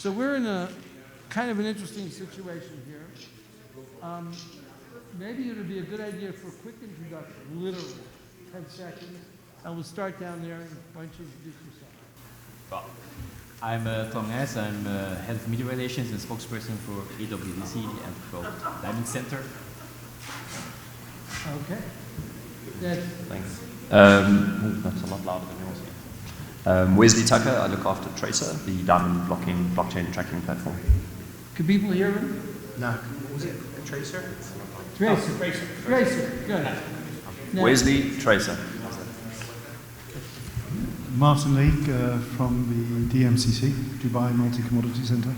So we're in a kind of an interesting situation here. Maybe it would be a good idea for a quick introduction, literally 10 seconds, and we'll start down there. And why don't you introduce yourself? Well, I'm Tom Nijs. I'm head of media relations and spokesperson for AWDC and World Diamond Center. Okay. Yes. Thanks. That's a lot louder than yours. Wesley Tucker. I look after Tracer, the diamond blocking blockchain tracking platform. Can people hear me? No, what was it? Tracer? Tracer. Oh, Tracer. Tracer. Good. Now, Wesley Tracer. Martin Leake from the DMCC, Dubai Multi-Commodity Center.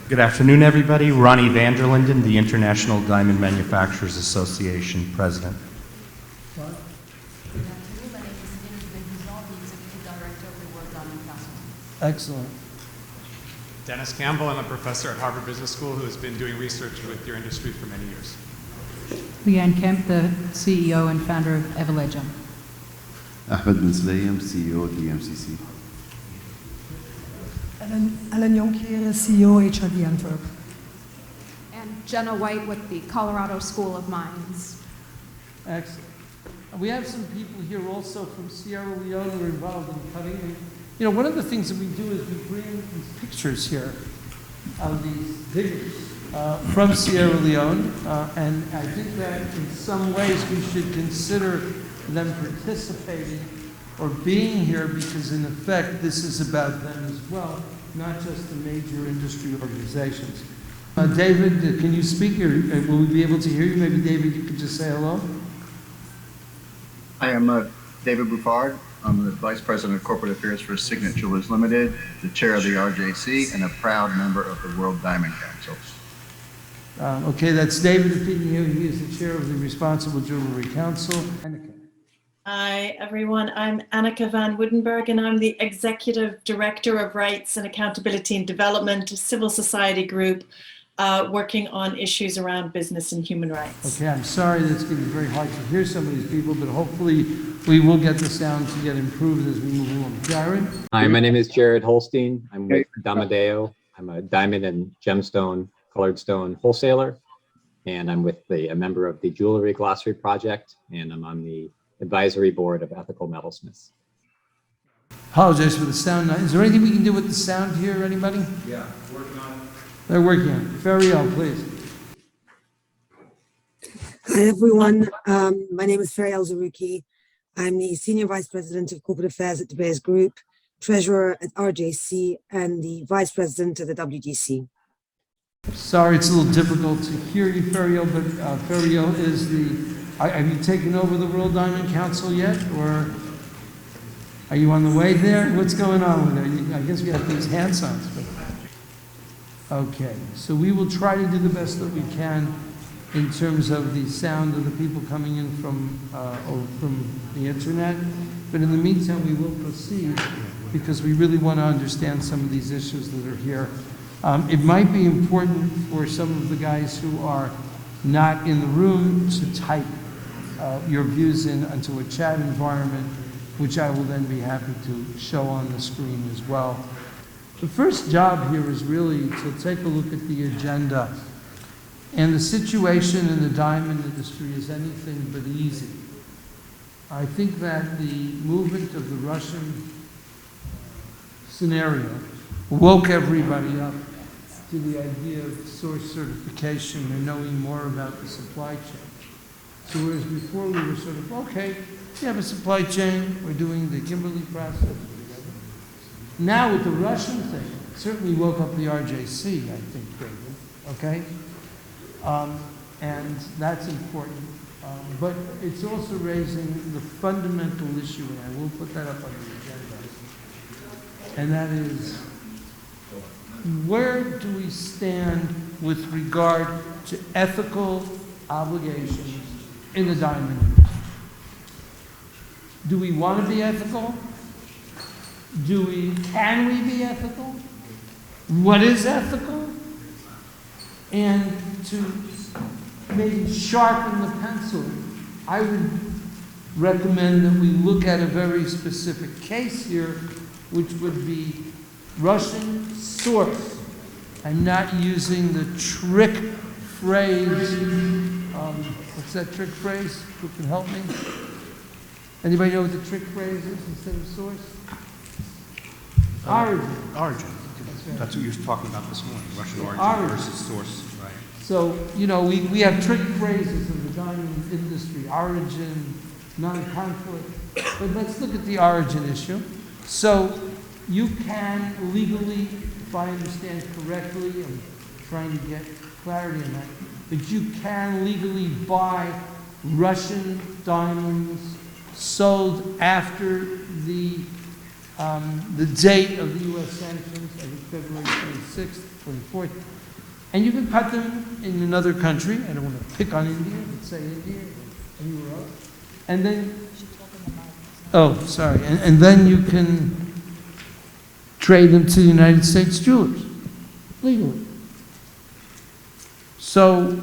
Good afternoon, everybody. Ronnie Vanderlinden, the International Diamond Manufacturers Association President. Good afternoon. My name is Kimberly, the Executive Director of the World Diamond Council. excellent. Dennis Campbell, I'm a professor at Harvard Business School who has been doing research with your industry for many years. Leanne Kemp, the CEO and founder of Everledger. Ahmed Ben Slayem, CEO of the MCC. Ellen Jonkier, CEO, HRD Antwerp. And Jenna White with the Colorado School of Mines. Excellent. We have some people here also from Sierra Leone who are involved in cutting. You know, one of the things that we do is we bring these pictures here of these diggers from Sierra Leone, and I think that in some ways we should consider them participating or being here because in effect this is about them as well, not just the major industry organizations. David, can you speak or will we be able to hear you? Maybe David, you could just say hello. Hi, I'm David Buffard. I'm the Vice President of Corporate Affairs for Signet Jewelers Limited, the chair of the RJC, and a proud member of the World Diamond Council. Okay, that's David Opinio. He is the chair of the Responsible Jewelry Council. Annika. Hi, everyone. I'm Annika van Woudenberg, and I'm the Executive Director of Rights and Accountability and Development, a civil society group working on issues around business and human rights. Okay, I'm sorry that's going to be very hard to hear some of these people, but hopefully we will get the sound to get improved as we move along. Jared? Hi, my name is Jared Holstein. I'm with Damadeo. I'm a diamond and gemstone, colored stone wholesaler, and I'm with a member of the Jewelry Glossary Project, and I'm on the advisory board of Ethical Metalsmiths. Apologize for the sound. Is there anything we can do with the sound here, anybody? Yeah, working on it. They're working on it. Feriel, please. Hi, everyone. My name is Feriel Zarouki. I'm the Senior Vice President of Corporate Affairs at Debairs Group, Treasurer at RJC, and the Vice President of the WDC. Sorry, it's a little difficult to hear you, Feriel, but Feriel is the... Have you taken over the World Diamond Council yet, or are you on the way there? What's going on with it? I guess we have these hand signs. But... Okay, so we will try to do the best that we can in terms of the sound of the people coming in from the internet. But in the meantime, we will proceed because we really want to understand some of these issues that are here. It might be important for some of the guys who are not in the room to type your views into a chat environment, which I will then be happy to show on the screen as well. The first job here is really to take a look at the agenda. And the situation in the diamond industry is anything but easy. I think that the movement of the Russian scenario woke everybody up to the idea of source certification and knowing more about the supply chain. So whereas before we were sort of, okay, we have a supply chain, we're doing the Kimberly process. Now with the Russian thing, it certainly woke up the RJC, I think, David, okay? And that's important. But it's also raising the fundamental issue, and I will put that up on the agenda, and that is, where do we stand with regard to ethical obligations in the diamond industry? Do we want to be ethical? Can we be ethical? What is ethical? And to maybe sharpen the pencil, I would recommend that we look at a very specific case here, which would be Russian source. I'm not using the trick phrase. What's that trick phrase? Who can help me? Anybody know what the trick phrase is instead of source? Origin. Origin. Right. That's what you were talking about this morning, Russian origin versus source. Right. So, you know, we have trick phrases in the diamond industry, origin, non-conflict. But let's look at the origin issue. So you can legally, if I understand correctly, I'm trying to get clarity on that, but you can legally buy Russian diamonds sold after the date of the U.S. sanctions, I think February 26th, 24th, and you can cut them in another country. I don't want to pick on India, but say India or anywhere else. And then, oh, sorry, and then you can trade them to the United States jewelers legally. So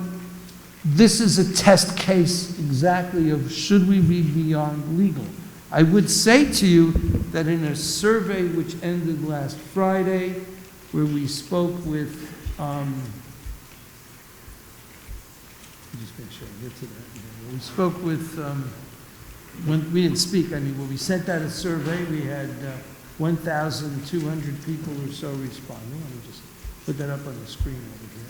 this is a test case exactly of should we be beyond legal. I would say to you that in a survey which ended last Friday, where we spoke with, just make sure I get to that. We spoke with, when we didn't speak, I mean, when we sent out a survey, we had 1,200 people or so responding. Let me just put that up on the screen over here.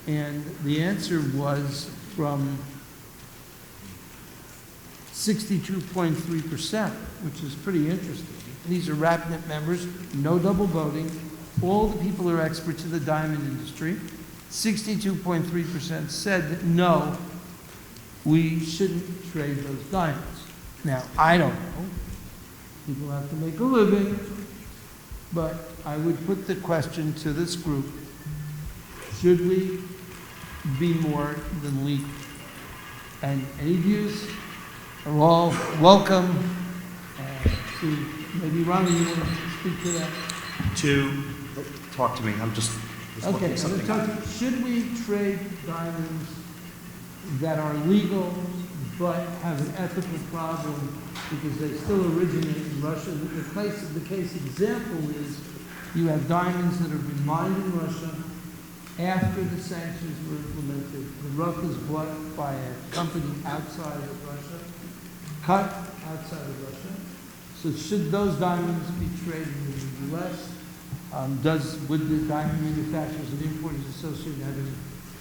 And the answer was from 62.3%, which is pretty interesting. These are RAPNet members, no double voting. All the people are experts in the diamond industry. 62.3% said that no, we shouldn't trade those diamonds. Now, I don't know. People have to make a living, but I would put the question to this group, should we be more than legal? And any views are all welcome. Maybe Ronnie, you want to speak to that? Talk to me. I'm just okay. Should we trade diamonds that are legal but have an ethical problem because they still originate in Russia? The case example is you have diamonds that have been mined in Russia after the sanctions were implemented. The rough is bought by a company outside of Russia, cut outside of Russia. So should those diamonds be traded in the U.S.? Would the diamond manufacturers and importers association have any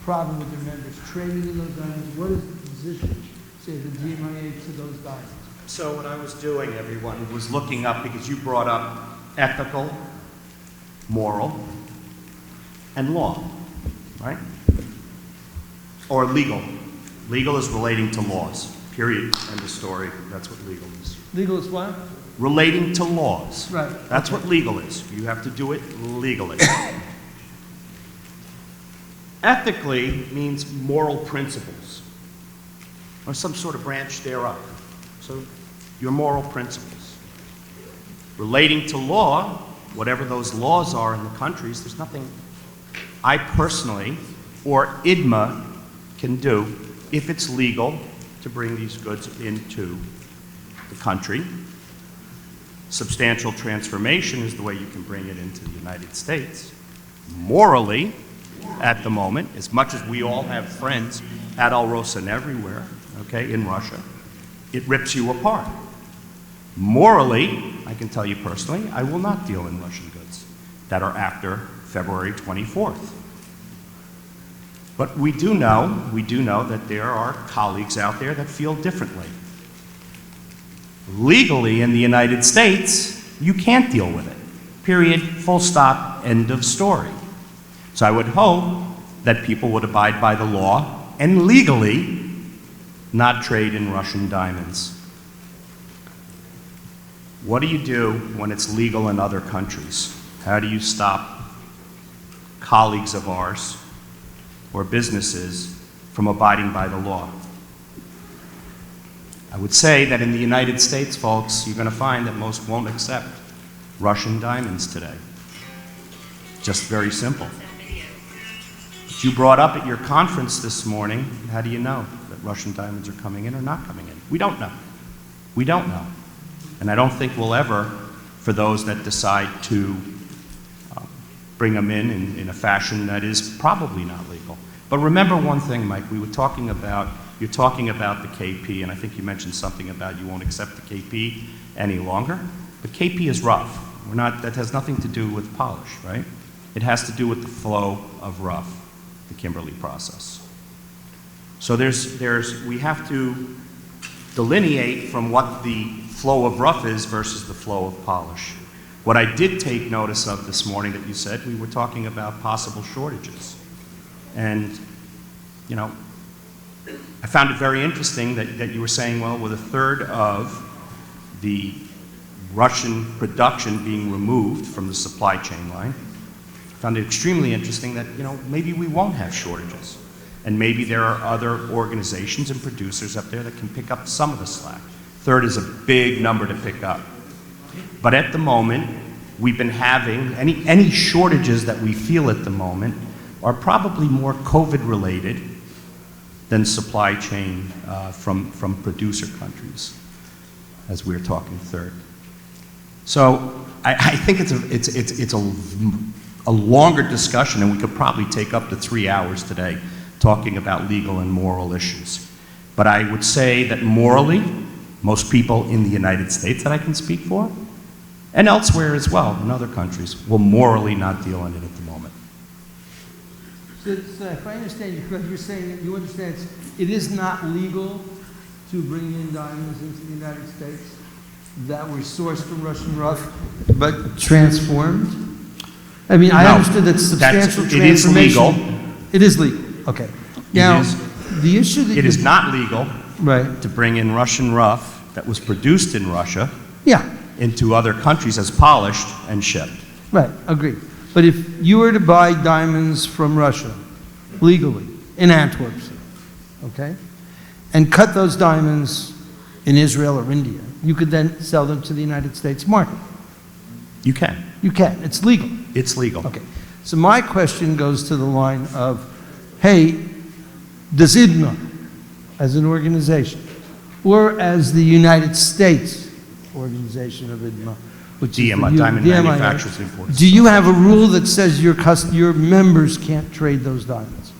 problem with their members trading in those diamonds? What is the position, say, the DMIA to those diamonds? So what I was doing, everyone, was looking up, because you brought up ethical, moral, and law, right? Or legal. Legal is relating to laws, period, end of story. That's what legal is. Legal is what? Relating to laws. Right. That's what legal is. You have to do it legally. Ethically means moral principles, or some sort of branch thereof. So your moral principles. Relating to law, whatever those laws are in the countries, there's nothing I personally or IDMA can do if it's legal to bring these goods into the country. Substantial transformation is the way you can bring it into the United States. Morally, at the moment, as much as we all have friends at Alrosa and everywhere, okay, in Russia, it rips you apart. Morally, I can tell you personally, I will not deal in Russian goods that are after February 24th. But we do know that there are colleagues out there that feel differently. Legally in the United States, you can't deal with it. Period, full stop, end of story. So I would hope that people would abide by the law and legally not trade in Russian diamonds. What do you do when it's legal in other countries? How do you stop colleagues of ours or businesses from abiding by the law? I would say that in the United States, folks, you're going to find that most won't accept Russian diamonds today. Just very simple. But you brought up at your conference this morning, how do you know that Russian diamonds are coming in or not coming in? We don't know. We don't know. And I don't think we'll ever for those that decide to bring them in a fashion that is probably not legal. But remember one thing, Mike, you're talking about the KP, and I think you mentioned something about you won't accept the KP any longer. But KP is rough. That has nothing to do with polish, right? It has to do with the flow of rough, the Kimberly process. So we have to delineate from what the flow of rough is versus the flow of polish. What I did take notice of this morning that you said, we were talking about possible shortages. And, you know, I found it very interesting that you were saying, well, with a third of the Russian production being removed from the supply chain line, I found it extremely interesting that, you know, maybe we won't have shortages. And maybe there are other organizations and producers up there that can pick up some of the slack. Third is a big number to pick up. But at the moment, we've been having, any shortages that we feel at the moment are probably more COVID related than supply chain from producer countries, as we're talking third. So I think it's a longer discussion, and we could probably take up to 3 hours today talking about legal and moral issues. But I would say that morally, most people in the United States that I can speak for, and elsewhere as well, in other countries, will morally not deal in it at the moment. So if I understand you correctly, you're saying that you understand it is not legal to bring in diamonds into the United States that were sourced from Russian rough, but transformed? I mean, I understood that substantial transformation. It is legal. It is legal. Okay. Now, the issue that it is not legal, right, to bring in Russian rough that was produced in Russia, yeah, into other countries as polished and shipped. Right, agreed. But if you were to buy diamonds from Russia legally in Antwerp, okay, and cut those diamonds in Israel or India, you could then sell them to the United States market. You can. You can. It's legal. It's legal. Okay. So my question goes to the line of, hey, does IDMA, as an organization, or as the United States organization of IDMA, which DMA, is Diamond Manufacturers and Importers. do you have a rule that says your members can't trade those diamonds?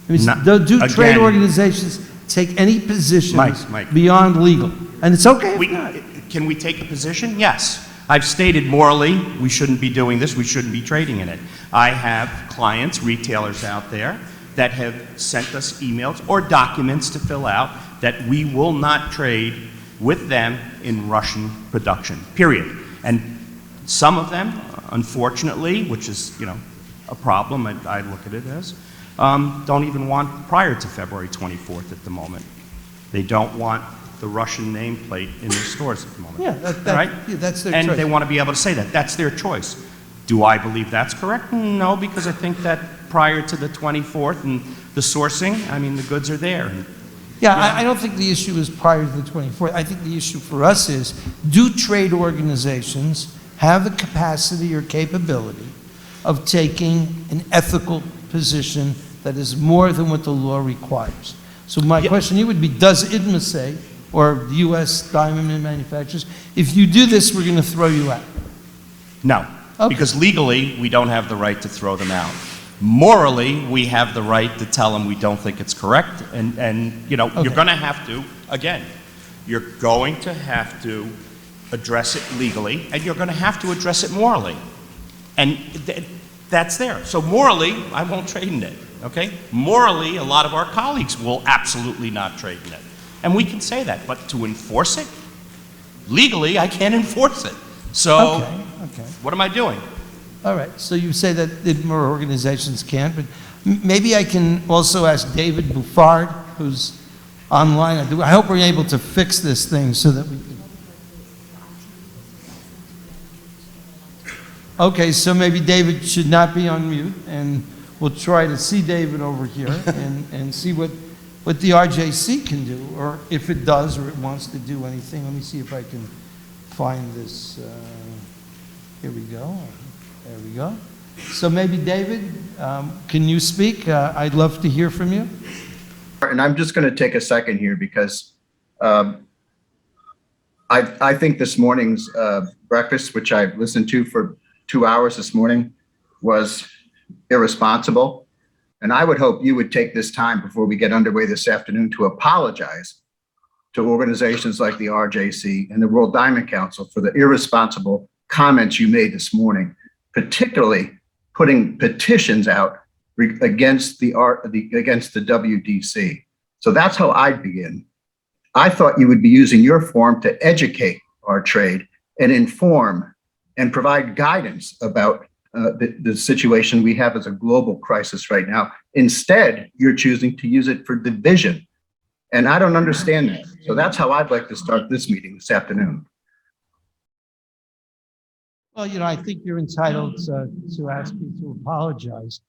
I mean, do trade organizations take any positions beyond legal? And it's okay if not. Can we take a position? Yes. I've stated morally we shouldn't be doing this, we shouldn't be trading in it. I have clients, retailers out there that have sent us emails or documents to fill out that we will not trade with them in Russian production, period. And some of them, unfortunately, which is, you know, a problem, I look at it as, don't even want prior to February 24th at the moment. They don't want the Russian nameplate in their stores at the moment. Yeah, right? Yeah, that's their and choice. They want to be able to say that. That's their choice. Do I believe that's correct? No, because I think that prior to the 24th and the sourcing, I mean, the goods are there. Yeah, I don't think the issue is prior to the 24th. I think the issue for us is, do trade organizations have the capacity or capability of taking an ethical position that is more than what the law requires? So my question to you would be, does IDMA say, or the U.S. diamond manufacturers, if you do this, we're going to throw you out? No, because legally, we don't have the right to throw them out. Morally, we have the right to tell them we don't think it's correct, and you know, you're going to have to, again, you're going to have to address it legally, and you're going to have to address it morally. And that's there. So morally, I won't trade in it, okay? Morally, a lot of our colleagues will absolutely not trade in it. And we can say that, but to enforce it, legally, I can't enforce it. So, what am I doing? All right, so you say that IDMA organizations can't, but maybe I can also ask David Buffard, who's online. I hope we're able to fix this thing so that we can. Okay, so maybe David should not be on mute, and we'll try to see David over here and see what the RJC can do, or if it does, or it wants to do anything. Let me see if I can find this. Here we go. There we go. So maybe David, can you speak? I'd love to hear from you. And I'm just going to take a second here because I I think this morning's breakfast, which I listened to for 2 hours this morning, was irresponsible. And I would hope you would take this time before we get underway this afternoon to apologize to organizations like the RJC and the World Diamond Council for the irresponsible comments you made this morning, particularly putting petitions out against the WDC. So that's how I'd begin. I thought you would be using your forum to educate our trade and inform and provide guidance about the situation we have as a global crisis right now. Instead, you're choosing to use it for division. And I don't understand that. So that's how I'd like to start this meeting this afternoon. Well, I think you're entitled to ask me to apologize.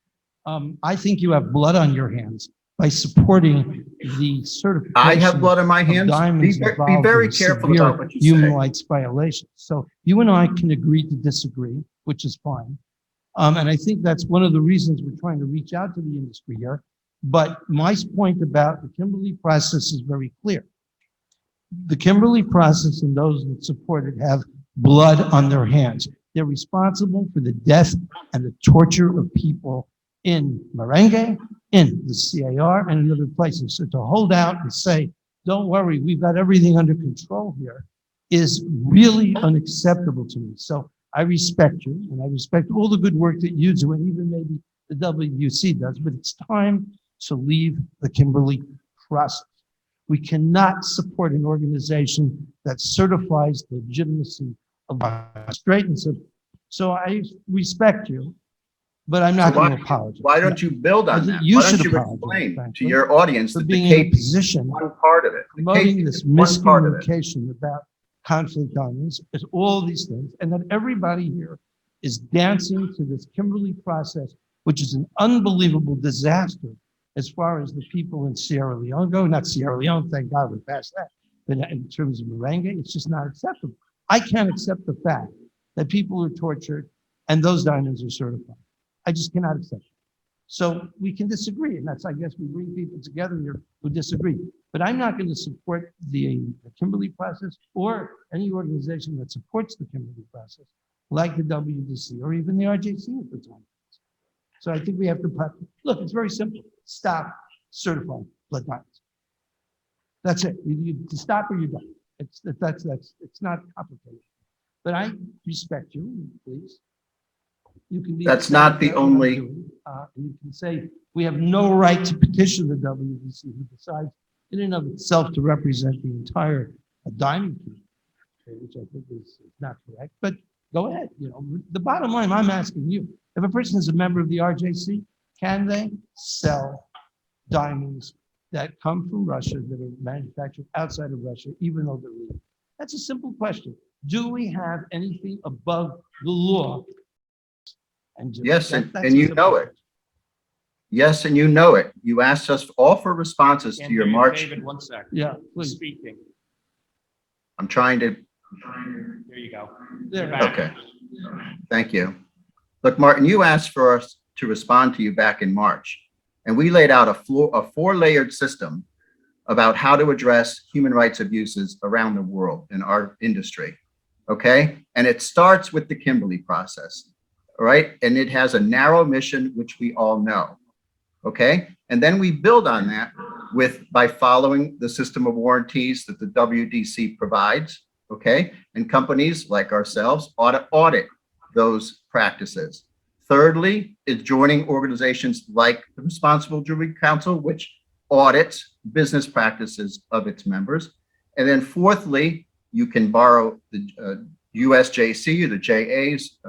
I think you have blood on your hands by supporting the certification. I have blood on my hands. Be very careful about what you human say. rights violations. So you and I can agree to disagree, which is fine. And I think that's one of the reasons we're trying to reach out to the industry here. But my point about the Kimberly process is very clear. The Kimberly process and those that support it have blood on their hands. They're responsible for the death and the torture of people in Merengue, in the CAR, and in other places. So to hold out and say, don't worry, we've got everything under control here, is really unacceptable to me. So I respect you, and I respect all the good work that you do, and even maybe the WUC does, but it's time to leave the Kimberly process. We cannot support an organization that certifies the legitimacy of our straightness. So I respect you, but I'm not going to apologize. Why don't you build on that? You Why don't should you apologize, explain frankly, to your audience for that being the in a KP position is one part of it. The promoting KP this is one part of it. miscommunication about conflict diamonds, is all these things, and that everybody here is dancing to this Kimberly process, which is an unbelievable disaster as far as the people in Sierra Leone go. Not Sierra Leone, thank God we're past that. But in terms of Merengue, it's just not acceptable. I can't accept the fact that people are tortured and those diamonds are certified. I just cannot accept it. So we can disagree, and that's, I guess, we bring people together here who disagree. But I'm not going to support the Kimberly process or any organization that supports the Kimberly process, like the WDC or even the RJC at the time. So I think we have to look. It's very simple. Stop certifying blood diamonds. That's it. You stop or you don't. It's not complicated. But I respect you, please. You can be. That's not the only. And you can say we have no right to petition the WDC, who decides in and of itself to represent the entire diamond community, which I think is not correct. But go ahead. The bottom line, I'm asking you: if a person is a member of the RJC, can they sell diamonds that come from Russia that are manufactured outside of Russia, even though they're legal? That's a simple question. Do we have anything above the law? And yes, and you know it. Yes, and you know it. You asked us all for responses to your March. David, 1 second. Yeah, please. Speaking. I'm trying to. There you go. Okay. Thank you. Look, Martin, you asked for us to respond to you back in March, and we laid out a 4-layered system about how to address human rights abuses around the world in our industry. Okay, and it starts with the Kimberly process. All right, and it has a narrow mission, which we all know. Okay, and then we build on that by following the system of warranties that the WDC provides. Okay, and companies like ourselves ought to audit those practices. Thirdly, is joining organizations like the Responsible Jewelry Council, which audits business practices of its members. And then fourthly, you can borrow the USJC or the JAs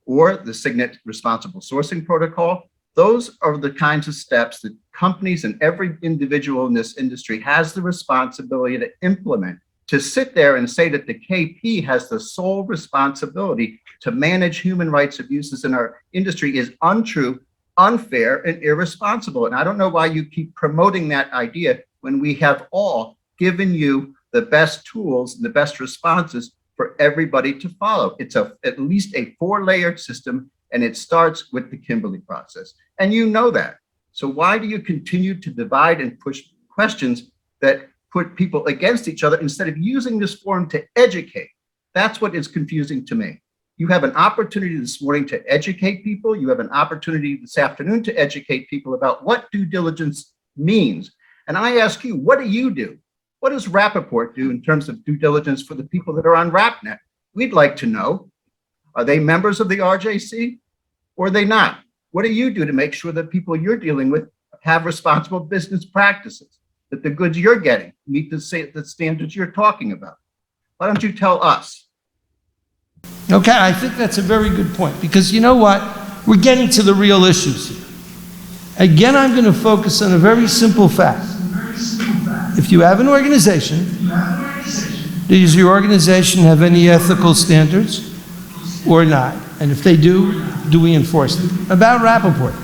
or the Signet Responsible Sourcing Protocol. Those are the kinds of steps that companies and every individual in this industry has the responsibility to implement. To sit there and say that the KP has the sole responsibility to manage human rights abuses in our industry is untrue, unfair, and irresponsible. And I don't know why you keep promoting that idea when we have all given you the best tools and the best responses for everybody to follow. It's at least a 4-layered system, and it starts with the Kimberly process. And you know that. So why do you continue to divide and push questions that put people against each other instead of using this forum to educate. That's what is confusing to me. You have an opportunity this morning to educate people. You have an opportunity this afternoon to educate people about what due diligence means. And I ask you, what do you do? What does Rapaport do in terms of due diligence for the people that are on RapNet? We'd like to know. Are they members of the RJC or are they not? What do you do to make sure that people you're dealing with have responsible business practices, that the goods you're getting meet the standards you're talking about? Why don't you tell us? Okay, I think that's a very good point, because you know what? We're getting to the real issues here. Again, I'm going to focus on a very simple fact. If you have an organization, does your organization have any ethical standards or not? And if they do we enforce them? About Rapaport,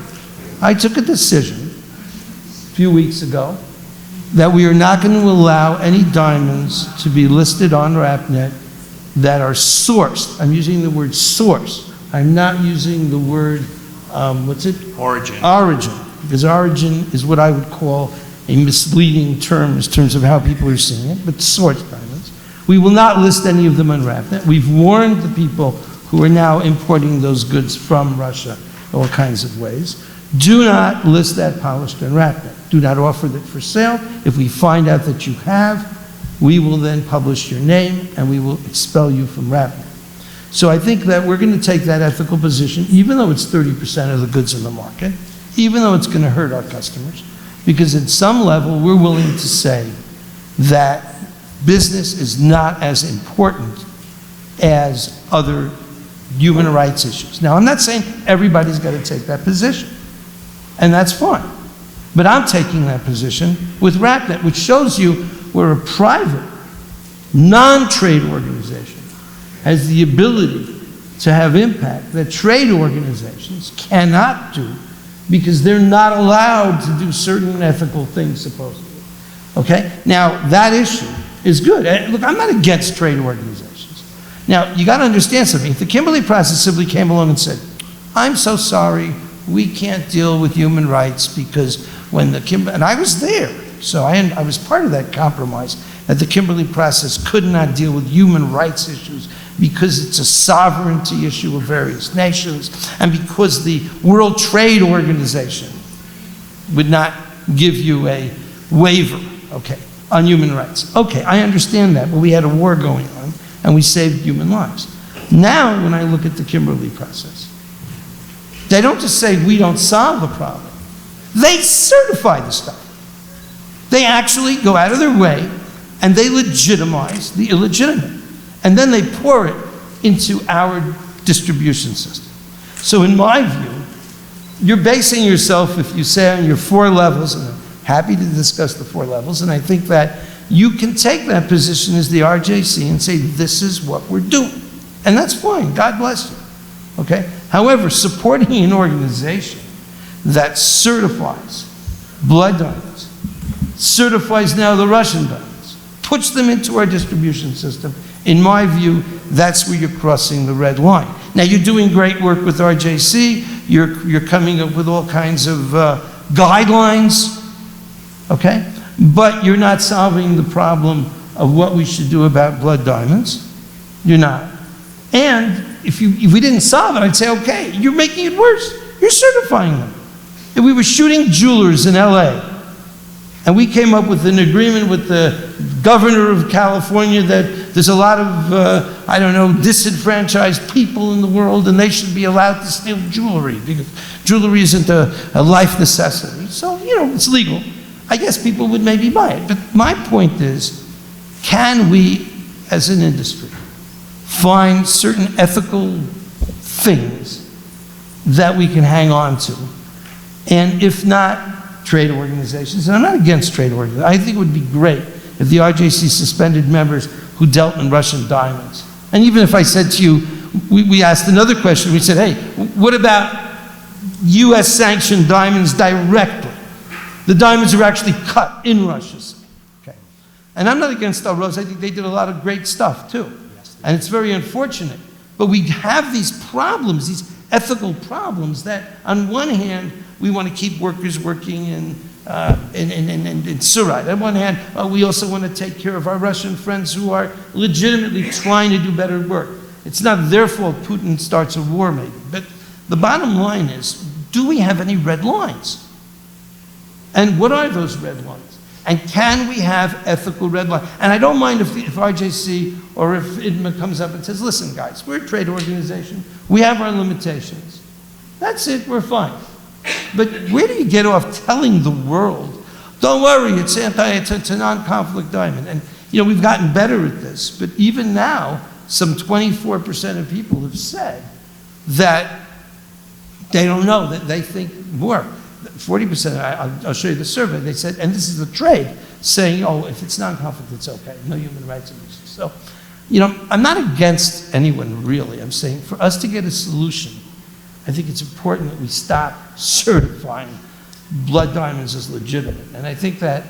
I took a decision a few weeks ago that we are not going to allow any diamonds to be listed on RapNet that are sourced. I'm using the word source. I'm not using the word, what's it? Origin. Origin, because origin is what I would call a misleading term in terms of how people are seeing it, but source diamonds. We will not list any of them on RapNet. We've warned the people who are now importing those goods from Russia all kinds of ways. Do not list that polished on RapNet. Do not offer that for sale. If we find out that you have, we will then publish your name and we will expel you from RapNet. So I think that we're going to take that ethical position, even though it's 30% of the goods in the market, even though it's going to hurt our customers, because at some level we're willing to say that business is not as important as other human rights issues. Now, I'm not saying everybody's got to take that position, and that's fine. But I'm taking that position with RapNet, which shows you we're a private, non-trade organization, has the ability to have impact that trade organizations cannot do because they're not allowed to do certain ethical things, supposedly. Okay? Now, that issue is good. Look, I'm not against trade organizations. Now, you got to understand something. If the Kimberly process simply came along and said, I'm so sorry, we can't deal with human rights because when the Kimberly, and I was there, so I was part of that compromise, that the Kimberly process could not deal with human rights issues because it's a sovereignty issue of various nations, and because the World Trade Organization would not give you a waiver, okay, on human rights. Okay, I understand that, but we had a war going on, and we saved human lives. Now, when I look at the Kimberly process, they don't just say we don't solve the problem. They certify the stuff. They actually go out of their way and they legitimize the illegitimate. And then they pour it into our distribution system. So in my view, you're basing yourself, if you say on your 4 levels, and I'm happy to discuss the 4 levels, and I think that you can take that position as the RJC and say, this is what we're doing. And that's fine, God bless you, okay? However, supporting an organization that certifies blood diamonds, certifies now the Russian diamonds, puts them into our distribution system, in my view, that's where you're crossing the red line. Now, you're doing great work with RJC, you're coming up with all kinds of guidelines, okay? But you're not solving the problem of what we should do about blood diamonds. You're not. And if we didn't solve it, I'd say, okay, you're making it worse. You're certifying them. If we were shooting jewelers in LA, and we came up with an agreement with the governor of California that there's a lot of, I don't know, disenfranchised people in the world, and they should be allowed to steal jewelry, because jewelry isn't a life necessity. So, you know, it's legal. I guess people would maybe buy it. But my point is, can we, as an industry, find certain ethical things that we can hang on to? And if not, trade organizations, and I'm not against trade organizations. I think it would be great if the RJC suspended members who dealt in Russian diamonds. And even if I said to you, we asked another question, we said, hey, what about US sanctioned diamonds directly? The diamonds are actually cut in Russia. Okay. And I'm not against Star Rose. I think they did a lot of great stuff too. And it's very unfortunate. But we have these problems, these ethical problems that on one hand, we want to keep workers working in in Surat. On one hand, we also want to take care of our Russian friends who are legitimately trying to do better work. It's not their fault Putin starts a war, maybe. But the bottom line is, do we have any red lines? And what are those red lines? And can we have ethical red lines? And I don't mind if RJC or if IDMA comes up and says, listen, guys, we're a trade organization. We have our limitations. That's it, we're fine. But where do you get off telling the world, don't worry, it's a non-conflict diamond? And you know, we've gotten better at this, but even now, some 24% of people have said that they don't know, that they think more. 40%, I'll show you the survey, they said, and this is the trade, saying, oh, if it's non-conflict, it's okay, no human rights abuses. So, you know, I'm not against anyone really. I'm saying for us to get a solution, I think it's important that we stop certifying blood diamonds as legitimate. And I think that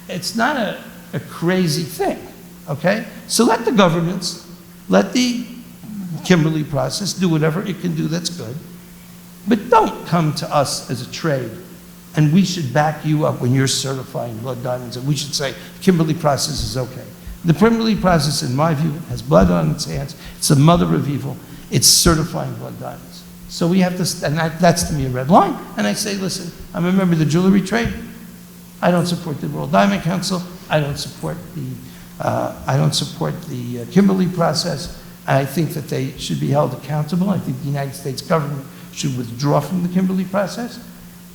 it's not a crazy thing, okay? So let the governments, let the Kimberly process do whatever it can do that's good. But don't come to us as a trade, and we should back you up when you're certifying blood diamonds, and we should say, Kimberly process is okay. The Kimberly process, in my view, has blood on its hands. It's the mother of evil. It's certifying blood diamonds. So we have to, and that's to me a red line. And I say, listen, I'm a member of the jewelry trade. I don't support the World Diamond Council. I don't support the Kimberly process. I think that they should be held accountable. I think the United States government should withdraw from the Kimberly process.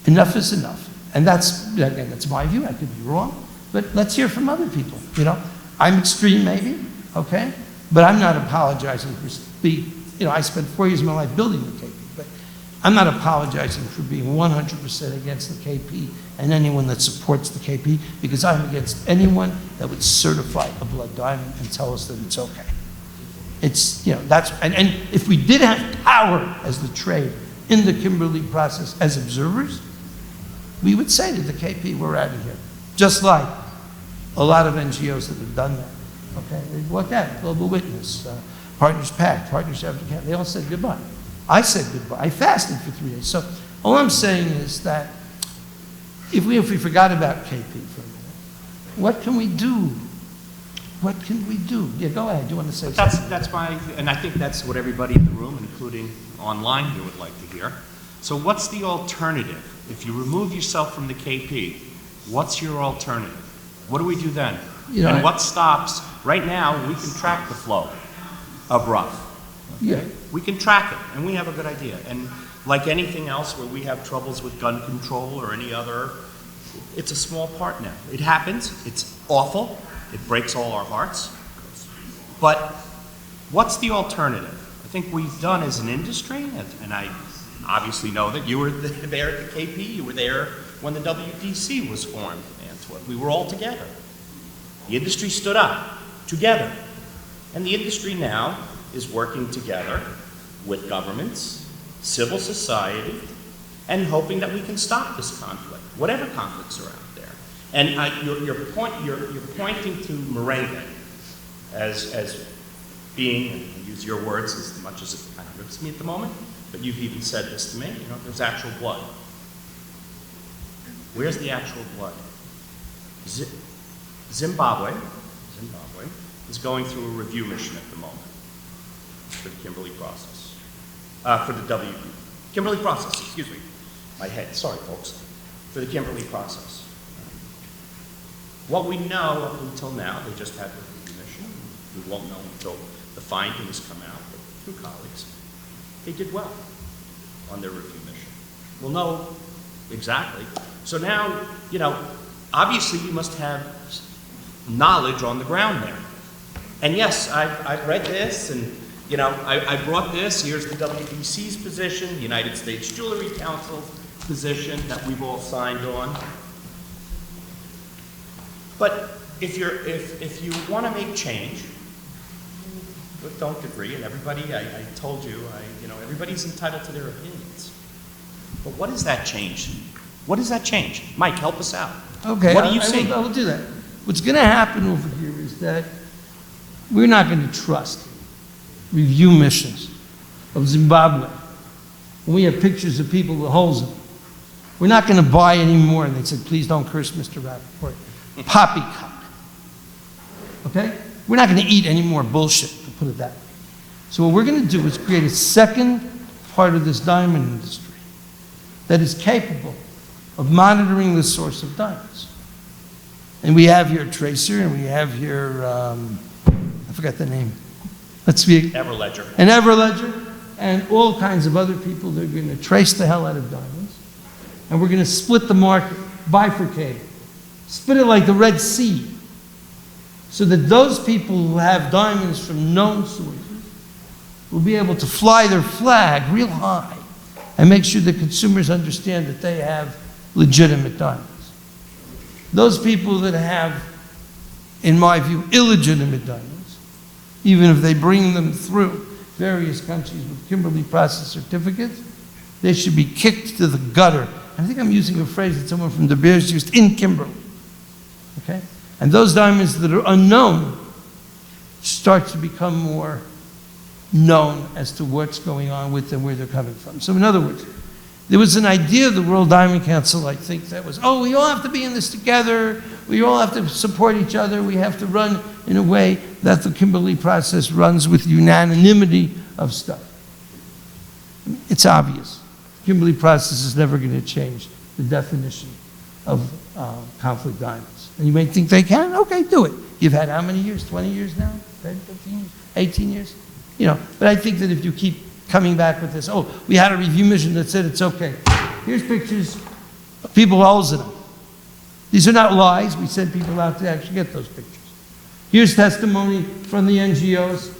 Enough is enough. And that's, again, that's my view. I could be wrong. But let's hear from other people. You know, I'm extreme maybe, okay? But I'm not apologizing for I spent 4 years of my life building the KP, but I'm not apologizing for being 100% against the KP and anyone that supports the KP, because I'm against anyone that would certify a blood diamond and tell us that it's okay. It's, you know, that's, and if we did have power as the trade in the Kimberly process as observers, we would say to the KP, we're out of here. Just like a lot of NGOs that have done that, okay? They walked out, Global Witness, Partners Pact, Partners African, they all said goodbye. I said goodbye. I fasted for 3 days. So all I'm saying is that if we forgot about KP for a minute, what can we do? What can we do? Yeah, go ahead. Do you want to say something? That's my, and I think that's what everybody in the room, including online here, would like to hear. So what's the alternative? If you remove yourself from the KP, what's your alternative? What do we do then? You know, and what stops? Right now, we can track the flow of rough. Yeah. We can track it, and we have a good idea. And like anything else where we have troubles with gun control or any other, it's a small part now. It happens. It's awful. It breaks all our hearts. But what's the alternative? I think we've done as an industry, and I obviously know that you were there at the KP, you were there when the WDC was formed in Antwerp. We were all together. The industry stood up together. And the industry now is working together with governments, civil society, and hoping that we can stop this conflict, whatever conflicts are out there. And you're pointing to Moringa as being, and use your words as much as it kind of rips me at the moment, but you've even said this to me, you know, there's actual blood. Where's the actual blood? Zimbabwe is going through a review mission at the moment for the Kimberly process. Kimberly process, excuse me. My head, sorry folks. For the Kimberly process. What we know up until now, they just had the review mission. We won't know until the findings come out, but through colleagues. They did well on their review mission. We'll know exactly. So now, you know, obviously you must have knowledge on the ground there. And yes, I've read this, and you know, I brought this. Here's the WDC's position, the United States Jewelry Council's position that we've all signed on. But if you want to make change, but don't agree, and everybody, I told you, you know, everybody's entitled to their opinions. But what does that change? What does that change? Mike, help us out. Okay, what do you see? I will do that. What's going to happen over here is that we're not going to trust review missions of Zimbabwe when we have pictures of people with holes in them. We're not going to buy any more. And they said, please don't curse Mr. Rapaport. Poppycock. Okay? We're not going to eat any more bullshit, to put it that way. So what we're going to do is create a second part of this diamond industry that is capable of monitoring the source of diamonds. And we have here Tracer, and we have here, I forgot the name. Let's be Everledger. An Everledger, and all kinds of other people that are going to trace the hell out of diamonds. And we're going to split the market, bifurcate it, split it like the Red Sea, so that those people who have diamonds from known sources will be able to fly their flag real high and make sure that consumers understand that they have legitimate diamonds. Those people that have, in my view, illegitimate diamonds, even if they bring them through various countries with Kimberly process certificates, they should be kicked to the gutter. I think I'm using a phrase that someone from De Beers used, in Kimberly. Okay? And those diamonds that are unknown start to become more known as to what's going on with them, where they're coming from. So in other words, there was an idea of the World Diamond Council, I think, that was, oh, we all have to be in this together, we all have to support each other, we have to run in a way that the Kimberly process runs with unanimity of stuff. It's obvious. Kimberly process is never going to change the definition of conflict diamonds. And you may think they can, okay, do it. You've had how many years, 20 years now, 10, 15 years, 18 years? You know, but I think that if you keep coming back with this, oh, we had a review mission that said it's okay. Here's pictures of people holes in them. These are not lies. We send people out to actually get those pictures. Here's testimony from the NGOs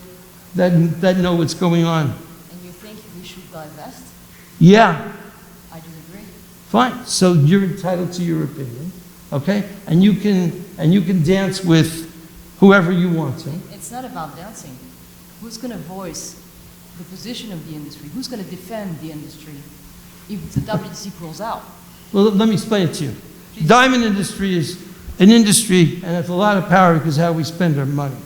that know what's going on. And you think we should divest? Yeah. I disagree. Fine. So you're entitled to your opinion, okay? And you can dance with whoever you want to. It's not about dancing. Who's going to voice the position of the industry? Who's going to defend the industry if the WTC pulls out? Well, let me explain it to you. The diamond industry is an industry, and it's a lot of power because of how we spend our money.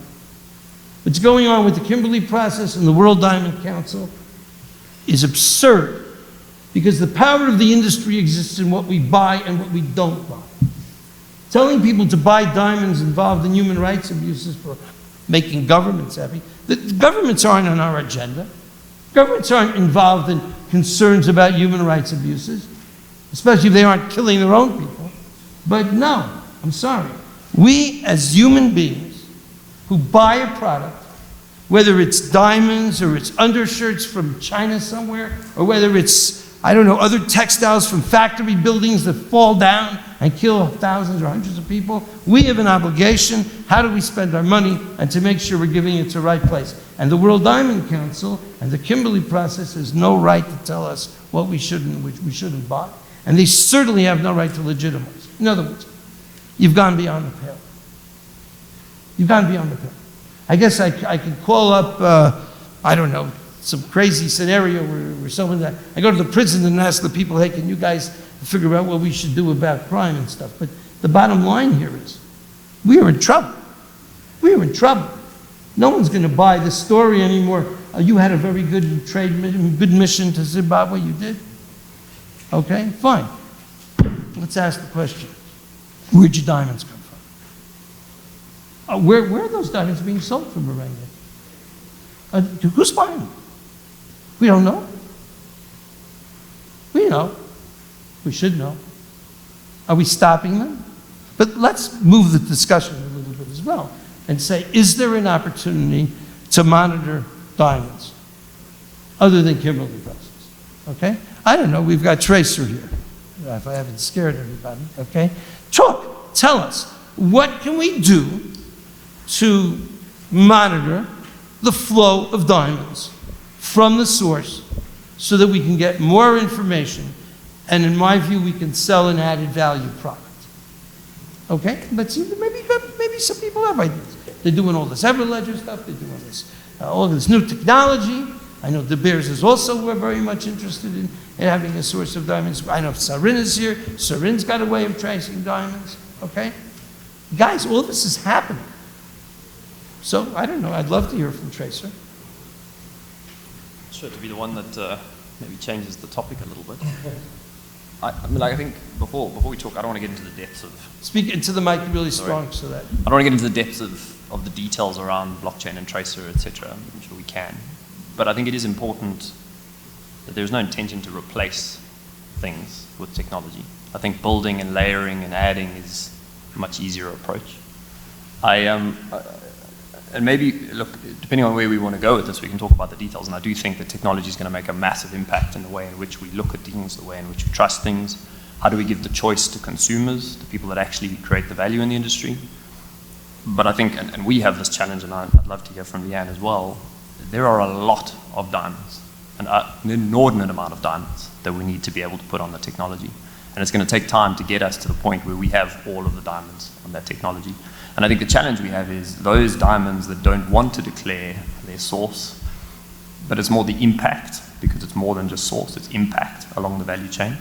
What's going on with the Kimberly process and the World Diamond Council is absurd, because the power of the industry exists in what we buy and what we don't buy. Telling people to buy diamonds involved in human rights abuses for making governments happy. The governments aren't on our agenda. Governments aren't involved in concerns about human rights abuses, especially if they aren't killing their own people. But no, I'm sorry. We as human beings who buy a product, whether it's diamonds or it's undershirts from China somewhere, or whether it's, I don't know, other textiles from factory buildings that fall down and kill thousands or hundreds of people, we have an obligation. How do we spend our money, and to make sure we're giving it to the right place? And the World Diamond Council and the Kimberly process has no right to tell us what we should and which we shouldn't buy. And they certainly have no right to legitimize. In other words, you've gone beyond the pale. You've gone beyond the pale. I guess I could call up, I don't know, some crazy scenario where someone, I go to the prison and ask the people, hey, can you guys figure out what we should do about crime and stuff? But the bottom line here is, we are in trouble. We are in trouble. No one's going to buy this story anymore. You had a very good good mission to Zimbabwe, you did? Okay, fine. Let's ask the question. Where'd your diamonds come from? Where are those diamonds being sold from, Miranda? Who's buying them? We don't know. We know. We should know. Are we stopping them? But let's move the discussion a little bit as well and say, is there an opportunity to monitor diamonds other than Kimberly process? Okay? I don't know. We've got Tracer here, if I haven't scared everybody. Okay? Tell us, what can we do to monitor the flow of diamonds from the source so that we can get more information, and in my view, we can sell an added value product. Okay? Let's see, maybe some people have ideas. They're doing all this Everledger stuff, they're doing this, all this new technology. I know De Beers is also very much interested in having a source of diamonds. I know Sarin is here. Sarin's got a way of tracing diamonds. Okay? Guys, all this is happening. So, I don't know, I'd love to hear from Tracer. Sure, to be the one that maybe changes the topic a little bit. I mean, like, I think before we talk, I don't want to get into the depths of... Speak into the mic really strong so that... I don't want to get into the depths of the details around blockchain and tracer, etc. I'm sure we can. But I think it is important that there's no intention to replace things with technology. I think building and layering and adding is a much easier approach. And maybe, look, depending on where we want to go with this, we can talk about the details. And I do think that technology is going to make a massive impact in the way in which we look at things, the way in which we trust things. How do we give the choice to consumers, the people that actually create the value in the industry? But I think, and we have this challenge, and I'd love to hear from Leanne as well, there are a lot of diamonds, an inordinate amount of diamonds that we need to be able to put on the technology. And it's going to take time to get us to the point where we have all of the diamonds on that technology. And I think the challenge we have is those diamonds that don't want to declare their source, but it's more the impact, because it's more than just source, it's impact along the value chain.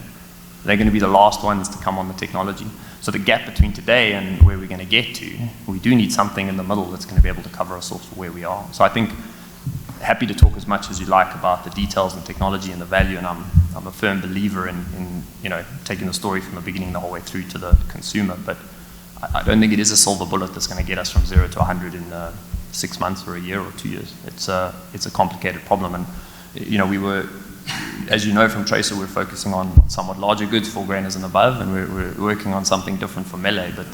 They're going to be the last ones to come on the technology. So the gap between today and where we're going to get to, we do need something in the middle that's going to be able to cover us off for where we are. So I think, happy to talk as much as you like about the details and technology and the value, and I'm a firm believer in taking the story from the beginning the whole way through to the consumer. But I don't think it is a silver bullet that's going to get us from 0 to 100 in 6 months or a year or 2 years. It's a complicated problem, and we were, as you know from Tracer, we're focusing on somewhat larger goods, 4 grainers and above, and we're working on something different for melee. But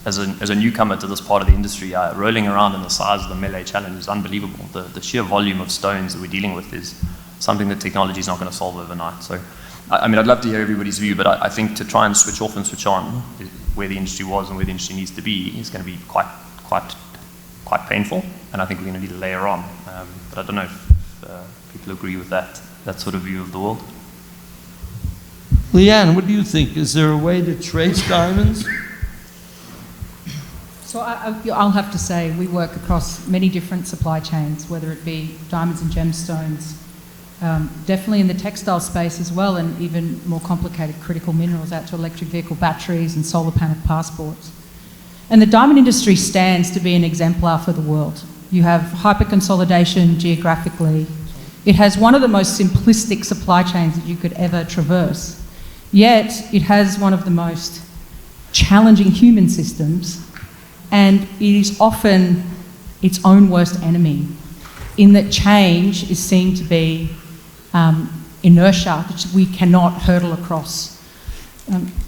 as a newcomer to this part of the industry, rolling around in the size of the melee challenge is unbelievable. The sheer volume of stones that we're dealing with is something that technology is not going to solve overnight. So, I mean, I'd love to hear everybody's view, but I think to try and switch off and switch on where the industry was and where the industry needs to be is going to be quite painful, and I think we're going to need to layer on. But I don't know if people agree with that sort of view of the world. Leanne, what do you think? Is there a way to trace diamonds? So I'll have to say we work across many different supply chains, whether it be diamonds and gemstones, definitely in the textile space as well, and even more complicated critical minerals out to electric vehicle batteries and solar panel passports. And the diamond industry stands to be an exemplar for the world. You have hyper-consolidation geographically. It has one of the most simplistic supply chains that you could ever traverse. Yet, it has one of the most challenging human systems, and it is often its own worst enemy, in that change is seen to be inertia that we cannot hurdle across.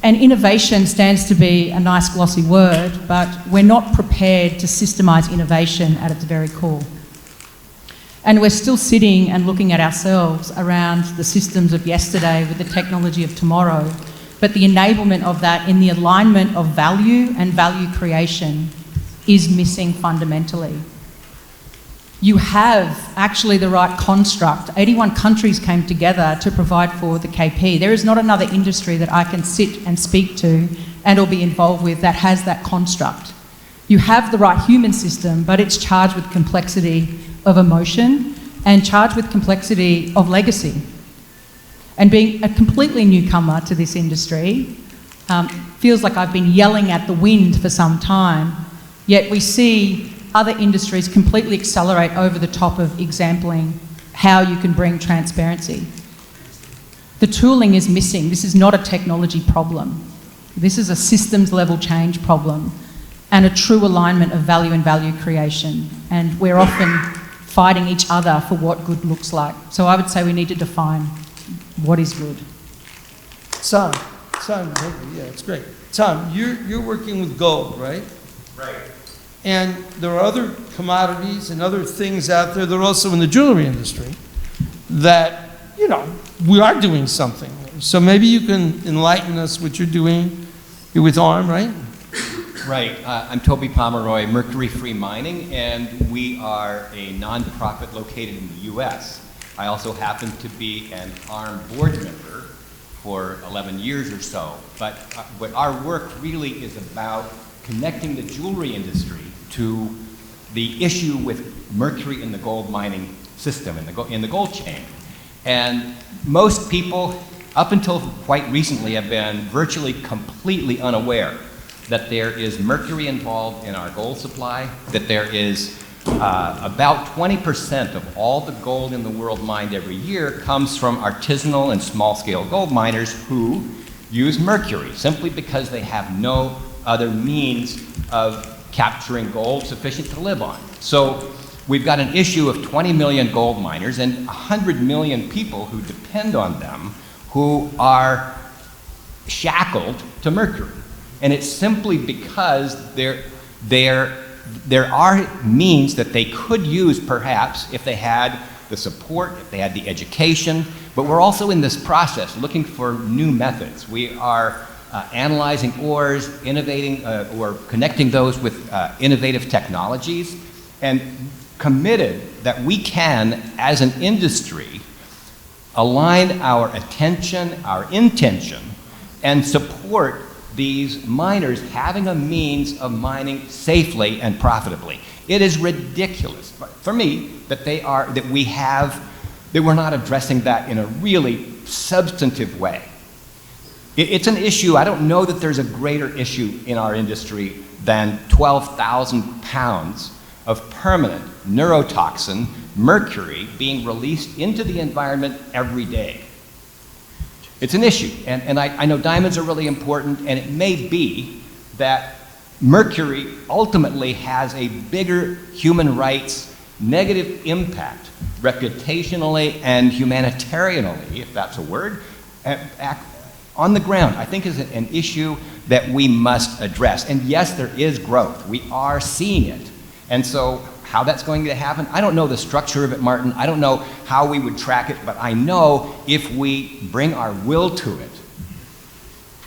And innovation stands to be a nice glossy word, but we're not prepared to systemize innovation at its very core. And we're still sitting and looking at ourselves around the systems of yesterday with the technology of tomorrow, but the enablement of that in the alignment of value and value creation is missing fundamentally. You have actually the right construct. 81 countries came together to provide for the KP. There is not another industry that I can sit and speak to and or be involved with that has that construct. You have the right human system, but it's charged with complexity of emotion and charged with complexity of legacy. And being a completely newcomer to this industry, feels like I've been yelling at the wind for some time, yet we see other industries completely accelerate over the top of exampling how you can bring transparency. The tooling is missing. This is not a technology problem. This is a systems level change problem and a true alignment of value and value creation. And we're often fighting each other for what good looks like. So I would say we need to define what is good. Tom, yeah, it's great. Tom, you're working with gold, right? Right. And there are other commodities and other things out there that are also in the jewelry industry that, we are doing something. So maybe you can enlighten us what you're doing. You're with ARM, right? Right. I'm Toby Pomeroy, Mercury Free Mining, and we are a nonprofit located in the U.S. I also happen to be an ARM board member for 11 years or so. But what our work really is about connecting the jewelry industry to the issue with mercury in the gold mining system, in the gold chain. And most people, up until quite recently, have been virtually completely unaware that there is mercury involved in our gold supply, that there is About 20% of all the gold in the world mined every year comes from artisanal and small-scale gold miners who use mercury simply because they have no other means of capturing gold sufficient to live on. So we've got an issue of 20 million gold miners and 100 million people who depend on them who are shackled to mercury. And it's simply because there are means that they could use perhaps if they had the support, if they had the education, but we're also in this process looking for new methods. We are analyzing ores, innovating or connecting those with innovative technologies, and committed that we can, as an industry, align our attention, our intention, and support these miners having a means of mining safely and profitably. It is ridiculous for me that we're not addressing that in a really substantive way. It's an issue. I don't know that there's a greater issue in our industry than 12,000 pounds of permanent neurotoxin, mercury, being released into the environment every day. It's an issue, and I know diamonds are really important, and it may be that mercury ultimately has a bigger human rights negative impact, reputationally and humanitarianally, if that's a word, on the ground. I think is an issue that we must address. And yes, there is growth. We are seeing it. And so how that's going to happen, I don't know the structure of it, Martin. I don't know how we would track it, but I know if we bring our will to it,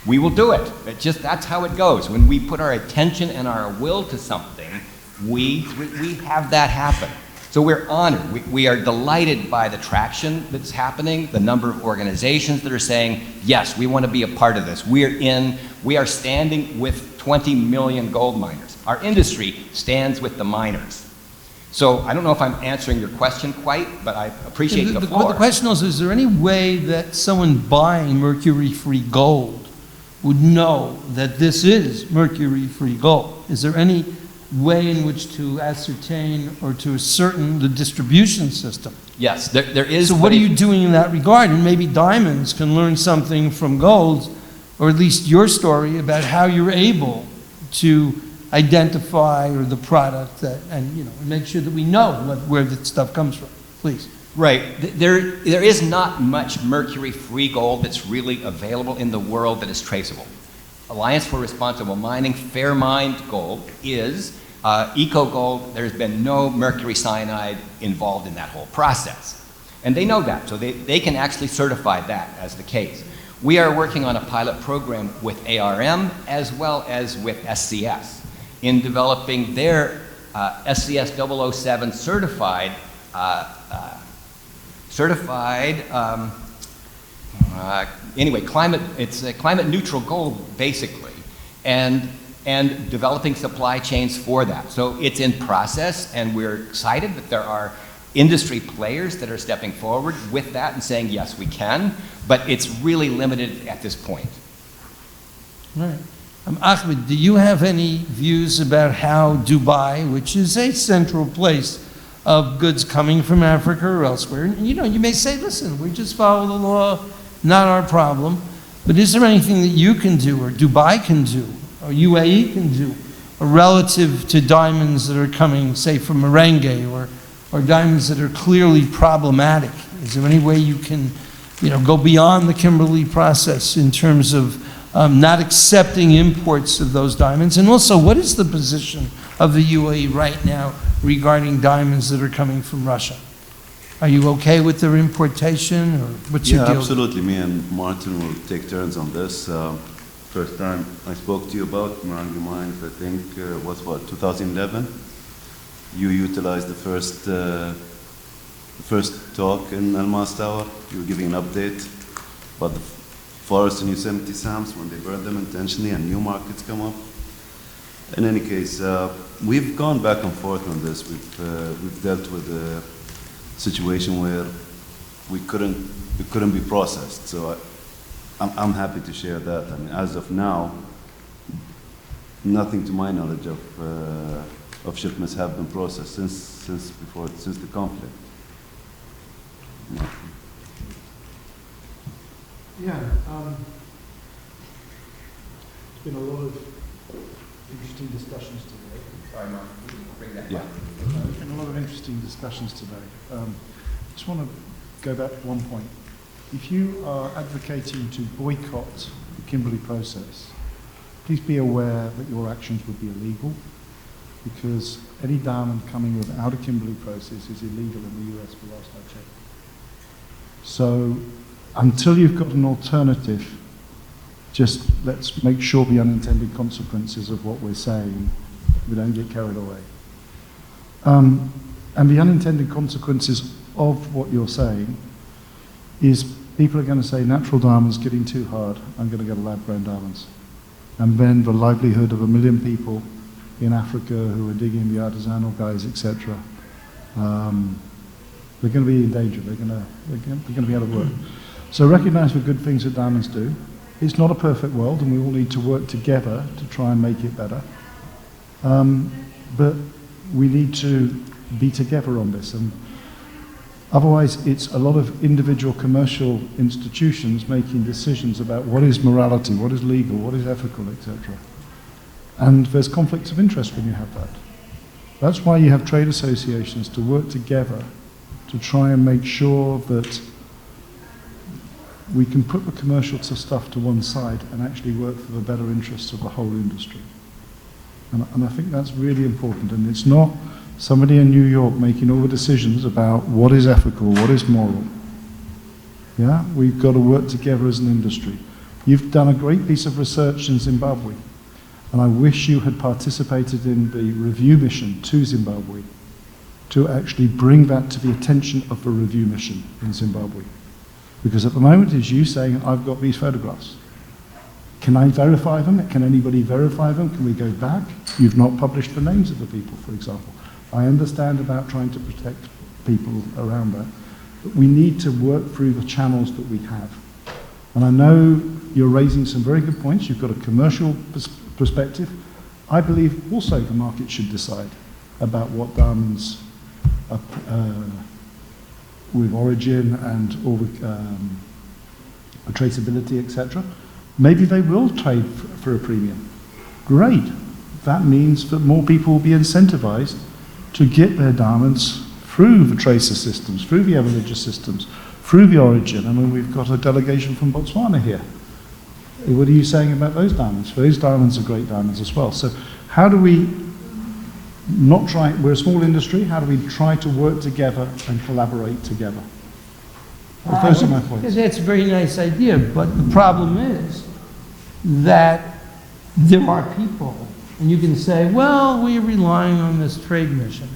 we will do it. That's how it goes. When we put our attention and our will to something, we have that happen. So we're honored. We are delighted by the traction that's happening, the number of organizations that are saying, yes, we want to be a part of this. We are standing with 20 million gold miners. Our industry stands with the miners. So I don't know if I'm answering your question quite, but I appreciate the floor. The question is there any way that someone buying mercury-free gold would know that this is mercury-free gold? Is there any way in which to ascertain or to ascertain the distribution system? Yes, there is. So what are you doing in that regard? And maybe diamonds can learn something from gold, or at least your story about how you're able to identify or the product that, and make sure that we know where that stuff comes from. Please. Right. There is not much mercury-free gold that's really available in the world that is traceable. Alliance for Responsible Mining, fair mined gold is eco gold. There's been no mercury cyanide involved in that whole process. And they know that, so they can actually certify that as the case. We are working on a pilot program with ARM as well as with SCS in developing their SCS 007 certified it's a climate neutral gold basically, and developing supply chains for that. So it's in process, and we're excited that there are industry players that are stepping forward with that and saying, yes, we can, but it's really limited at this point. Right. Ahmed, do you have any views about how Dubai, which is a central place of goods coming from Africa or elsewhere, and you may say, listen, we just follow the law, not our problem, but is there anything that you can do, or Dubai can do, or UAE can do, or relative to diamonds that are coming, say, from Merengue, or diamonds that are clearly problematic? Is there any way you can, go beyond the Kimberly process in terms of not accepting imports of those diamonds? And also, what is the position of the UAE right now regarding diamonds that are coming from Russia? Are you okay with their importation, or what's your deal? Yeah, absolutely. Me and Martin will take turns on this. First time I spoke to you about Merengue Mines, I think, was 2011. You utilized the first talk in Almas Tower. You were giving an update about the forest in Yosemite Sams when they burned them intentionally and new markets come up. In any case, we've gone back and forth on this. We've dealt with a situation where we couldn't be processed. So I'm happy to share that. I mean, as of now, nothing to my knowledge of of shipments have been processed since the conflict. Yeah, there's been a lot of interesting discussions today. Sorry, Mark, bring that Yeah. back. There's been a lot of interesting discussions today. Just want to go back to one point. If you are advocating to boycott the Kimberly process, please be aware that your actions would be illegal, because any diamond coming without a Kimberly process is illegal in the US for last I checked. So until you've got an alternative, just let's make sure the unintended consequences of what we're saying, we don't get carried away. And the unintended consequences of what you're saying is people are going to say natural diamonds getting too hard, I'm going to get lab-grown diamonds. And then the livelihood of 1 million people in Africa who are digging the artisanal guys, etc., they're going to be in danger. They're going to be out of work. So recognize the good things that diamonds do. It's not a perfect world, and we all need to work together to try and make it better. But we need to be together on this. And otherwise, it's a lot of individual commercial institutions making decisions about what is morality, what is legal, what is ethical, etc. And there's conflicts of interest when you have that. That's why you have trade associations to work together to try and make sure that we can put the commercial stuff to one side and actually work for the better interests of the whole industry. And I think that's really important. And it's not somebody in New York making all the decisions about what is ethical, what is moral. Yeah, we've got to work together as an industry. You've done a great piece of research in Zimbabwe, and I wish you had participated in the review mission to Zimbabwe to actually bring that to the attention of the review mission in Zimbabwe. Because at the moment it's you saying, I've got these photographs. Can I verify them? Can anybody verify them? Can we go back? You've not published the names of the people, for example. I understand about trying to protect people around that, but we need to work through the channels that we have. And I know you're raising some very good points. You've got a commercial perspective. I believe also the market should decide about what diamonds with origin and all the traceability, etc. Maybe they will trade for a premium. Great. That means that more people will be incentivized to get their diamonds through the tracer systems, through the religious systems, through the origin. I mean, we've got a delegation from Botswana here. What are you saying about those diamonds? Those diamonds are great diamonds as well. So how do we not try, we're a small industry, how do we try to work together and collaborate together? Well, those are my points. That's a very nice idea, but the problem is that there are people, and you can say, well, we're relying on this trade mission.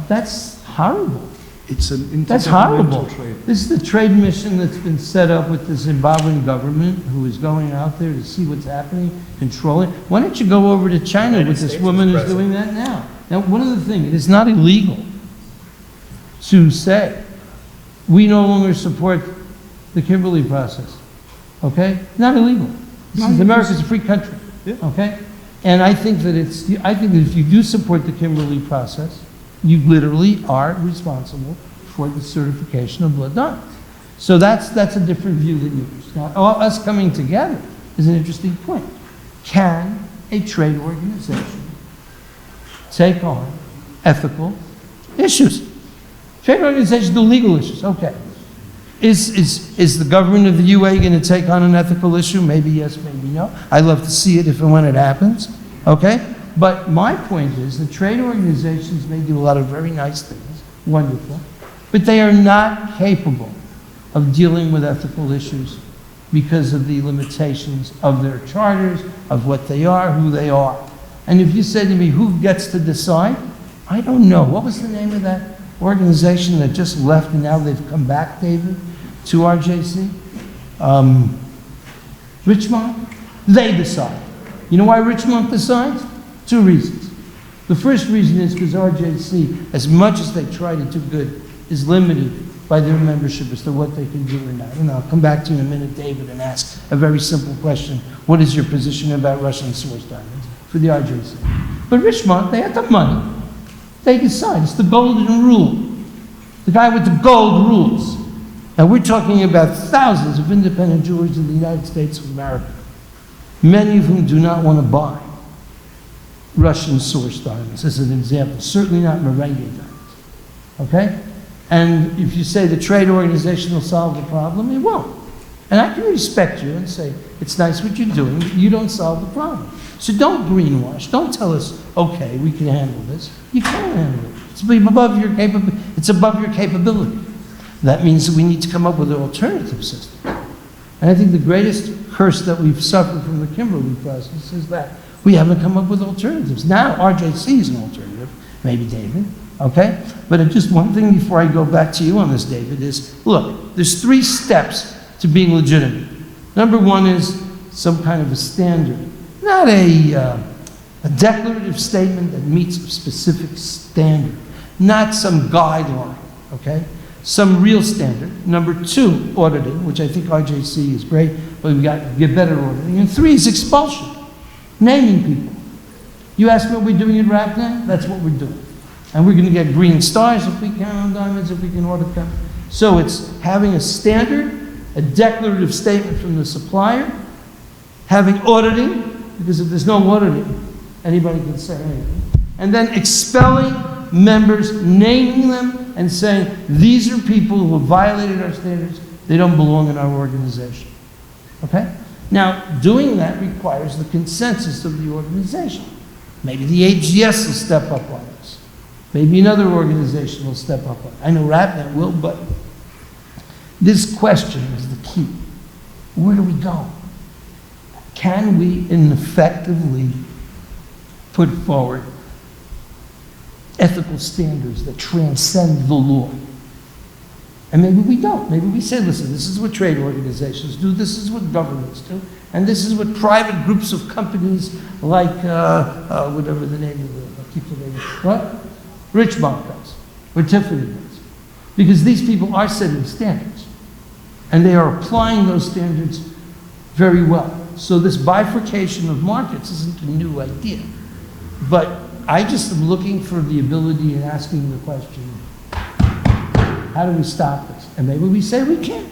That's horrible. It's an That's horrible. trade. This is the trade mission that's been set up with the Zimbabwean government, who is going out there to see what's happening, control it. Why don't you go over to China with this woman who's doing that now? Now, one other thing, it is not illegal to say, we no longer support the Kimberly process, okay? Not illegal. America's a free country, okay? And I think that if you do support the Kimberly process, you literally are responsible for the certification of blood diamonds. So that's a different view than yours. Now, us coming together is an interesting point. Can a trade organization take on ethical issues? Trade organizations do legal issues, okay. Is the government of the UA going to take on an ethical issue? Maybe yes, maybe no. I'd love to see it if and when it happens, okay? But my point is that trade organizations may do a lot of very nice things, wonderful, but they are not capable of dealing with ethical issues because of the limitations of their charters, of what they are, who they are. And if you say to me, who gets to decide? I don't know. What was the name of that organization that just left and now they've come back, David, to RJC? Richmond? They decide. You know why Richmond decides? 2 reasons. The first reason is because RJC, as much as they try to do good, is limited by their membership as to what they can do or not. And I'll come back to you in a minute, David, and ask a very simple question. What is your position about Russian source diamonds for the RJC? But Richmond, they had the money. They decide. It's the golden rule. The guy with the gold rules. Now, we're talking about thousands of independent jewelers in the United States of America, many of whom do not want to buy Russian-sourced diamonds, as an example. Certainly not merengue diamonds. Okay? And if you say the trade organization will solve the problem, it won't. And I can respect you and say, it's nice what you're doing, but you don't solve the problem. So don't greenwash. Don't tell us, okay, we can handle this. You can't handle it. It's above your capability. That means that we need to come up with an alternative system. And I think the greatest curse that we've suffered from the Kimberly process is that we haven't come up with alternatives. Now RJC is an alternative, maybe David, okay? But just one thing before I go back to you on this, David, is, look, there's 3 steps to being legitimate. Number 1 is some kind of a standard, not a declarative statement that meets a specific standard, not some guideline, okay? Some real standard. Number 2, auditing, which I think RJC is great, but we've got to get better auditing. And 3 is expulsion, naming people. You ask me what we're doing at RAPNet? That's what we're doing. And we're going to get green stars if we count on diamonds, if we can audit them. So it's having a standard, a declarative statement from the supplier, having auditing, because if there's no auditing, anybody can say anything, and then expelling members, naming them, and saying, these are people who have violated our standards, they don't belong in our organization. Okay? Now, doing that requires the consensus of the organization. Maybe the AGS will step up on this. Maybe another organization will step up on it. I know RAPNet will, but this question is the key. Where do we go? Can we effectively put forward ethical standards that transcend the law? And maybe we don't. Maybe we say, listen, this is what trade organizations do, this is what governments do, and this is what private groups of companies like, whatever the name of the, I keep forgetting, what? Richmond does, or Tiffany does. Because these people are setting standards, and they are applying those standards very well. So this bifurcation of markets isn't a new idea. But I just am looking for the ability and asking the question, how do we stop this? And maybe we say we can't.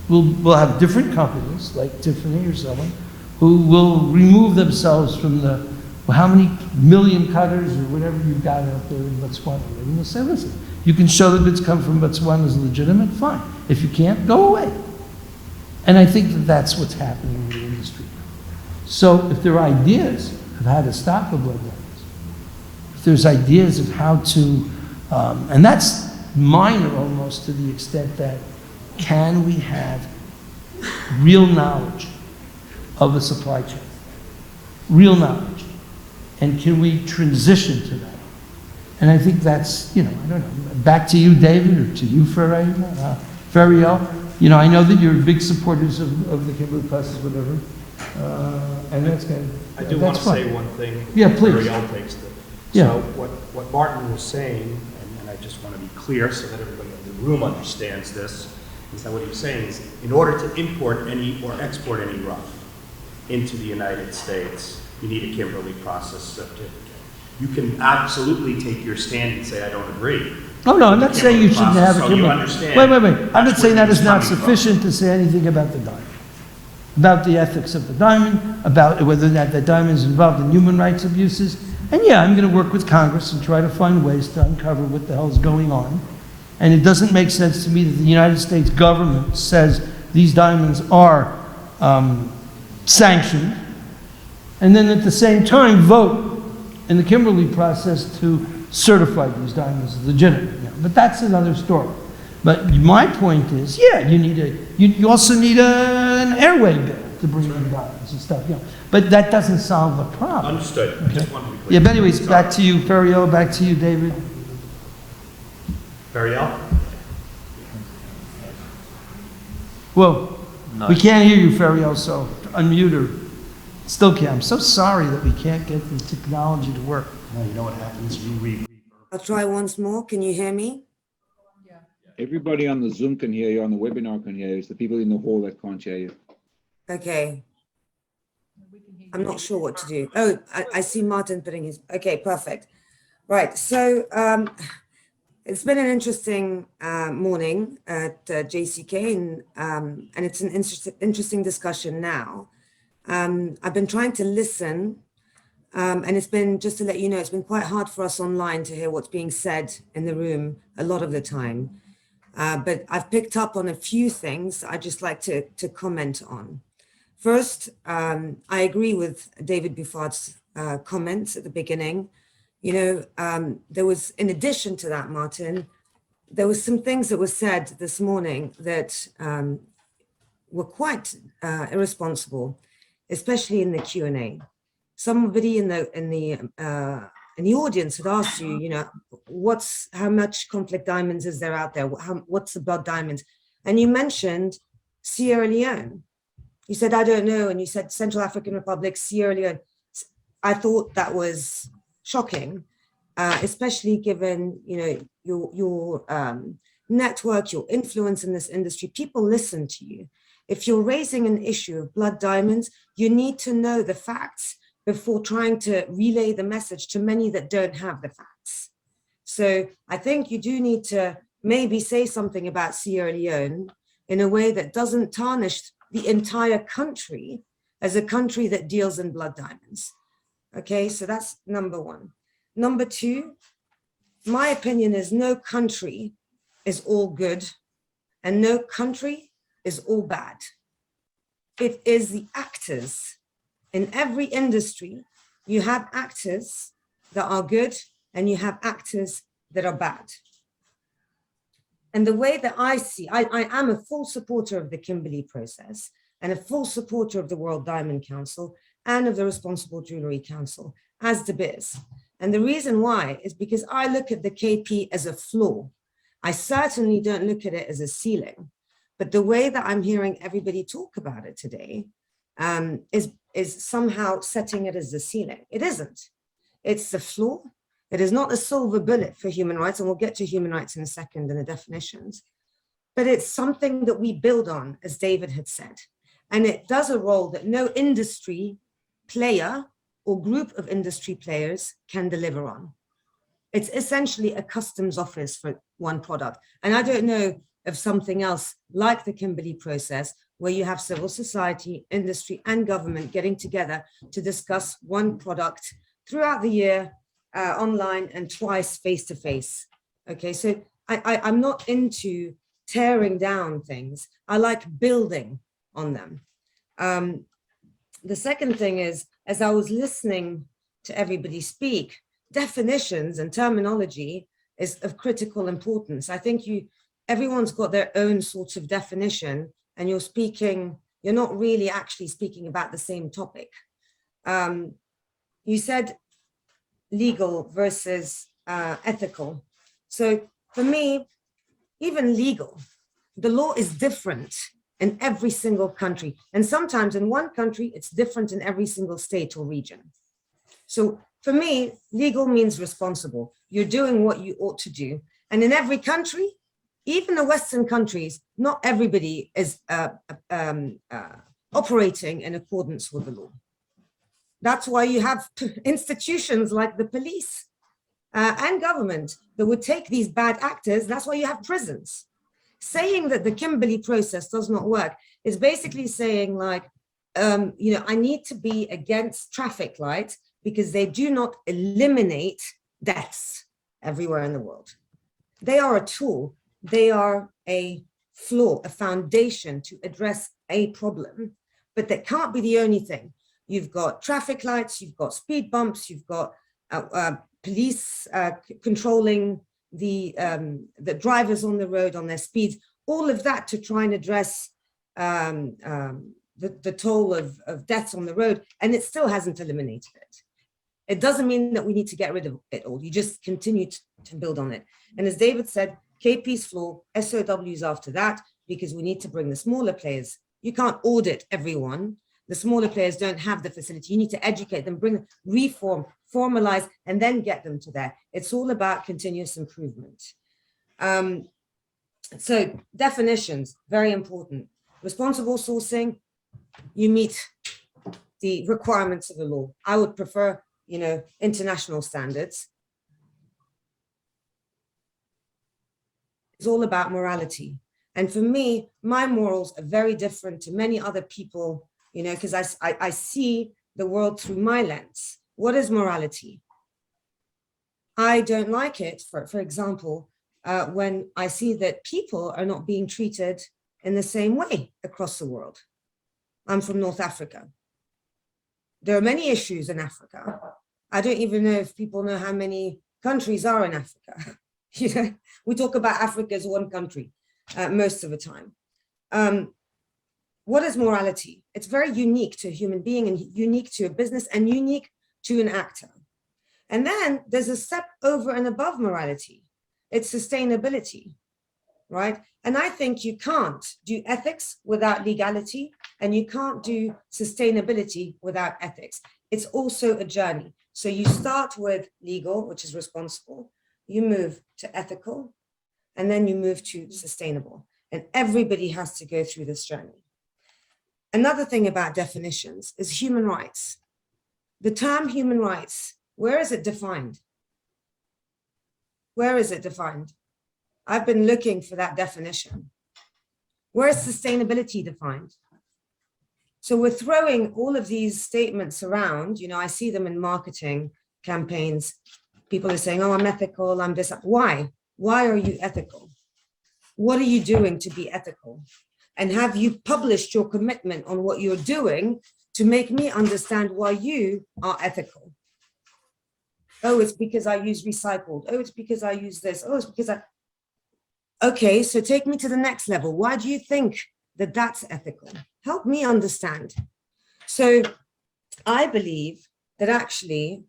We'll have different companies, like Tiffany or someone, who will remove themselves from the, well, how many million cutters or whatever you've got out there in Botswana. And we'll say, listen, you can show the goods come from Botswana as legitimate, fine. If you can't, go away. And I think that that's what's happening in the industry. So if there are ideas of how to stop the blood diamonds, if there's ideas of how to, and that's minor almost to the extent that, can we have real knowledge of the supply chain? Real knowledge. And can we transition to that? And I think that's, I don't know, back to you, David, or to you, Feriel. I know that you're big supporters of the Kimberly process, whatever. And that's kind of, I do want to say one thing. Yeah, please. Feriel takes it. Yeah. So what Martin was saying, and I just want to be clear so that everybody in the room understands this, is that what he was saying is, in order to import any or export any rough into the United States, you need a Kimberly process certificate. You can absolutely take your stand and say, I don't agree. Oh, no, I'm not saying you shouldn't have a So you Kimberly. understand. Wait. I'm not saying that is not coming from. sufficient to say anything about the diamond, about the ethics of the diamond, about whether or not the diamond is involved in human rights abuses. And yeah, I'm going to work with Congress and try to find ways to uncover what the hell is going on. And it doesn't make sense to me that the United States government says these diamonds are sanctioned, and then at the same time vote in the Kimberly process to certify these diamonds as legitimate. But that's another story. But my point is, yeah, you also need an airway bill to bring in diamonds and stuff. But that doesn't solve the problem. Understood. Okay. I just wanted to be clear. Yeah, but anyways, back to you, Feriel, back to you, David. Feriel? Well, No. we can't hear you, Feriel, so unmute her. Still can't. I'm so sorry that we can't get the technology to work. Well, you know what happens? You read. I'll try once more. Can you hear me? Everybody on the Zoom can hear you, on the webinar can hear you. It's the people in the hall that can't hear you. Okay. We can hear I'm not sure what to do. Oh, I see Martin putting his, okay, perfect. Right, so it's been an interesting morning at JCK, and it's an interesting discussion now. I've been trying to listen, and it's been, just to let you know, it's been quite hard for us online to hear what's being said in the room a lot of the time. But I've picked up on a few things I'd just like to comment on. First, I agree with David Buffard's comments at the beginning. You know, there was, in addition to that, Martin, there was some things that were said this morning that were quite irresponsible, especially in the Q&A. Somebody in the audience had asked you, you know, how much conflict diamonds is there out there? What's the blood diamonds? And you mentioned Sierra Leone. You said, I don't know. And you said Central African Republic, Sierra Leone. I thought that was shocking, especially given, you know, your network, your influence in this industry. People listen to you. If you're raising an issue of blood diamonds, you need to know the facts before trying to relay the message to many that don't have the facts. So I think you do need to maybe say something about Sierra Leone in a way that doesn't tarnish the entire country as a country that deals in blood diamonds. Okay, so that's number one. Number two, my opinion is no country is all good and no country is all bad. It is the actors. In every industry, you have actors that are good and you have actors that are bad. And the way that I see, I am a full supporter of the Kimberly process and a full supporter of the World Diamond Council and of the Responsible Jewelry Council as De Beers. And the reason why is because I look at the KP as a floor. I certainly don't look at it as a ceiling, but the way that I'm hearing everybody talk about it today is somehow setting it as the ceiling. It isn't. It's the floor. It is not a silver bullet for human rights, and we'll get to human rights in a second and the definitions, but it's something that we build on, as David had said. And it does a role that no industry player or group of industry players can deliver on. It's essentially a customs office for one product. And I don't know of something else like the Kimberly process where you have civil society, industry, and government getting together to discuss one product throughout the year, online, and twice face-to-face. Okay, so I'm not into tearing down things. I like building on them. The second thing is, as I was listening to everybody speak, definitions and terminology is of critical importance. I think everyone's got their own sort of definition, and you're not really actually speaking about the same topic. You said legal versus ethical. So for me, even legal, the law is different in every single country. And sometimes in one country, it's different in every single state or region. So for me, legal means responsible. You're doing what you ought to do. And in every country, even the Western countries, not everybody is operating in accordance with the law. That's why you have institutions like the police and government that would take these bad actors. That's why you have prisons. Saying that the Kimberly process does not work is basically saying, like, you know, I need to be against traffic lights because they do not eliminate deaths everywhere in the world. They are a tool. They are a floor, a foundation to address a problem, but that can't be the only thing. You've got traffic lights, you've got speed bumps, you've got police controlling the drivers on the road on their speeds, all of that to try and address the toll of deaths on the road, and it still hasn't eliminated it. It doesn't mean that we need to get rid of it all. You just continue to build on it. And as David said, KP's floor, SOWs after that, because we need to bring the smaller players. You can't audit everyone. The smaller players don't have the facility. You need to educate them, bring them, reform, formalize, and then get them to there. It's all about continuous improvement. So definitions, very important. Responsible sourcing, you meet the requirements of the law. I would prefer, you know, international standards. It's all about morality. And for me, my morals are very different to many other people, you know, because I see the world through my lens. What is morality? I don't like it, for example, when I see that people are not being treated in the same way across the world. I'm from North Africa. There are many issues in Africa. I don't even know if people know how many countries are in Africa. You know, we talk about Africa as one country most of the time. What is morality? It's very unique to a human being and unique to a business and unique to an actor. And then there's a step over and above morality. It's sustainability, right? And I think you can't do ethics without legality, and you can't do sustainability without ethics. It's also a journey. So you start with legal, which is responsible, you move to ethical, and then you move to sustainable. And everybody has to go through this journey. Another thing about definitions is human rights. The term human rights, where is it defined? Where is it defined? I've been looking for that definition. Where is sustainability defined? So we're throwing all of these statements around, you know, I see them in marketing campaigns. People are saying, oh, I'm ethical, I'm this. Why? Why are you ethical? What are you doing to be ethical? And have you published your commitment on what you're doing to make me understand why you are ethical? Oh, it's because I use recycled. Oh, it's because I use this. Oh, it's because I... Okay, so take me to the next level. Why do you think that that's ethical? Help me understand. So I believe that actually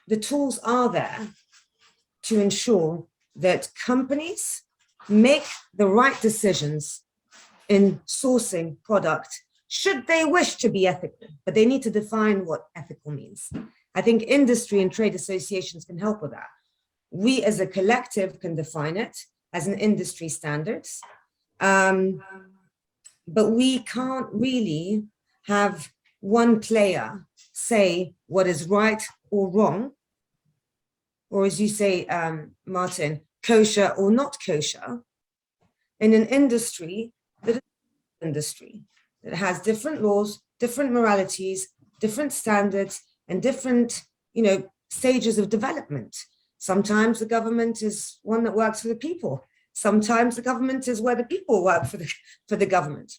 the tools are there to ensure that companies make the right decisions in sourcing product, should they wish to be ethical, but they need to define what ethical means. I think industry and trade associations can help with that. We as a collective can define it as an industry standards, but we can't really have one player say what is right or wrong, or as you say, Martin, kosher or not kosher, in an industry that has different laws, different moralities, different standards, and different, you know, stages of development. Sometimes the government is one that works for the people. Sometimes the government is where the people work for the government.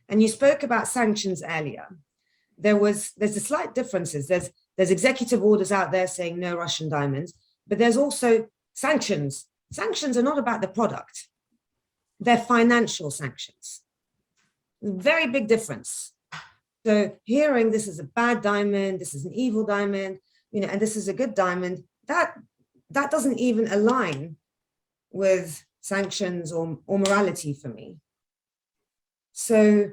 And you spoke about sanctions earlier. There's a slight differences. There's executive orders out there saying no Russian diamonds, but there's also sanctions. Sanctions are not about the product. They're financial sanctions. Very big difference. So hearing this is a bad diamond, this is an evil diamond, you know, and this is a good diamond, that doesn't even align with sanctions or morality for me. So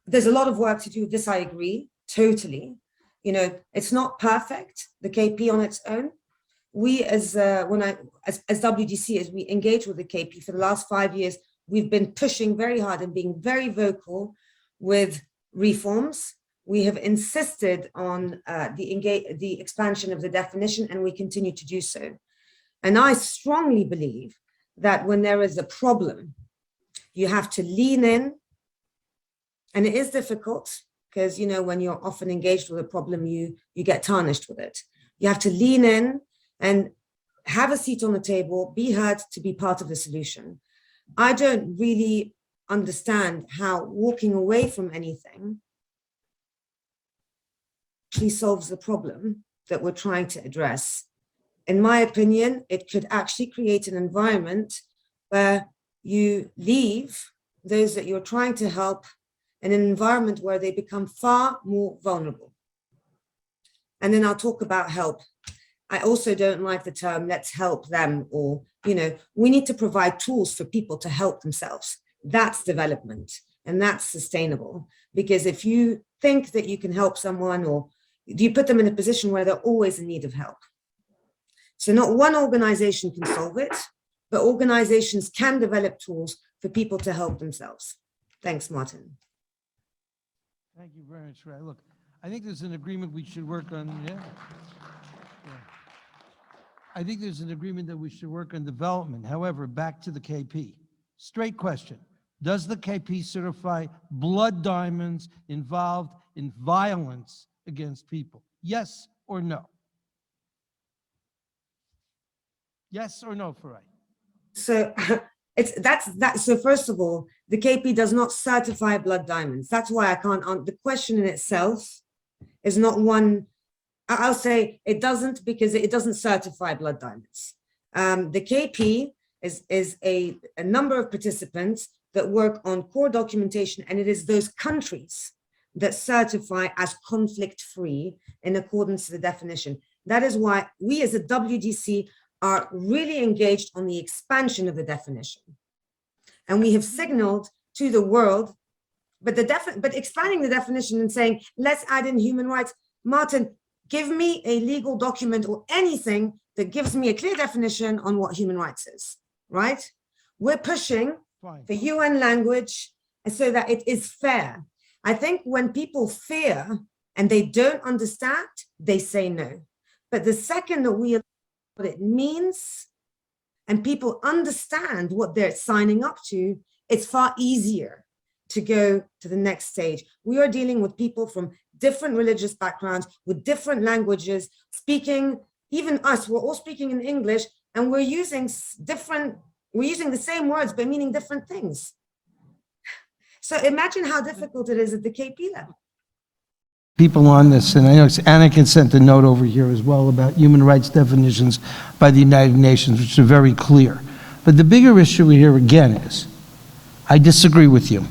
there's a lot of work to do with this, I agree, totally. You know, it's not perfect, the KP on its own. We as WDC, as we engage with the KP for the last 5 years, we've been pushing very hard and being very vocal with reforms. We have insisted on the expansion of the definition, and we continue to do so. And I strongly believe that when there is a problem, you have to lean in, and it is difficult because, you know, when you're often engaged with a problem, you get tarnished with it. You have to lean in and have a seat on the table, be heard to be part of the solution. I don't really understand how walking away from anything actually solves the problem that we're trying to address. In my opinion, it could actually create an environment where you leave those that you're trying to help in an environment where they become far more vulnerable. And then I'll talk about help. I also don't like the term, let's help them, or, you know, we need to provide tools for people to help themselves. That's development, and that's sustainable. Because if you think that you can help someone, or you put them in a position where they're always in need of help. So not one organization can solve it, but organizations can develop tools for people to help themselves. Thanks, Martin. Thank you very much, Ray. Look, I think there's an agreement we should work on, yeah. I think there's an agreement that we should work on development. However, back to the KP. Straight question. Does the KP certify blood diamonds involved in violence against people? Yes or no? Yes or no, Farai? So so first of all, the KP does not certify blood diamonds. That's why I can't the question in itself is not one. I'll say it doesn't, because it doesn't certify blood diamonds. The KP is a number of participants that work on core documentation, and it is those countries that certify as conflict-free in accordance to the definition. That is why we as a WDC are really engaged on the expansion of the definition. And we have signaled to the world, but expanding the definition and saying, let's add in human rights. Martin, give me a legal document or anything that gives me a clear definition on what human rights is, right? We're pushing for UN language so that it is fair. I think when people fear and they don't understand, they say no. But the second that we what it means and people understand what they're signing up to, it's far easier to go to the next stage. We are dealing with people from different religious backgrounds, with different languages, speaking, even us, we're all speaking in English, and we're using the same words, but meaning different things. So imagine how difficult it is at the KP level. People on this, and I know Anakin sent a note over here as well about human rights definitions by the United Nations, which are very clear. But the bigger issue here again is, I disagree with you.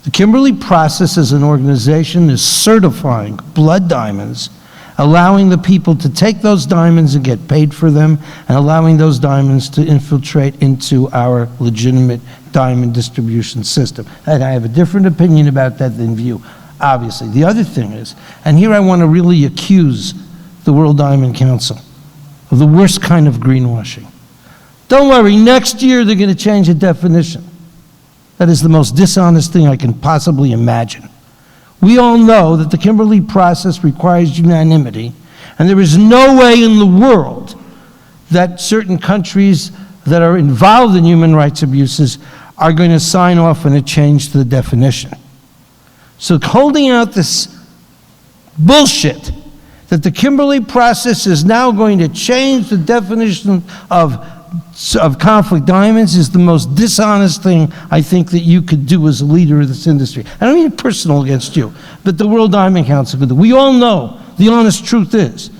The Kimberly process as an organization is certifying blood diamonds, allowing the people to take those diamonds and get paid for them, and allowing those diamonds to infiltrate into our legitimate diamond distribution system. And I have a different opinion about that than you, obviously. The other thing is, and here I want to really accuse the World Diamond Council of the worst kind of greenwashing. Don't worry, next year they're going to change the definition. That is the most dishonest thing I can possibly imagine. We all know that the Kimberly process requires unanimity, and there is no way in the world that certain countries that are involved in human rights abuses are going to sign off on a change to the definition. So holding out this bullshit that the Kimberly process is now going to change the definition of conflict diamonds is the most dishonest thing I think that you could do as a leader of this industry. I don't mean it personal against you, but the World Diamond Council could do. We all know the honest truth is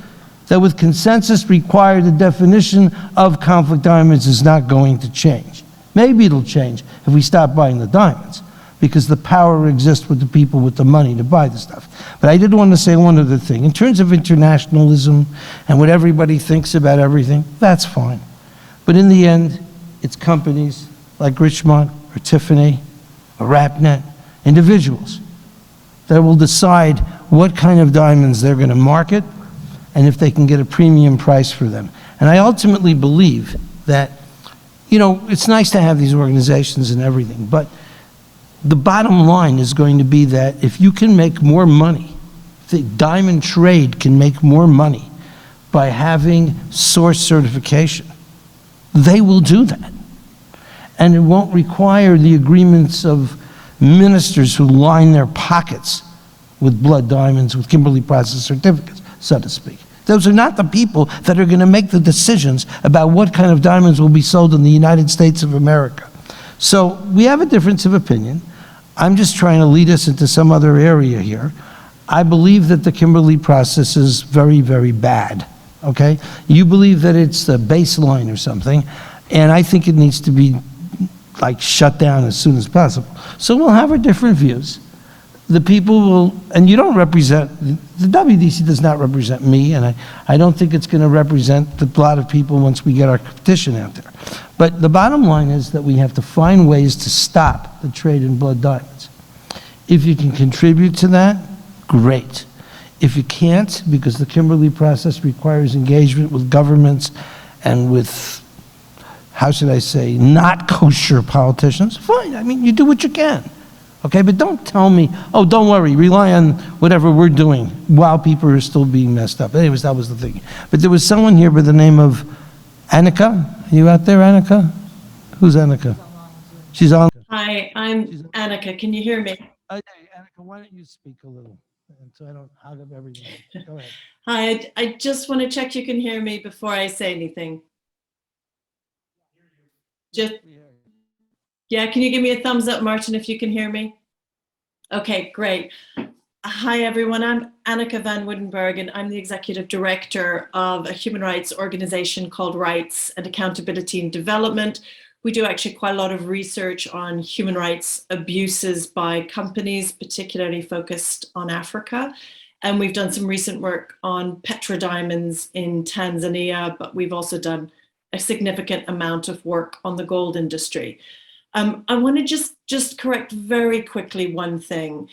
that with consensus required, the definition of conflict diamonds is not going to change. Maybe it'll change if we stop buying the diamonds, because the power exists with the people with the money to buy the stuff. But I did want to say one other thing. In terms of internationalism and what everybody thinks about everything, that's fine. But in the end, it's companies like Richmond or Tiffany or RapNet, individuals, that will decide what kind of diamonds they're going to market and if they can get a premium price for them. And I ultimately believe that, you know, it's nice to have these organizations and everything, but the bottom line is going to be that if you can make more money, the diamond trade can make more money by having source certification, they will do that. And it won't require the agreements of ministers who line their pockets with blood diamonds, with Kimberly process certificates, so to speak. Those are not the people that are going to make the decisions about what kind of diamonds will be sold in the United States of America. So we have a difference of opinion. I'm just trying to lead us into some other area here. I believe that the Kimberly process is very, very bad, okay? You believe that it's the baseline or something, and I think it needs to be like shut down as soon as possible. So we'll have our different views. The people will, and you don't represent, the WDC does not represent me, and I don't think it's going to represent a lot of people once we get our petition out there. But the bottom line is that we have to find ways to stop the trade in blood diamonds. If you can contribute to that, great. If you can't, because the Kimberly process requires engagement with governments and with, how should I say, not kosher politicians, fine. I mean, you do what you can. Okay, but don't tell me, oh, don't worry, rely on whatever we're doing while people are still being messed up. Anyways, that was the thing. But there was someone here by the name of Annika. Are you out there, Annika? Who's Annika? She's on. Hi, I'm Annika. Can you hear me? Okay, Annika, why don't you speak a little, and so I don't hog up everything. Go ahead. Hi, I just want to check you can hear me before I say anything. Just, yeah, can you give me a thumbs up, Martin, if you can hear me? Okay, great. Hi, everyone. I'm Annika van Woudenberg, and I'm the executive director of a human rights organization called Rights and Accountability and Development. We do actually quite a lot of research on human rights abuses by companies, particularly focused on Africa. And we've done some recent work on petrodiamonds in Tanzania, but we've also done a significant amount of work on the gold industry. I want to just correct very quickly one thing.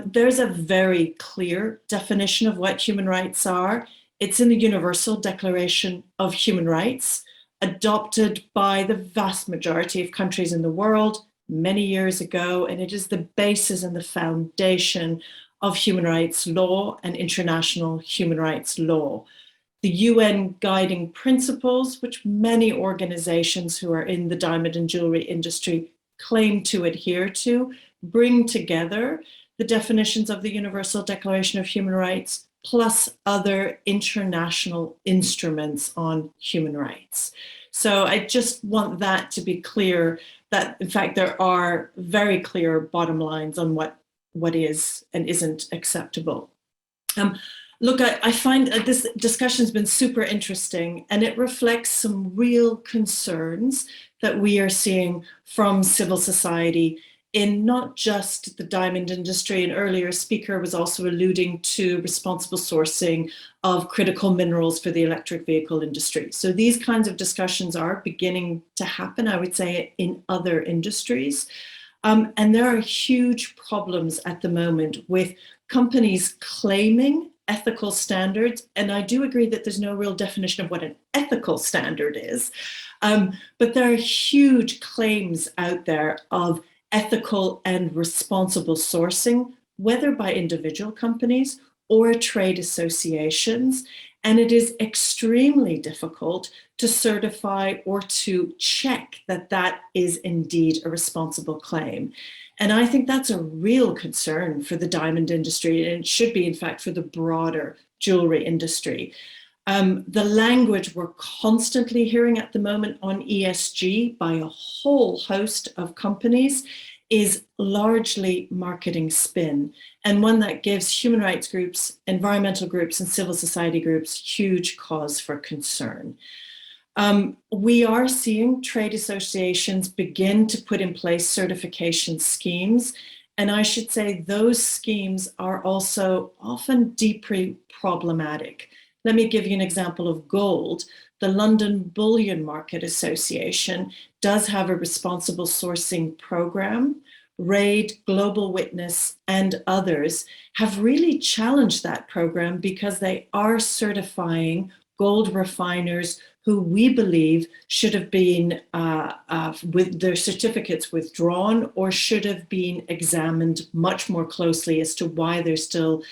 There's a very clear definition of what human rights are. It's in the Universal Declaration of Human Rights, adopted by the vast majority of countries in the world many years ago, and it is the basis and the foundation of human rights law and international human rights law. The UN guiding principles, which many organizations who are in the diamond and jewelry industry claim to adhere to, bring together the definitions of the Universal Declaration of Human Rights plus other international instruments on human rights. So I just want that to be clear, that in fact there are very clear bottom lines on what is and isn't acceptable. Look, I find this discussion has been super interesting, and it reflects some real concerns that we are seeing from civil society in not just the diamond industry. An earlier speaker was also alluding to responsible sourcing of critical minerals for the electric vehicle industry. So these kinds of discussions are beginning to happen, I would say, in other industries. And there are huge problems at the moment with companies claiming ethical standards, and I do agree that there's no real definition of what an ethical standard is, but there are huge claims out there of ethical and responsible sourcing, whether by individual companies or trade associations, and it is extremely difficult to certify or to check that that is indeed a responsible claim. And I think that's a real concern for the diamond industry, and it should be, in fact, for the broader jewelry industry. The language we're constantly hearing at the moment on ESG by a whole host of companies is largely marketing spin, and one that gives human rights groups, environmental groups, and civil society groups huge cause for concern. We are seeing trade associations begin to put in place certification schemes, and I should say those schemes are also often deeply problematic. Let me give you an example of gold. The London Bullion Market Association does have a responsible sourcing program. RAID, Global Witness, and others have really challenged that program because they are certifying gold refiners who we believe should have been with their certificates withdrawn or should have been examined much more closely as to why they're still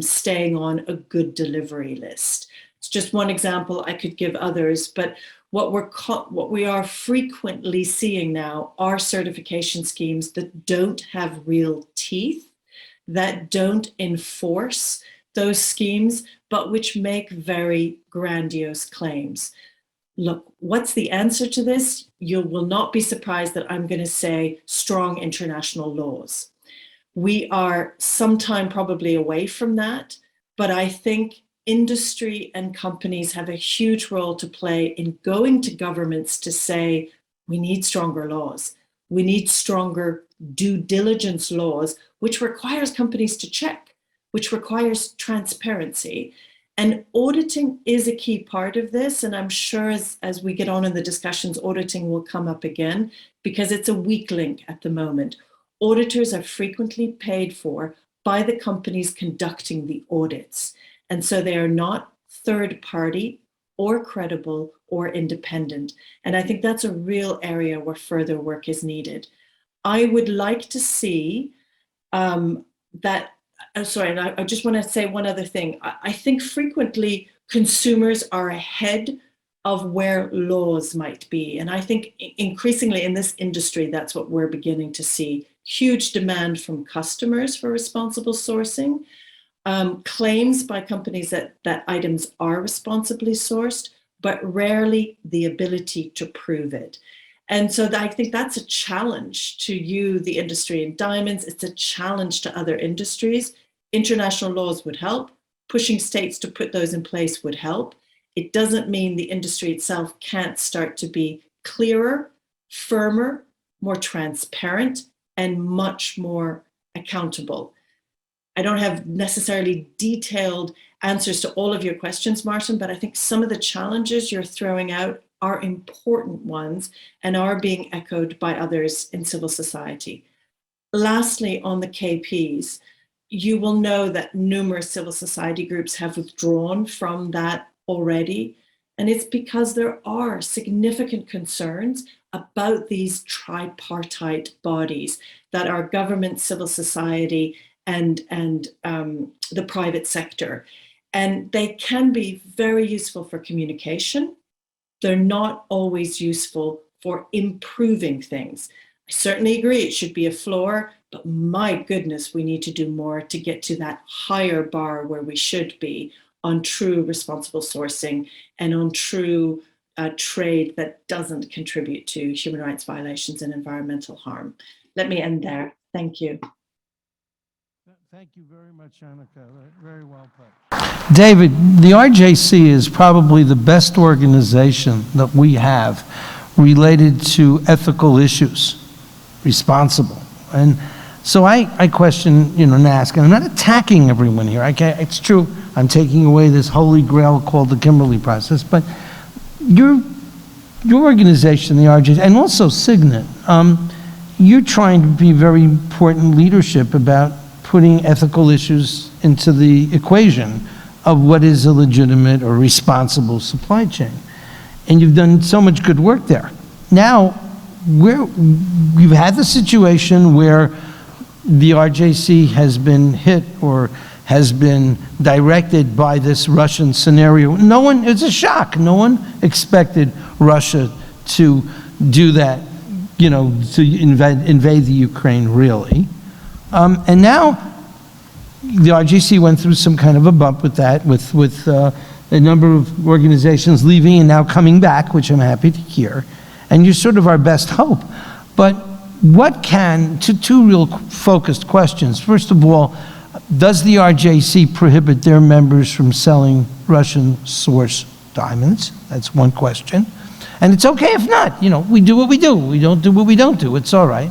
staying on a good delivery list. It's just one example. I could give others, but what we are frequently seeing now are certification schemes that don't have real teeth, that don't enforce those schemes, but which make very grandiose claims. Look, what's the answer to this? You will not be surprised that I'm going to say strong international laws. We are sometime probably away from that, but I think industry and companies have a huge role to play in going to governments to say, we need stronger laws. We need stronger due diligence laws, which requires companies to check, which requires transparency. And auditing is a key part of this. And I'm sure as we get on in the discussions, auditing will come up again because it's a weak link at the moment. Auditors are frequently paid for by the companies conducting the audits. And so they are not third party or credible or independent. And I think that's a real area where further work is needed. I would like to see that, sorry, and I just want to say one other thing. I think frequently consumers are ahead of where laws might be. And I think increasingly in this industry, that's what we're beginning to see. Huge demand from customers for responsible sourcing, claims by companies that items are responsibly sourced, but rarely the ability to prove it. And so I think that's a challenge to you, the industry in diamonds. It's a challenge to other industries. International laws would help. Pushing states to put those in place would help. It doesn't mean the industry itself can't start to be clearer, firmer, more transparent, and much more accountable. I don't have necessarily detailed answers to all of your questions, Martin, but I think some of the challenges you're throwing out are important ones and are being echoed by others in civil society. Lastly, on the KPs, you will know that numerous civil society groups have withdrawn from that already. And it's because there are significant concerns about these tripartite bodies that are government, civil society, and the private sector. And they can be very useful for communication. They're not always useful for improving things. I certainly agree it should be a floor, but my goodness, we need to do more to get to that higher bar where we should be on true responsible sourcing and on true trade that doesn't contribute to human rights violations and environmental harm. Let me end there. Thank you. Thank you very much, Annika. Very well put. David, the RJC is probably the best organization that we have related to ethical issues, responsible. And so I question, and ask, and I'm not attacking everyone here. It's true, I'm taking away this holy grail called the Kimberly process, but your organization, the RJC, and also Signet, you're trying to be very important leadership about putting ethical issues into the equation of what is a legitimate or responsible supply chain. And you've done so much good work there. Now, you've had the situation where the RJC has been hit or has been directed by this Russian scenario. It's a shock. No one expected Russia to do that, to invade the Ukraine, really. And now the RJC went through some kind of a bump with that, with a number of organizations leaving and now coming back, which I'm happy to hear. And you're sort of our best hope. But what two real focused questions. First of all, does the RJC prohibit their members from selling Russian source diamonds? That's one question. And it's okay if not. We do what we do. We don't do what we don't do. It's all right.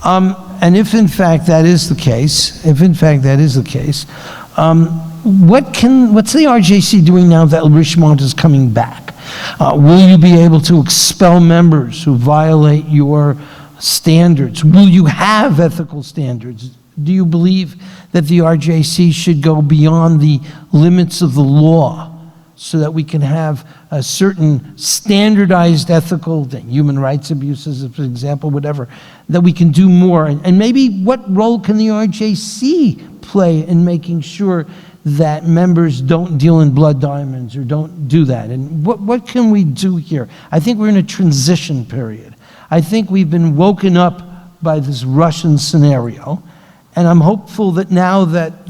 And if in fact that is the case, what's the RJC doing now that Richemont is coming back? Will you be able to expel members who violate your standards? Will you have ethical standards? Do you believe that the RJC should go beyond the limits of the law so that we can have a certain standardized ethical, human rights abuses, for example, whatever, that we can do more? And maybe what role can the RJC play in making sure that members don't deal in blood diamonds or don't do that? And what can we do here? I think we're in a transition period. I think we've been woken up by this Russian scenario, and I'm hopeful that now that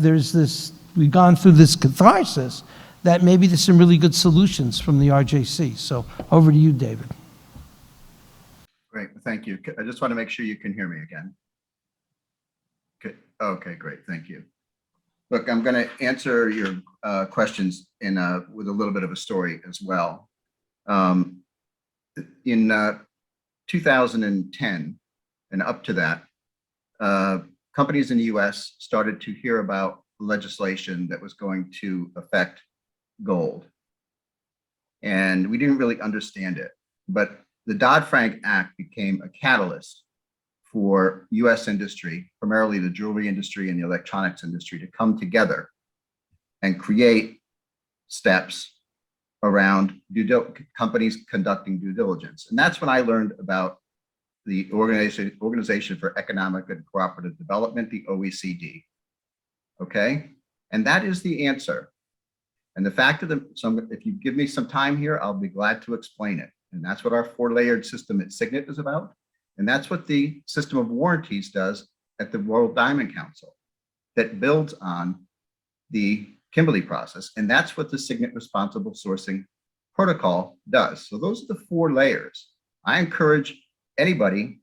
we've gone through this catharsis, that maybe there's some really good solutions from the RJC. So over to you, David. Great, thank you. I just want to make sure you can hear me again. Okay, great, thank you. Look, I'm going to answer your questions with a little bit of a story as well. In 2010 and up to that, companies in the US started to hear about legislation that was going to affect gold. And we didn't really understand it, but the Dodd-Frank Act became a catalyst for US industry, primarily the jewelry industry and the electronics industry, to come together and create steps around companies conducting due diligence. And that's when I learned about the Organization for Economic and Cooperative Development, the OECD. Okay, and that is the answer. And the fact of if you give me some time here, I'll be glad to explain it. And that's what our 4-layered system at Signet is about. And that's what the system of warranties does at the World Diamond Council, that builds on the Kimberly process. And that's what the Signet Responsible Sourcing Protocol does. So those are the 4 layers. I encourage anybody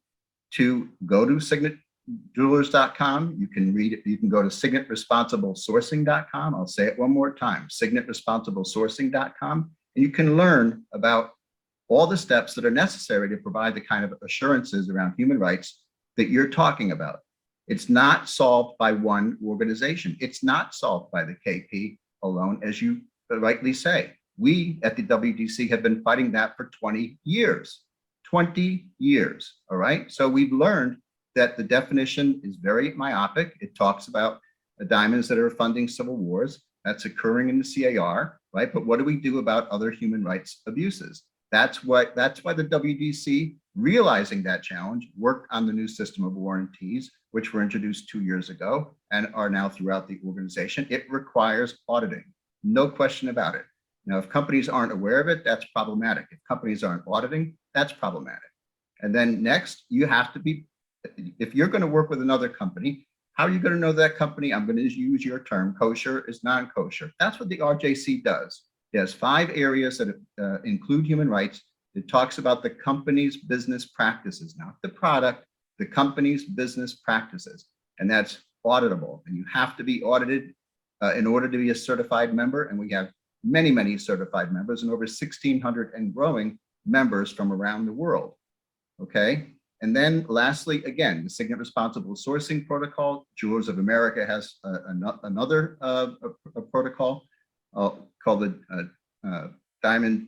to go to signetjewelers.com. You can read it. You can go to signetresponsiblesourcing.com. I'll say it one more time, signetresponsiblesourcing.com. And you can learn about all the steps that are necessary to provide the kind of assurances around human rights that you're talking about. It's not solved by one organization. It's not solved by the KP alone, as you rightly say. We at the WDC have been fighting that for 20 years. 20 years, all right? So we've learned that the definition is very myopic. It talks about the diamonds that are funding civil wars. That's occurring in the CAR, right? But what do we do about other human rights abuses? That's why the WDC, realizing that challenge, worked on the new system of warranties, which were introduced 2 years ago and are now throughout the organization. It requires auditing, no question about it. Now, if companies aren't aware of it, that's problematic. If companies aren't auditing, that's problematic. And then next, you have to be, if you're going to work with another company, how are you going to know that company? I'm going to use your term, kosher is non-kosher. That's what the RJC does. It has 5 areas that include human rights. It talks about the company's business practices, not the product, the company's business practices. And that's auditable. And you have to be audited in order to be a certified member. And we have many, many certified members and over 1,600 and growing members from around the world. Okay. And then lastly, again, the Signet Responsible Sourcing Protocol. Jewelers of America has another protocol called the Diamond.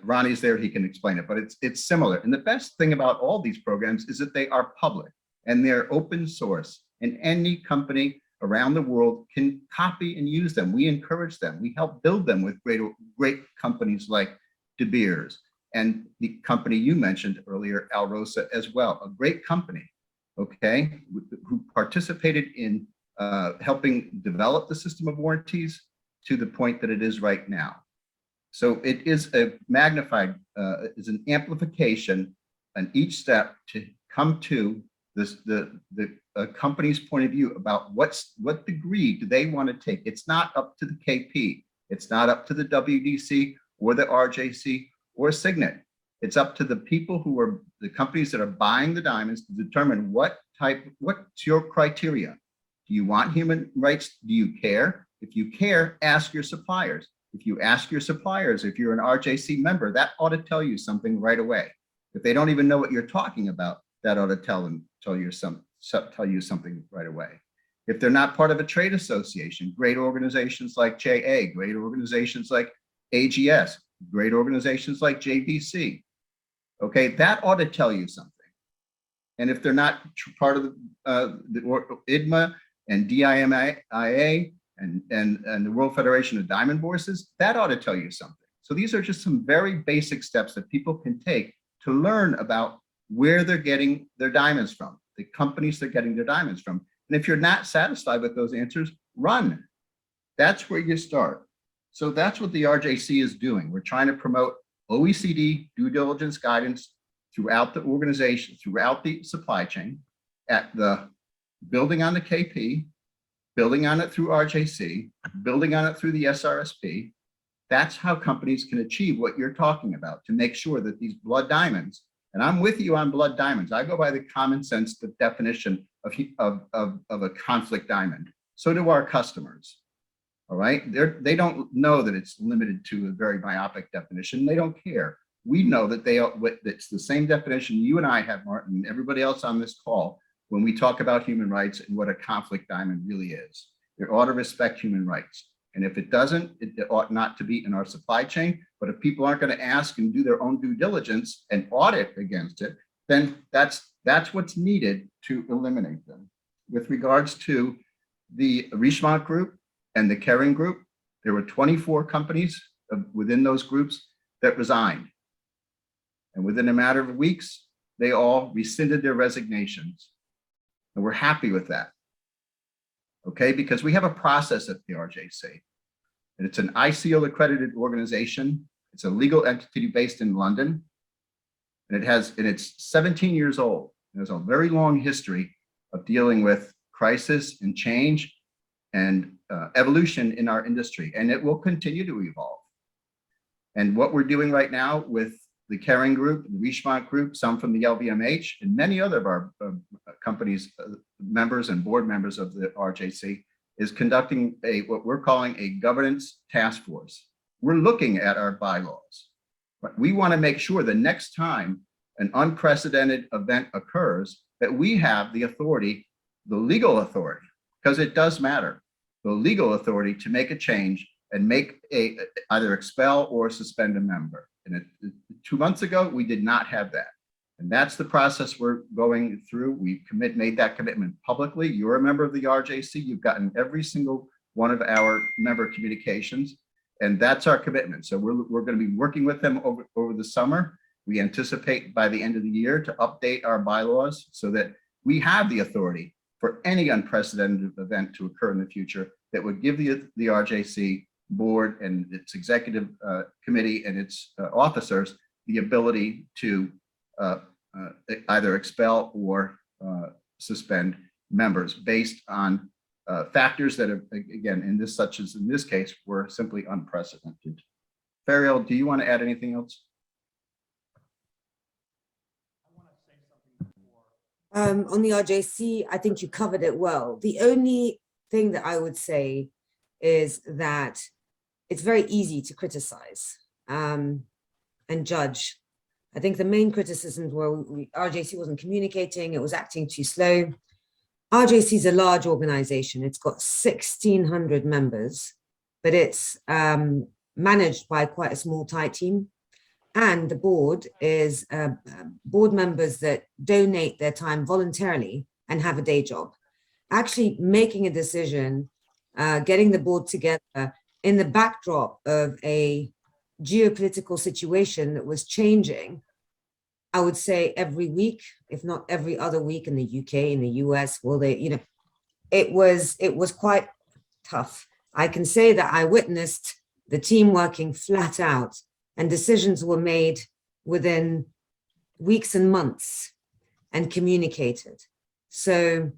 Ronnie's there, he can explain it, but it's similar. And the best thing about all these programs is that they are public and they're open source, and any company around the world can copy and use them. We encourage them. We help build them with great companies like De Beers and the company you mentioned earlier, Alrosa, as well, a great company, okay, who participated in helping develop the system of warranties to the point that it is right now. So it is a magnified, is an amplification on each step to come to this, the company's point of view about what degree do they want to take. It's not up to the KP. It's not up to the WDC or the RJC or Signet. It's up to the people who are the companies that are buying the diamonds to determine what's your criteria. Do you want human rights? Do you care? If you care, ask your suppliers. If you ask your suppliers, if you're an RJC member, that ought to tell you something right away. If they don't even know what you're talking about, that ought to tell you something right away. If they're not part of a trade association, great organizations like JA, great organizations like AGS, great organizations like JBC, okay, that ought to tell you something. And if they're not part of the IDMA and DIMIA and the World Federation of Diamond Bourses, that ought to tell you something. So these are just some very basic steps that people can take to learn about where they're getting their diamonds from, the companies they're getting their diamonds from. And if you're not satisfied with those answers, run. That's where you start. So that's what the RJC is doing. We're trying to promote OECD due diligence guidance throughout the organization, throughout the supply chain, at the building on the KP, building on it through RJC, building on it through the SRSP. That's how companies can achieve what you're talking about, to make sure that these blood diamonds, and I'm with you on blood diamonds. I go by the common sense, the definition of a conflict diamond. So do our customers. All right, they don't know that it's limited to a very myopic definition. They don't care. We know that it's the same definition you and I have, Martin, and everybody else on this call, when we talk about human rights and what a conflict diamond really is. It ought to respect human rights. And if it doesn't, it ought not to be in our supply chain. But if people aren't going to ask and do their own due diligence and audit against it, then that's what's needed to eliminate them. With regards to the Richemont Group and the Kering Group, there were 24 companies within those groups that resigned. And within a matter of weeks, they all rescinded their resignations. And we're happy with that. Okay, because we have a process at the RJC. And it's an ICO accredited organization. It's a legal entity based in London. And it's 17 years old. There's a very long history of dealing with crisis and change and evolution in our industry, and it will continue to evolve. And what we're doing right now with the Caring Group, the Richemont Group, some from the LVMH, and many other of our companies, members and board members of the RJC, is conducting what we're calling a governance task force. We're looking at our bylaws. But we want to make sure the next time an unprecedented event occurs, that we have the authority, the legal authority, because it does matter, the legal authority to make a change and make either expel or suspend a member. And 2 months ago, we did not have that. And that's the process we're going through. We made that commitment publicly. You're a member of the RJC. You've gotten every single one of our member communications, and that's our commitment. So we're going to be working with them over the summer. We anticipate by the end of the year to update our bylaws so that we have the authority for any unprecedented event to occur in the future that would give the RJC board and its executive committee and its officers the ability to either expel or suspend members based on factors that have, again, such as in this case, were simply unprecedented. Fariel, do you want to add anything else? On the RJC, I think you covered it well. The only thing that I would say is that it's very easy to criticize and judge. I think the main criticisms were RJC wasn't communicating, it was acting too slow. RJC is a large organization. It's got 1,600 members, but it's managed by quite a small, tight team. And the board is board members that donate their time voluntarily and have a day job. Actually making a decision, getting the board together in the backdrop of a geopolitical situation that was changing, I would say every week, if not every other week in the UK, in the US, it was quite tough. I can say that I witnessed the team working flat out, and decisions were made within weeks and months and communicated. So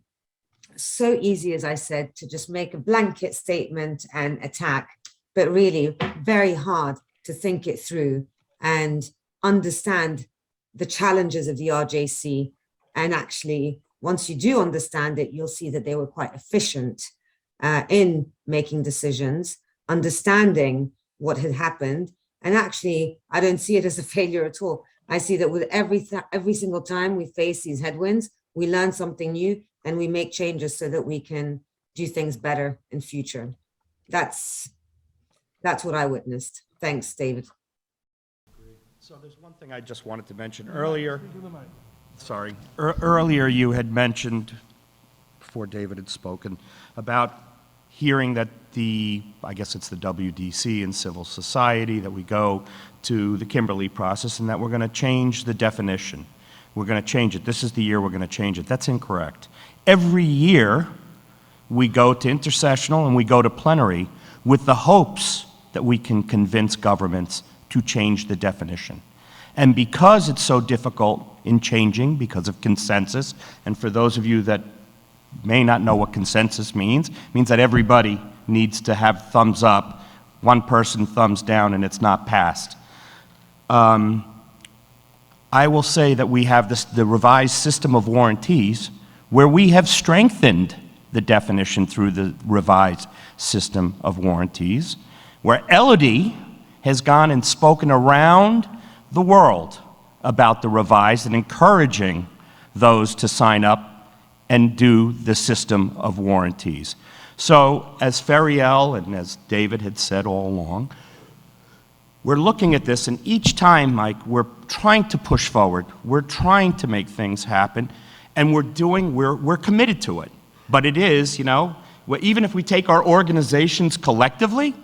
easy, as I said, to just make a blanket statement and attack, but really very hard to think it through and understand the challenges of the RJC. And actually, once you do understand it, you'll see that they were quite efficient in making decisions, understanding what had happened. And actually, I don't see it as a failure at all. I see that with every single time we face these headwinds, we learn something new and we make changes so that we can do things better in future. That's what I witnessed. Thanks, David. So there's one thing I just wanted to mention earlier. Sorry. Earlier you had mentioned, before David had spoken, about hearing that I guess it's the WDC and civil society, that we go to the Kimberly process and that we're going to change the definition. We're going to change it. This is the year we're going to change it. That's incorrect. Every year we go to intersessional and we go to plenary with the hopes that we can convince governments to change the definition. And because it's so difficult in changing because of consensus, and for those of you that may not know what consensus means, it means that everybody needs to have thumbs up, one person thumbs down, and it's not passed. I will say that we have the revised system of warranties where we have strengthened the definition through the revised system of warranties, where Elodie has gone and spoken around the world about the revised and encouraging those to sign up and do the system of warranties. So as Fariel and as David had said all along, we're looking at this, and each time, Mike, we're trying to push forward. We're trying to make things happen, and we're committed to it. But it is, even if we take our organizations collectively,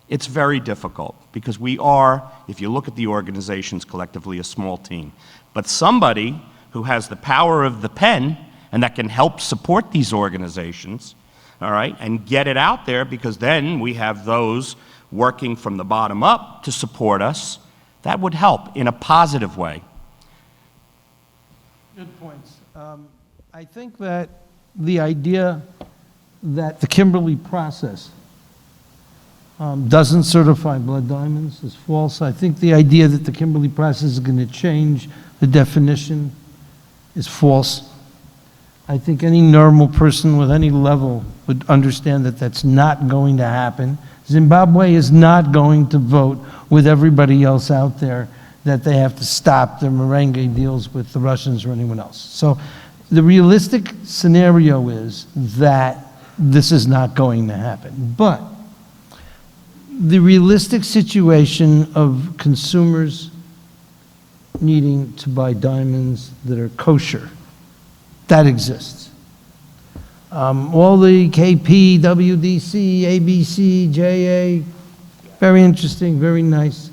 It's very difficult because we are, if you look at the organizations collectively, a small team. But somebody who has the power of the pen and that can help support these organizations, all right, and get it out there, because then we have those working from the bottom up to support us, that would help in a positive way. Good points. I think that the idea that the Kimberly process doesn't certify blood diamonds is false. I think the idea that the Kimberly process is going to change the definition is false. I think any normal person with any level would understand that that's not going to happen. Zimbabwe is not going to vote with everybody else out there that they have to stop their merengue deals with the Russians or anyone else. So the realistic scenario is that this is not going to happen. But the realistic situation of consumers needing to buy diamonds that are kosher, that exists. All the KP, WDC, ABC, JA, very interesting, very nice.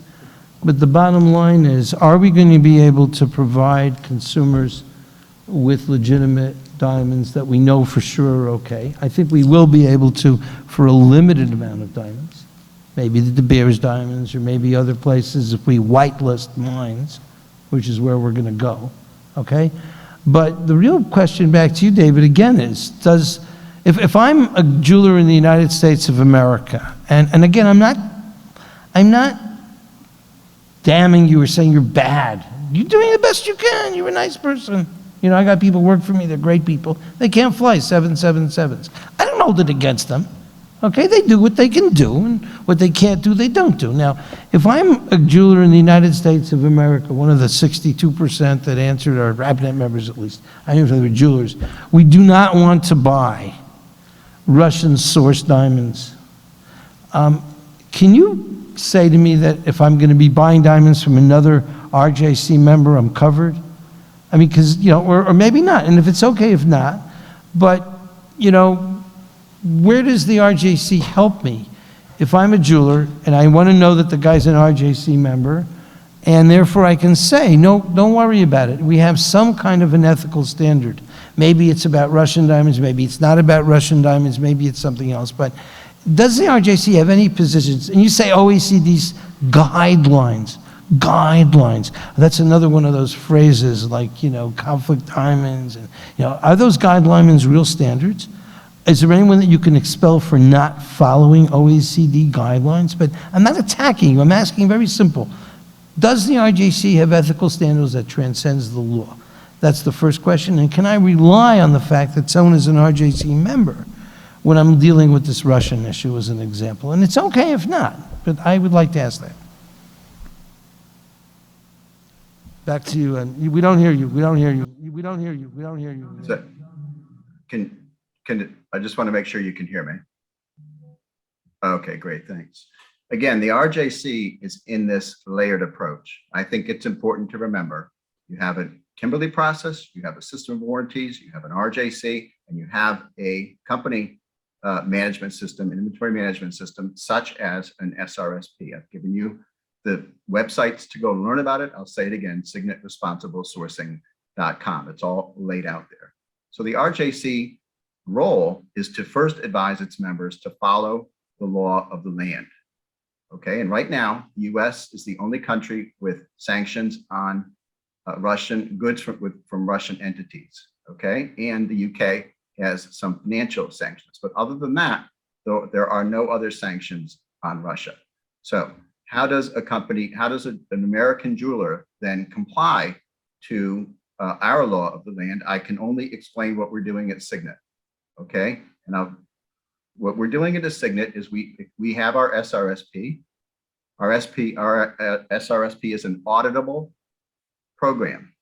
But the bottom line is, are we going to be able to provide consumers with legitimate diamonds that we know for sure are okay? I think we will be able to for a limited amount of diamonds. Maybe the De Beers diamonds, or maybe other places if we whitelist mines, which is where we're going to go, okay? But the real question back to you, David, again is, if I'm a jeweler in the United States of America, and again, I'm not damning you or saying you're bad. You're doing the best you can. You're a nice person. You know, I got people work for me. They're great people. They can't fly 777s. I don't hold it against them. Okay, they do what they can do, and what they can't do, they don't do. Now, if I'm a jeweler in the United States of America, one of the 62% that answered, our RAPNet members at least, I know they were jewelers, we do not want to buy Russian-sourced diamonds. Can you say to me that if I'm going to be buying diamonds from another RJC member, I'm covered? I mean, because, you know, or maybe not, and if it's okay if not, but, you know, where does the RJC help me if I'm a jeweler and I want to know that the guy's an RJC member, and therefore I can say, no, don't worry about it. We have some kind of an ethical standard. Maybe it's about Russian diamonds, maybe it's not about Russian diamonds, maybe it's something else, but does the RJC have any positions? And you say OECD's guidelines. Guidelines. That's another one of those phrases like, you know, conflict diamonds. And, you know, are those guidelines real standards? Is there anyone that you can expel for not following OECD guidelines? But I'm not attacking you. I'm asking very simple. Does the RJC have ethical standards that transcends the law? That's the first question. And can I rely on the fact that someone is an RJC member when I'm dealing with this Russian issue as an example? And it's okay if not, but I would like to ask that. Back to you, and we don't hear you, we don't hear you, we don't hear you, we don't hear you. So, I just want to make sure you can hear me. Okay, great, thanks. Again, the RJC is in this layered approach. I think it's important to remember, you have a Kimberly process, you have a system of warranties, you have an RJC, and you have a company management system, an inventory management system, such as an SRSP. I've given you the websites to go learn about it. I'll say it again, signetresponsiblesourcing.com. It's all laid out there. So the RJC role is to first advise its members to follow the law of the land. Okay, and right now, the US is the only country with sanctions on Russian goods from Russian entities. Okay, and the UK has some financial sanctions. But other than that, though, there are no other sanctions on Russia. So how does an American jeweler then comply to our law of the land? I can only explain what we're doing at Signet. Okay, and what we're doing at Signet is we have our SRSP. Our SRSP is an auditable program.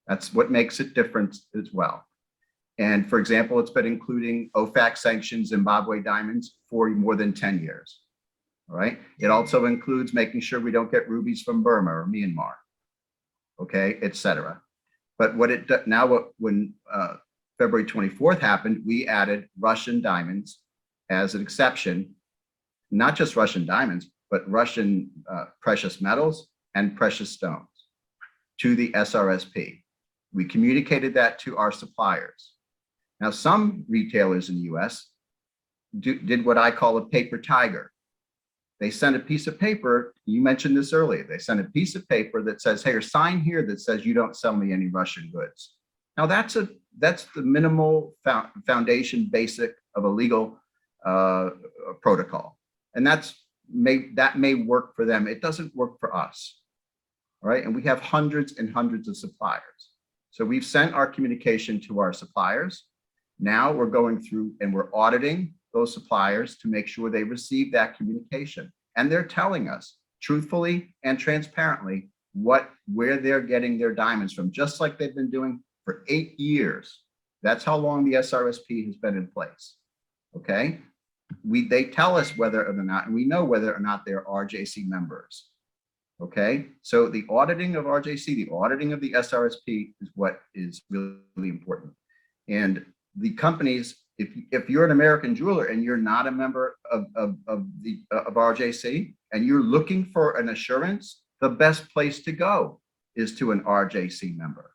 That's what makes it different as well. And for example, it's been including OFAC sanctioned Zimbabwe diamonds for more than 10 years. All right. It also includes making sure we don't get rubies from Burma or Myanmar. Okay, etc. But when February 24th happened, we added Russian diamonds as an exception, not just Russian diamonds, but Russian precious metals and precious stones to the SRSP. We communicated that to our suppliers. Now, some retailers in the US did what I call a paper tiger. They sent a piece of paper, you mentioned this earlier, they sent a piece of paper that says, hey, or sign here that says you don't sell me any Russian goods. Now that's the minimal foundation basic of a legal protocol. And that may work for them. It doesn't work for us, right? And we have hundreds and hundreds of suppliers. So we've sent our communication to our suppliers. Now we're going through and we're auditing those suppliers to make sure they receive that communication. And they're telling us truthfully and transparently where they're getting their diamonds from, just like they've been doing for 8 years. That's how long the SRSP has been in place, okay? They tell us whether or not, and we know whether or not they're RJC members, okay? So the auditing of RJC, the auditing of the SRSP is what is really important. And the companies, if you're an American jeweler and you're not a member of RJC and you're looking for an assurance, the best place to go is to an RJC member.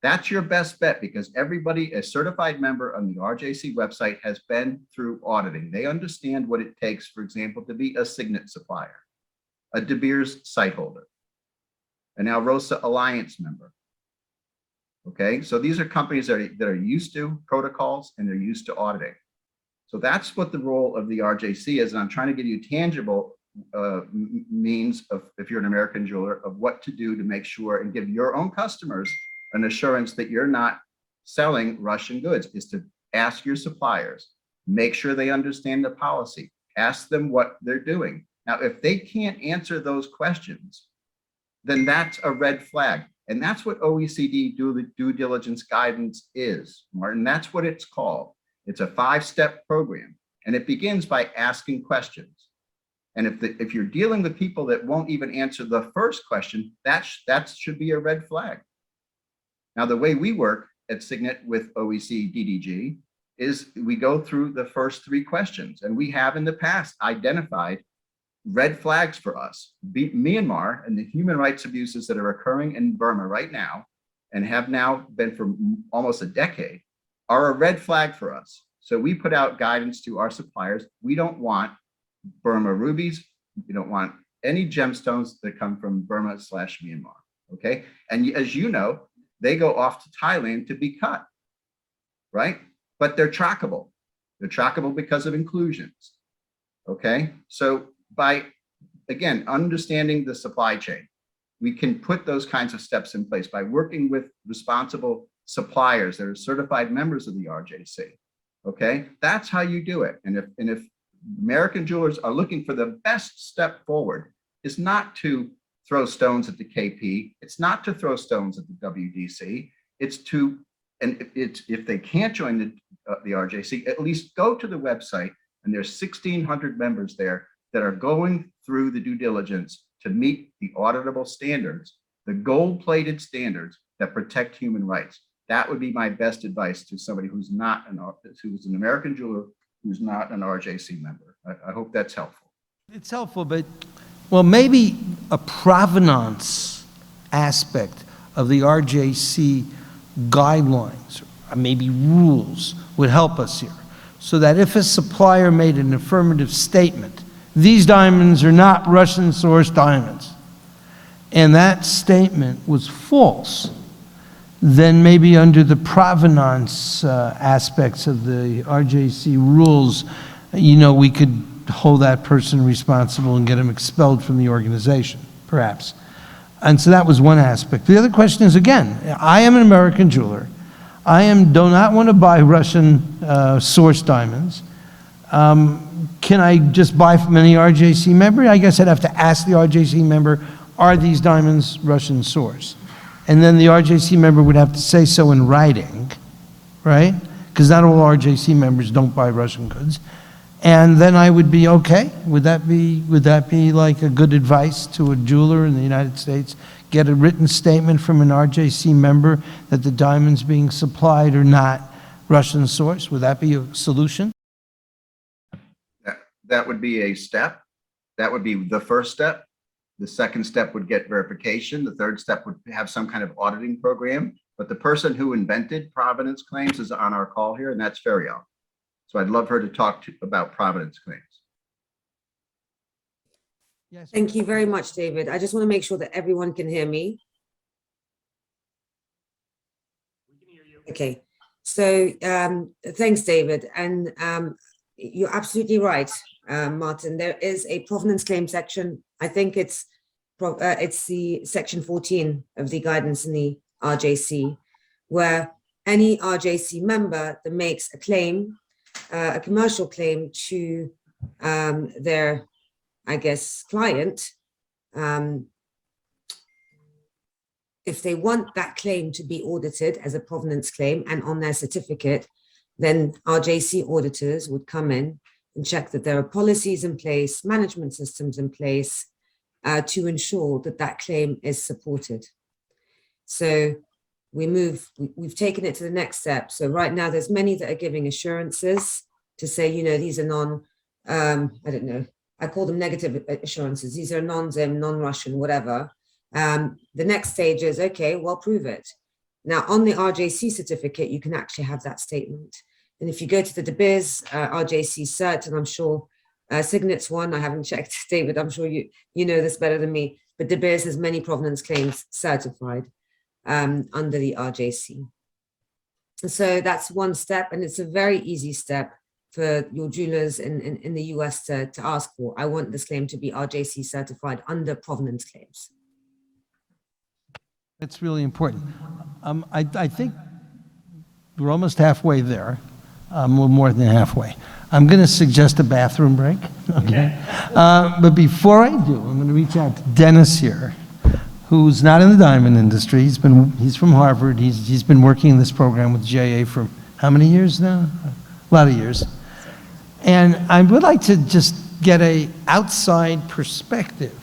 That's your best bet, because everybody, a certified member on the RJC website, has been through auditing. They understand what it takes, for example, to be a Signet supplier, a De Beers site holder, an Alrosa Alliance member. Okay, so these are companies that are used to protocols and they're used to auditing. So that's what the role of the RJC is. And I'm trying to give you tangible means of, if you're an American jeweler, of what to do to make sure and give your own customers an assurance that you're not selling Russian goods, is to ask your suppliers, make sure they understand the policy, ask them what they're doing. Now, if they can't answer those questions, then that's a red flag. And that's what OECD due diligence guidance is, Martin. That's what it's called. It's a 5-step program, and it begins by asking questions. And if you're dealing with people that won't even answer the first question, that should be a red flag. Now, the way we work at Signet with OECD-DDG is we go through the first 3 questions, and we have in the past identified red flags for us. Myanmar and the human rights abuses that are occurring in Burma right now, and have now been for almost a decade, are a red flag for us. So we put out guidance to our suppliers. We don't want Burma rubies. We don't want any gemstones that come from Burma/Myanmar, okay? And as you know, they go off to Thailand to be cut, right? But they're trackable. They're trackable because of inclusions, okay? So by, again, understanding the supply chain, we can put those kinds of steps in place by working with responsible suppliers that are certified members of the RJC, okay? That's how you do it. And if American jewelers are looking for the best step forward, is not to throw stones at the KP, it's not to throw stones at the WDC, it's to, and if they can't join the RJC, at least go to the website, and there's 1,600 members there that are going through the due diligence to meet the auditable standards, the gold-plated standards that protect human rights. That would be my best advice to somebody who's an American jeweler who's not an RJC member. I hope that's helpful. It's helpful, but, well, maybe a provenance aspect of the RJC guidelines, or maybe rules, would help us here. So that if a supplier made an affirmative statement, these diamonds are not Russian-sourced diamonds, and that statement was false, then maybe under the provenance aspects of the RJC rules, you know, we could hold that person responsible and get him expelled from the organization, perhaps. And so that was one aspect. The other question is, again, I am an American jeweler. I do not want to buy Russian sourced diamonds. Can I just buy from any RJC member? I guess I'd have to ask the RJC member, are these diamonds Russian source? And then the RJC member would have to say so in writing, right? Because not all RJC members don't buy Russian goods. And then I would be okay. Would that be like a good advice to a jeweler in the United States? Get a written statement from an RJC member that the diamonds being supplied are not Russian source? Would that be a solution? that would be a step. That would be the first step. The second step would get verification. The third step would have some kind of auditing program. But the person who invented provenance claims is on our call here, and that's Ferial. So I'd love her to talk about provenance claims. Yes. Thank you very much, David. I just want to make sure that everyone can hear me. We can hear you. Okay, so thanks, David. And you're absolutely right, Martin. There is a provenance claim section. I think it's the section 14 of the guidance in the RJC, where any RJC member that makes a claim, a commercial claim to their, I guess, client, if they want that claim to be audited as a provenance claim and on their certificate, then RJC auditors would come in and check that there are policies in place, management systems in place to ensure that that claim is supported. So we've taken it to the next step. So right now there's many that are giving assurances to say, you know, these are I don't know, I call them negative assurances. These are non-Zim, non-Russian, whatever. The next stage is, okay, well, prove it. Now, on the RJC certificate, you can actually have that statement. And if you go to the DeBeers RJC cert, and I'm sure Signet's one, I haven't checked, David, I'm sure you know this better than me, but DeBeers has many provenance claims certified under the RJC. So that's one step, and it's a very easy step for your jewelers in the US to ask for. I want this claim to be RJC certified under provenance claims. That's really important. I think we're almost halfway there. We're more than halfway. I'm going to suggest a bathroom break, okay? But before I do, I'm going to reach out to Dennis here, who's not in the diamond industry. He's from Harvard. He's been working in this program with JA for how many years now? A lot of years. And I would like to just get a outside perspective.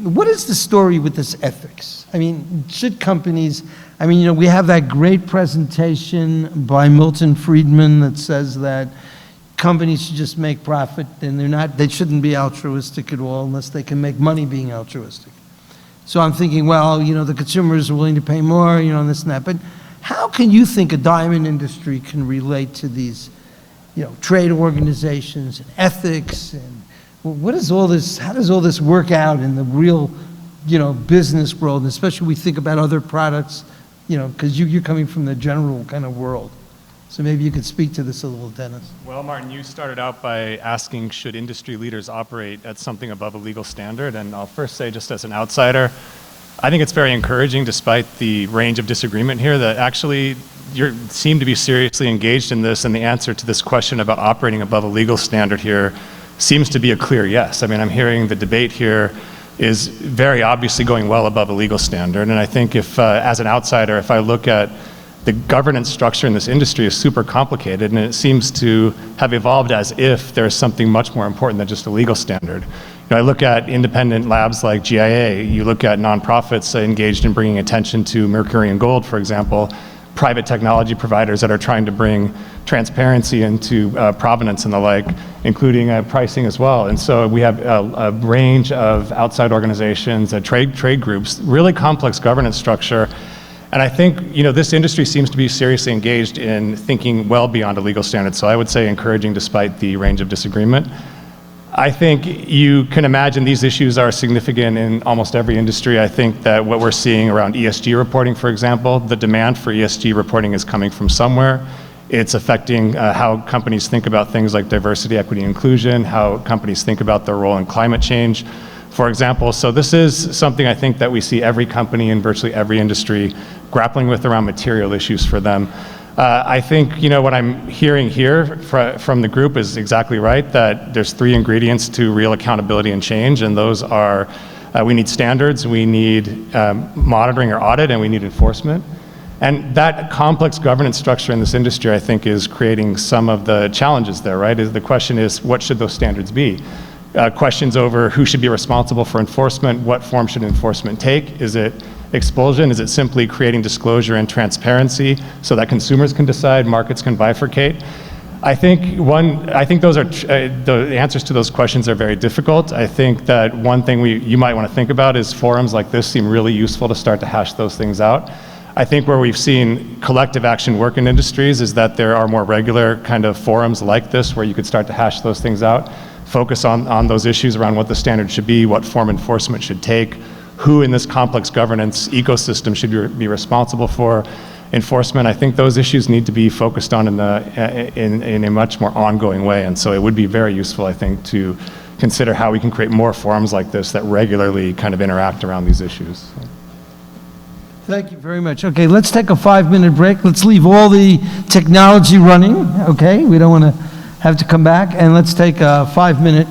What is the story with this ethics? I mean, should companies, I mean, you know, we have that great presentation by Milton Friedman that says that companies should just make profit and they shouldn't be altruistic at all unless they can make money being altruistic. So I'm thinking, well, you know, the consumers are willing to pay more, you know, and this and that. But how can you think a diamond industry can relate to these, you know, trade organizations and ethics and what is all this, how does all this work out in the real, you know, business world, and especially we think about other products, you know, because you're coming from the general kind of world. So maybe you could speak to this a little, Dennis. Well, Martin, you started out by asking, should industry leaders operate at something above a legal standard? And I'll first say, just as an outsider, I think it's very encouraging, despite the range of disagreement here, that actually you seem to be seriously engaged in this, and the answer to this question about operating above a legal standard here seems to be a clear yes. I mean, I'm hearing the debate here is very obviously going well above a legal standard, and I think if, as an outsider, if I look at the governance structure in this industry is super complicated, and it seems to have evolved as if there's something much more important than just a legal standard. You know, I look at independent labs like GIA, you look at nonprofits engaged in bringing attention to mercury and gold, for example, private technology providers that are trying to bring transparency into provenance and the like, including pricing as well. And so we have a range of outside organizations, trade groups, really complex governance structure. And I think, you know, this industry seems to be seriously engaged in thinking well beyond a legal standard. So I would say encouraging despite the range of disagreement. I think you can imagine these issues are significant in almost every industry. I think that what we're seeing around ESG reporting, for example, the demand for ESG reporting is coming from somewhere. It's affecting how companies think about things like diversity, equity, inclusion, how companies think about their role in climate change, for example. So this is something I think that we see every company in virtually every industry grappling with around material issues for them. I think, you know, what I'm hearing here from the group is exactly right, that there's 3 ingredients to real accountability and change, and those are we need standards, we need monitoring or audit, and we need enforcement. And that complex governance structure in this industry, I think, is creating some of the challenges there, right? The question is, what should those standards be? Questions over who should be responsible for enforcement, what form should enforcement take? Is it expulsion? Is it simply creating disclosure and transparency so that consumers can decide, markets can bifurcate? I think those are the answers to those questions are very difficult. I think that one thing you might want to think about is forums like this seem really useful to start to hash those things out. I think where we've seen collective action work in industries is that there are more regular kind of forums like this where you could start to hash those things out, focus on those issues around what the standard should be, what form enforcement should take, who in this complex governance ecosystem should be responsible for enforcement. I think those issues need to be focused on in a much more ongoing way. And so it would be very useful, I think, to consider how we can create more forums like this that regularly kind of interact around these issues. Thank you very much. Okay, let's take a 5-minute break. Let's leave all the technology running, okay? We don't want to have to come back. And let's take a 5-minute,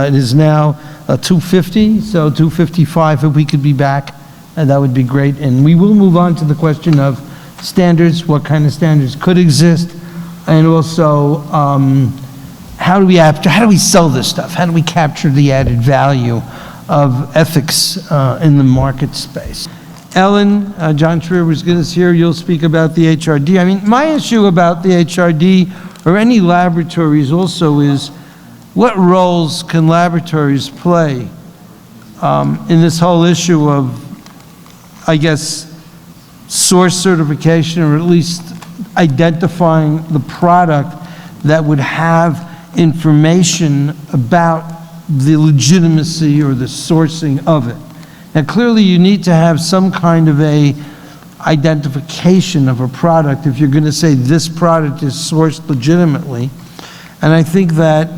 it is now 2:50, so 2:55, if we could be back, that would be great. And we will move on to the question of standards, what kind of standards could exist, and also how do we sell this stuff? How do we capture the added value of ethics in the market space? Ellen, John Trier was with us here. You'll speak about the HRD. I mean, my issue about the HRD or any laboratories also is what roles can laboratories play in this whole issue of, I guess, source certification, or at least identifying the product that would have information about the legitimacy or the sourcing of it. Now, clearly you need to have some kind of a identification of a product if you're going to say this product is sourced legitimately. And I think that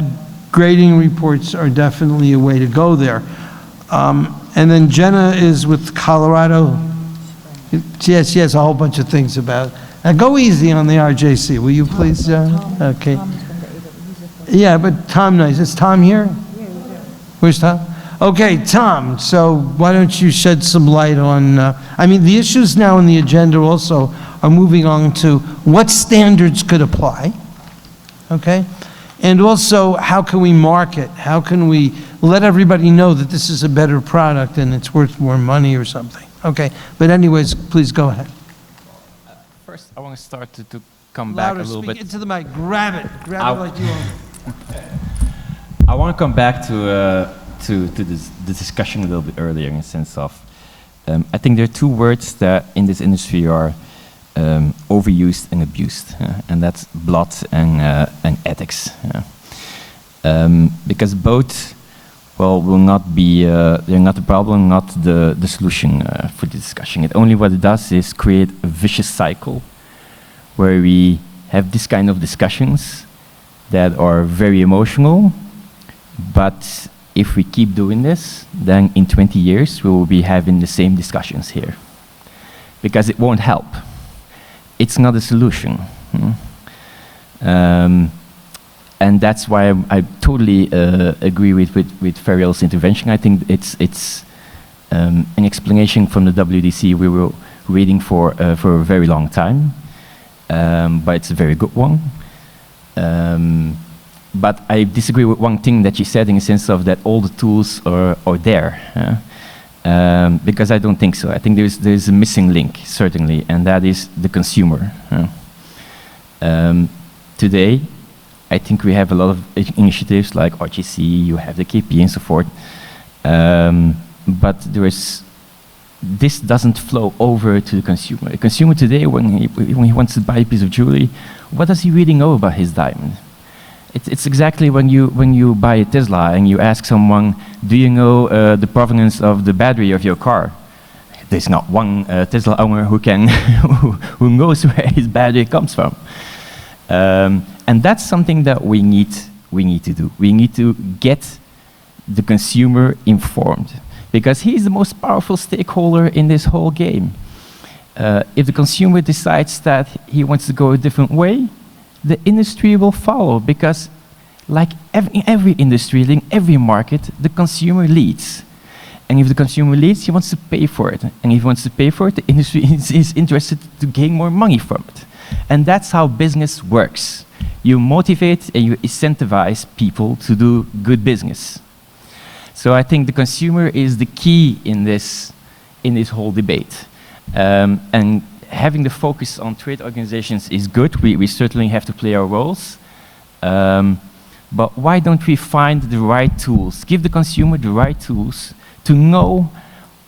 grading reports are definitely a way to go there. And then Jenna is with Colorado. She has a whole bunch of things about it. Now go easy on the RJC, will you please, Jenna? Okay. Yeah, but Tom knows. Is Tom here? Where's Tom? Okay, Tom, so why don't you shed some light on, I mean, the issues now in the agenda also are moving on to what standards could apply, okay? And also, how can we market? How can we let everybody know that this is a better product and it's worth more money or something? Okay, but anyways, please go ahead. First, I want to start to come back a little bit. Speak into the mic, grab it like you own. I want to come back to this discussion a little bit earlier in the sense of, I think there are two words that in this industry are overused and abused, and that's blood and ethics. Because both, well, will not be, they're not the problem, not the solution for the discussion. Only what it does is create a vicious cycle where we have this kind of discussions that are very emotional, but if we keep doing this, then in 20 years we will be having the same discussions here. Because it won't help. It's not a solution. And that's why I totally agree with Ferial's intervention. I think it's an explanation from the WDC we were waiting for a very long time, but it's a very good one. But I disagree with one thing that you said in the sense of that all the tools are there. Because I don't think so. I think there's a missing link, certainly, and that is the consumer. Today, I think we have a lot of initiatives like RGC, you have the KP and so forth, but this doesn't flow over to the consumer. A consumer today, when he wants to buy a piece of jewelry, what does he really know about his diamond? It's exactly when you buy a Tesla and you ask someone, do you know the provenance of the battery of your car? There's not one Tesla owner who knows where his battery comes from. And that's something that we need to do. We need to get the consumer informed because he's the most powerful stakeholder in this whole game. If the consumer decides that he wants to go a different way, the industry will follow because like every industry, in every market, the consumer leads. And if the consumer leads, he wants to pay for it. And if he wants to pay for it, the industry is interested to gain more money from it. And that's how business works. You motivate and you incentivize people to do good business. So I think the consumer is the key in this whole debate. And having the focus on trade organizations is good. We certainly have to play our roles. But why don't we find the right tools, give the consumer the right tools to know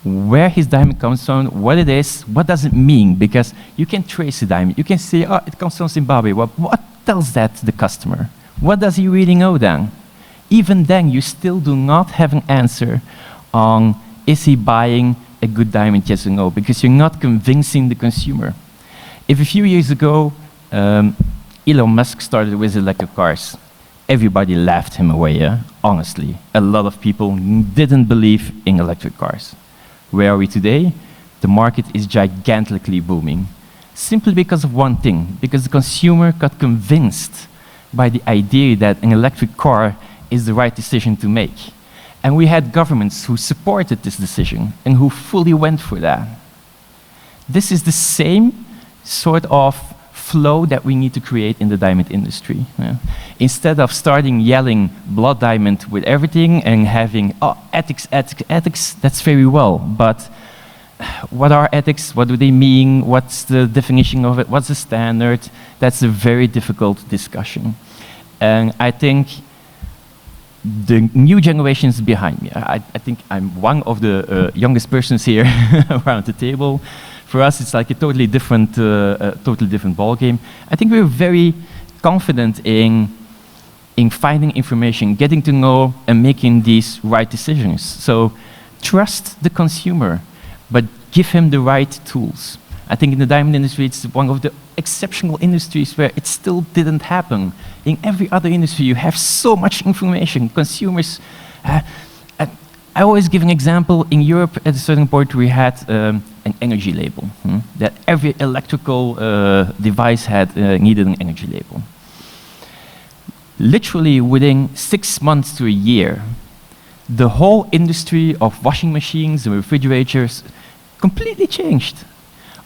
where his diamond comes from, what it is, what does it mean? Because you can trace a diamond. You can say, oh, it comes from Zimbabwe. Well, what tells that to the customer? What does he really know then? Even then, you still do not have an answer on, is he buying a good diamond, yes or no? Because you're not convincing the consumer. If a few years ago, Elon Musk started with electric cars, everybody laughed him away, yeah? Honestly. A lot of people didn't believe in electric cars. Where are we today? The market is gigantically booming. Simply because of one thing, because the consumer got convinced by the idea that an electric car is the right decision to make. And we had governments who supported this decision and who fully went for that. This is the same sort of flow that we need to create in the diamond industry. Yeah. Instead of starting yelling blood diamond with everything and having, oh, ethics, ethics, ethics, that's very well, but what are ethics? What do they mean? What's the definition of it? What's the standard? That's a very difficult discussion. And I think the new generations behind me, I think I'm one of the youngest persons here around the table. For us, it's like a totally different ballgame. I think we're very confident in finding information, getting to know and making these right decisions. So trust the consumer, but give him the right tools. I think in the diamond industry, it's one of the exceptional industries where it still didn't happen. In every other industry, you have so much information. Consumers, I always give an example. In Europe, at a certain point, we had an energy label, that every electrical device had needed an energy label. Literally within 6 months to a year, the whole industry of washing machines and refrigerators completely changed.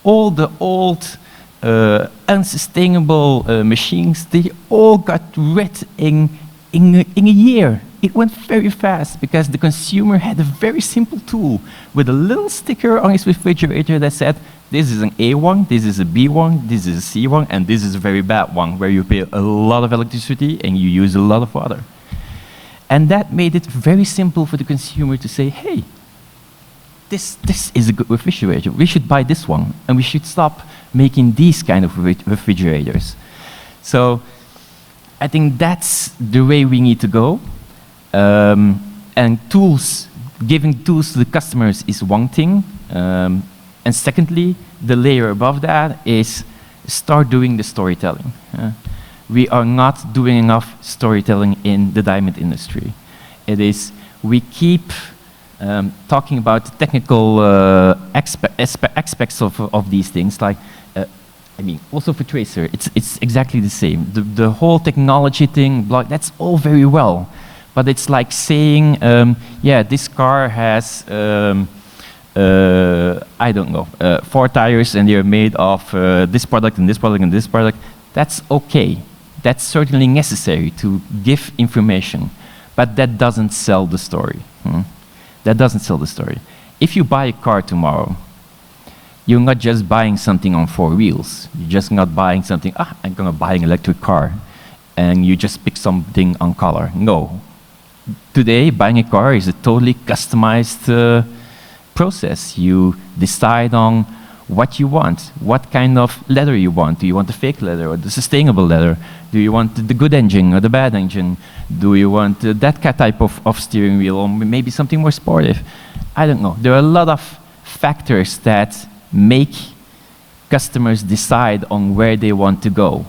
All the old, unsustainable machines, they all got rid in a year. It went very fast because the consumer had a very simple tool with a little sticker on his refrigerator that said, this is an A1, this is a B1, this is a C1, and this is a very bad one, where you pay a lot of electricity and you use a lot of water. And that made it very simple for the consumer to say, hey, this is a good refrigerator. We should buy this one, and we should stop making these kind of refrigerators. So I think that's the way we need to go. And tools, giving tools to the customers is one thing. And secondly, the layer above that is start doing the storytelling. We are not doing enough storytelling in the diamond industry. It is, we keep talking about the technical aspects of these things, like, I mean, also for Tracer, it's exactly the same. The whole technology thing, that's all very well, but it's like saying, yeah, this car has, I don't know, 4 tires and they're made of this product and this product and this product. That's okay. That's certainly necessary to give information, but that doesn't sell the story. That doesn't sell the story. If you buy a car tomorrow, you're not just buying something on 4 wheels. You're just not buying something, I'm gonna buy an electric car, and you just pick something on color. No. Today, buying a car is a totally customized process. You decide on what you want, what kind of leather you want. Do you want the fake leather or the sustainable leather? Do you want the good engine or the bad engine? Do you want that type of steering wheel, or maybe something more sportive? I don't know. There are a lot of factors that make customers decide on where they want to go.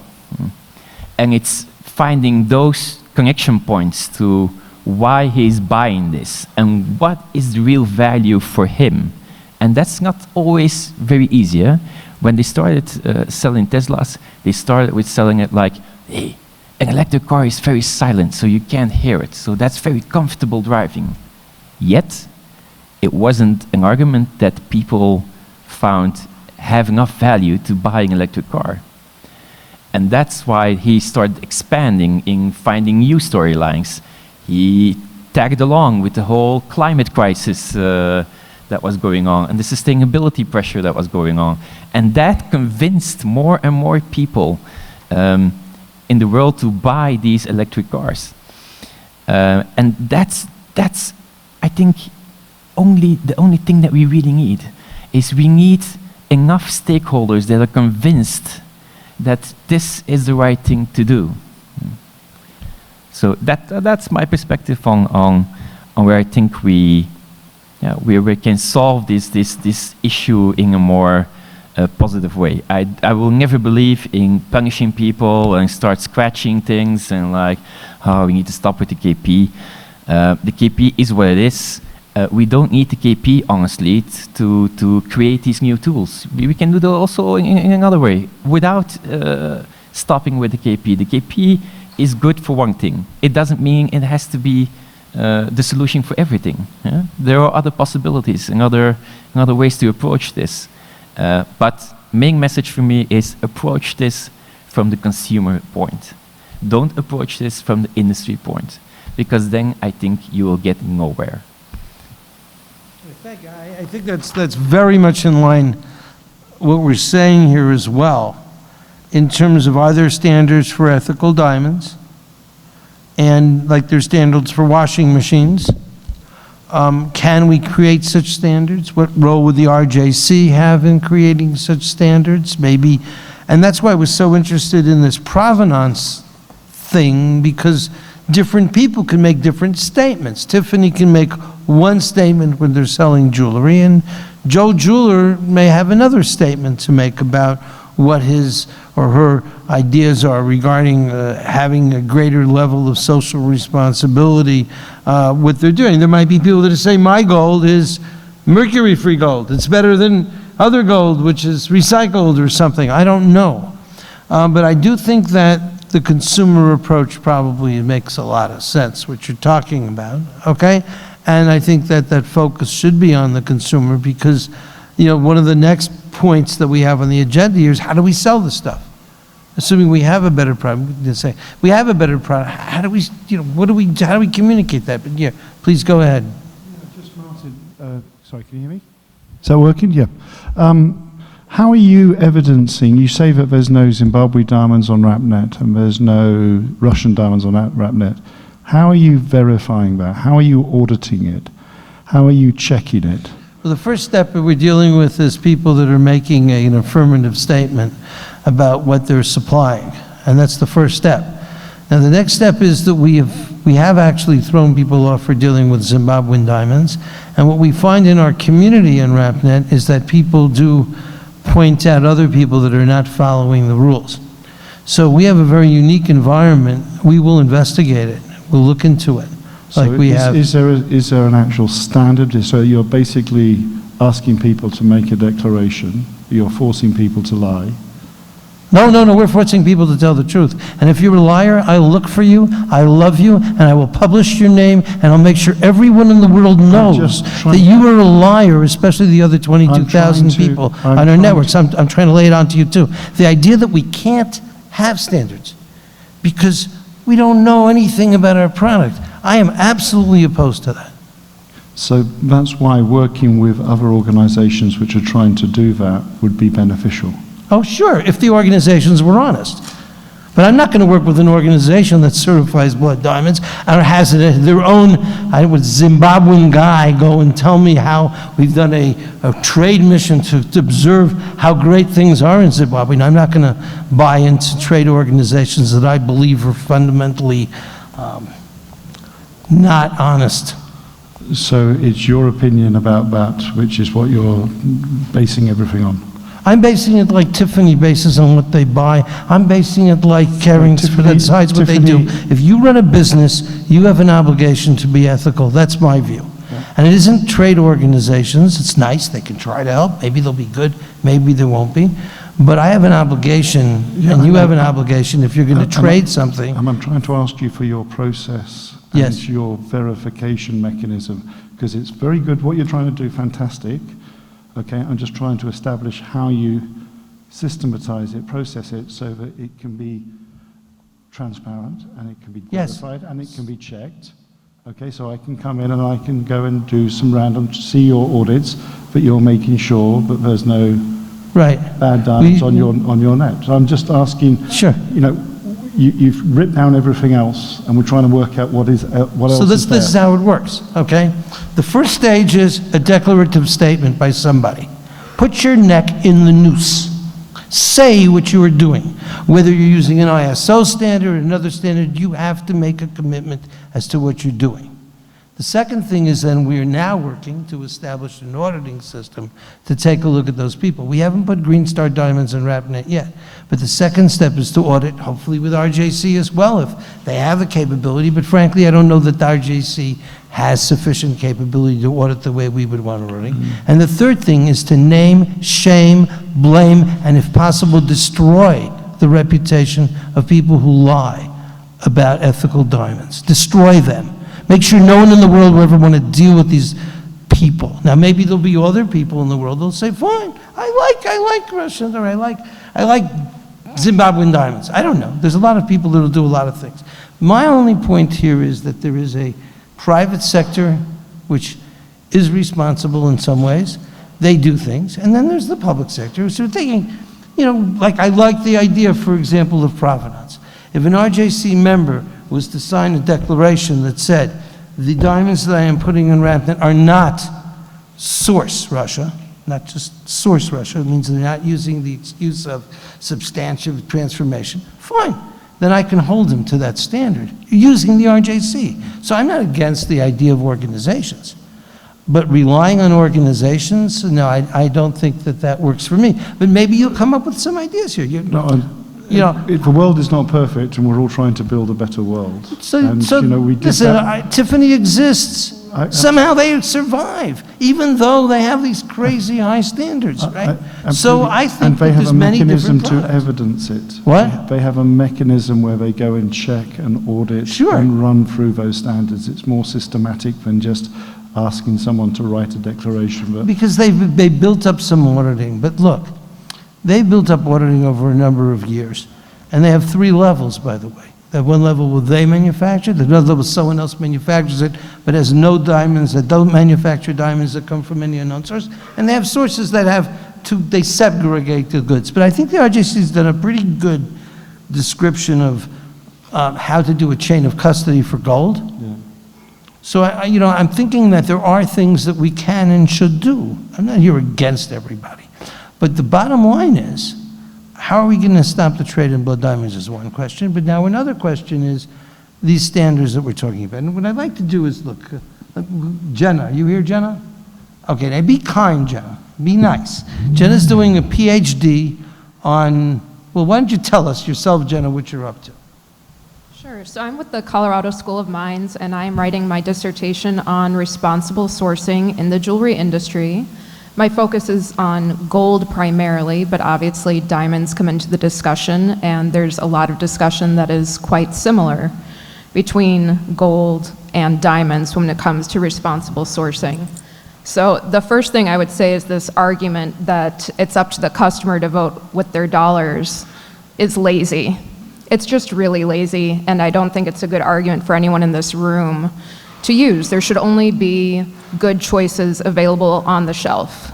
And it's finding those connection points to why he's buying this and what is the real value for him. And that's not always very easy. Yeah? When they started selling Teslas, they started with selling it like, hey, an electric car is very silent, so you can't hear it. So that's very comfortable driving. Yet, it wasn't an argument that people found have enough value to buy an electric car. And that's why he started expanding in finding new storylines. He tagged along with the whole climate crisis that was going on and the sustainability pressure that was going on. And that convinced more and more people. In in the world to buy these electric cars. And that's, I think, the only thing that we really need is we need enough stakeholders that are convinced that this is the right thing to do. So that's my perspective on where I think we can solve this issue in a more positive way. I will never believe in punishing people and start scratching things and like, oh, we need to stop with the KP. The KP is what it is. We don't need the KP, honestly, to create these new tools. We can do that also in another way, without stopping with the KP. The KP is good for one thing. It doesn't mean it has to be the solution for everything. Yeah? There are other possibilities and other ways to approach this. But main message for me is approach this from the consumer point. Don't approach this from the industry point, because then I think you will get nowhere. I think that's very much in line what we're saying here as well, in terms of are there standards for ethical diamonds, and like there's standards for washing machines. Can we create such standards? What role would the RJC have in creating such standards? Maybe, and that's why I was so interested in this provenance thing, because different people can make different statements. Tiffany can make one statement when they're selling jewelry, and Joe Jeweler may have another statement to make about what his or her ideas are regarding having a greater level of social responsibility, what they're doing. There might be people that say, my gold is mercury-free gold. It's better than other gold, which is recycled or something. I don't know. But I do think that the consumer approach probably makes a lot of sense, what you're talking about, okay? And I think that that focus should be on the consumer, because, you know, one of the next points that we have on the agenda here is how do we sell the stuff? Assuming we have a better product, we can say, we have a better product, how do we, you know, how do we communicate that? But yeah, please go ahead. Just Martin, sorry, can you hear me? Is that working? Yeah. How are you evidencing, you say that there's no Zimbabwe diamonds on RapNet and there's no Russian diamonds on RapNet. How are you verifying that? How are you auditing it? How are you checking it? Well, the first step that we're dealing with is people that are making an affirmative statement about what they're supplying, and that's the first step. Now, the next step is that we have actually thrown people off for dealing with Zimbabwean diamonds, and what we find in our community in RapNet is that people do point out other people that are not following the rules. So we have a very unique environment. We will investigate it. We'll look into it. So is there an actual standard? So you're basically asking people to make a declaration. You're forcing people to lie. No, we're forcing people to tell the truth. And if you're a liar, I'll look for you, I love you, and I will publish your name, and I'll make sure everyone in the world knows that you are a liar, especially the other 22,000 people on our networks. I'm trying to lay it onto you too. The idea that we can't have standards because we don't know anything about our product, I am absolutely opposed to that. So that's why working with other organizations which are trying to do that would be beneficial. Oh, sure, if the organizations were honest. But I'm not going to work with an organization that certifies blood diamonds or has their own Zimbabwean guy go and tell me how we've done a trade mission to observe how great things are in Zimbabwe. And I'm not going to buy into trade organizations that I believe are fundamentally not honest. So it's your opinion about that, which is what you're basing everything on? I'm basing it like Tiffany bases on what they buy. I'm basing it like Kering decides what they do. If you run a business, you have an obligation to be ethical. That's my view. Yeah. And it isn't trade organizations. It's nice. They can try to help. Maybe they'll be good. Maybe they won't be. But I have an obligation, and you have an obligation if you're going to trade something. I'm trying to ask you for your process and your verification mechanism, because it's very good what you're trying to do, fantastic. Okay, I'm just trying to establish how you systematize it, process it, so that it can be transparent and it can be verified and it can be checked. Okay, so I can come in and I can go and do some random, see your audits, but you're making sure that there's no bad diamonds on your net. So I'm just asking, you know, you've ripped down everything else, and we're trying to work out what else So is there. this is how it works, okay? The first stage is a declarative statement by somebody. Put your neck in the noose. Say what you are doing. Whether you're using an ISO standard or another standard, you have to make a commitment as to what you're doing. The second thing is then we are now working to establish an auditing system to take a look at those people. We haven't put Green Star Diamonds in RapNet yet, but the second step is to audit, hopefully with RJC as well, if they have the capability, but frankly, I don't know that RJC has sufficient capability to audit the way we would want auditing. And the third thing is to name, shame, blame, and if possible, destroy the reputation of people who lie about ethical diamonds. Destroy them. Make sure no one in the world will ever want to deal with these people. Now, maybe there'll be other people in the world that'll say, fine, I like Russian, or I like Zimbabwean diamonds. I don't know. There's a lot of people that'll do a lot of things. My only point here is that there is a private sector which is responsible in some ways. They do things. And then there's the public sector. So thinking, you know, like I like the idea, for example, of provenance. If an RJC member was to sign a declaration that said, the diamonds that I am putting in RapNet are not source Russia, not just source Russia, it means they're not using the excuse of substantive transformation, fine. Then I can hold them to that standard using the RJC. So I'm not against the idea of organizations. But relying on organizations, no, I don't think that that works for me. But maybe you'll come up with some ideas here. The world is not perfect, and we're all trying to build a better world. Tiffany exists. Somehow they survive, even though they have these crazy high standards, right? So I think that there's many different products. And they have a mechanism to evidence it. What? They have a mechanism where they go and check and audit and run through those standards. It's more systematic than just asking someone to write a declaration. Because they built up some auditing. But look, they built up auditing over a number of years. And they have 3 levels, by the way. At one level will they manufacture, the other level someone else manufactures it, but has no diamonds, that don't manufacture diamonds that come from any unknown source. And they have sources that they segregate the goods. But I think the RJC has done a pretty good description of how to do a chain of custody for gold. Yeah. So I'm thinking that there are things that we can and should do. I'm not here against everybody. But the bottom line is, how are we going to stop the trade in blood diamonds is one question. But now another question is these standards that we're talking about. And what I'd like to do is, look, Jenna, you here, Jenna? Okay, now be kind, Jenna. Be nice. Jenna's doing a PhD on, well, why don't you tell us yourself, Jenna, what you're up to? Sure. So I'm with the Colorado School of Mines, and I'm writing my dissertation on responsible sourcing in the jewelry industry. My focus is on gold primarily, but obviously diamonds come into the discussion, and there's a lot of discussion that is quite similar between gold and diamonds when it comes to responsible sourcing. So the first thing I would say is this argument that it's up to the customer to vote with their dollars is lazy. It's just really lazy, and I don't think it's a good argument for anyone in this room to use. There should only be good choices available on the shelf.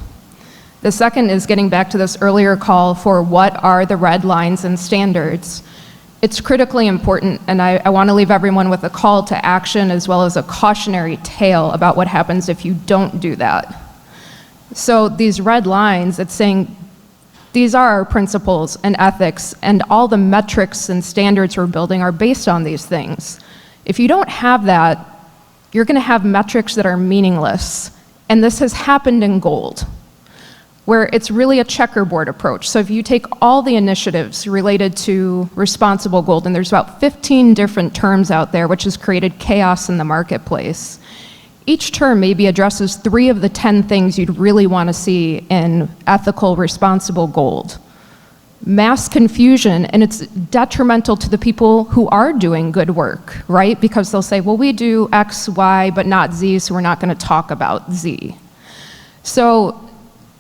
The second is getting back to this earlier call for what are the red lines and standards. It's critically important, and I want to leave everyone with a call to action as well as a cautionary tale about what happens if you don't do that. So these red lines, it's saying these are our principles and ethics, and all the metrics and standards we're building are based on these things. If you don't have that, you're going to have metrics that are meaningless. And this has happened in gold, where it's really a checkerboard approach. So if you take all the initiatives related to responsible gold, and there's about 15 different terms out there, which has created chaos in the marketplace. Each term maybe addresses 3 of the 10 things you'd really want to see in ethical, responsible gold. Mass confusion, and it's detrimental to the people who are doing good work, right? Because they'll say, well, we do X, Y, but not Z, so we're not going to talk about Z. So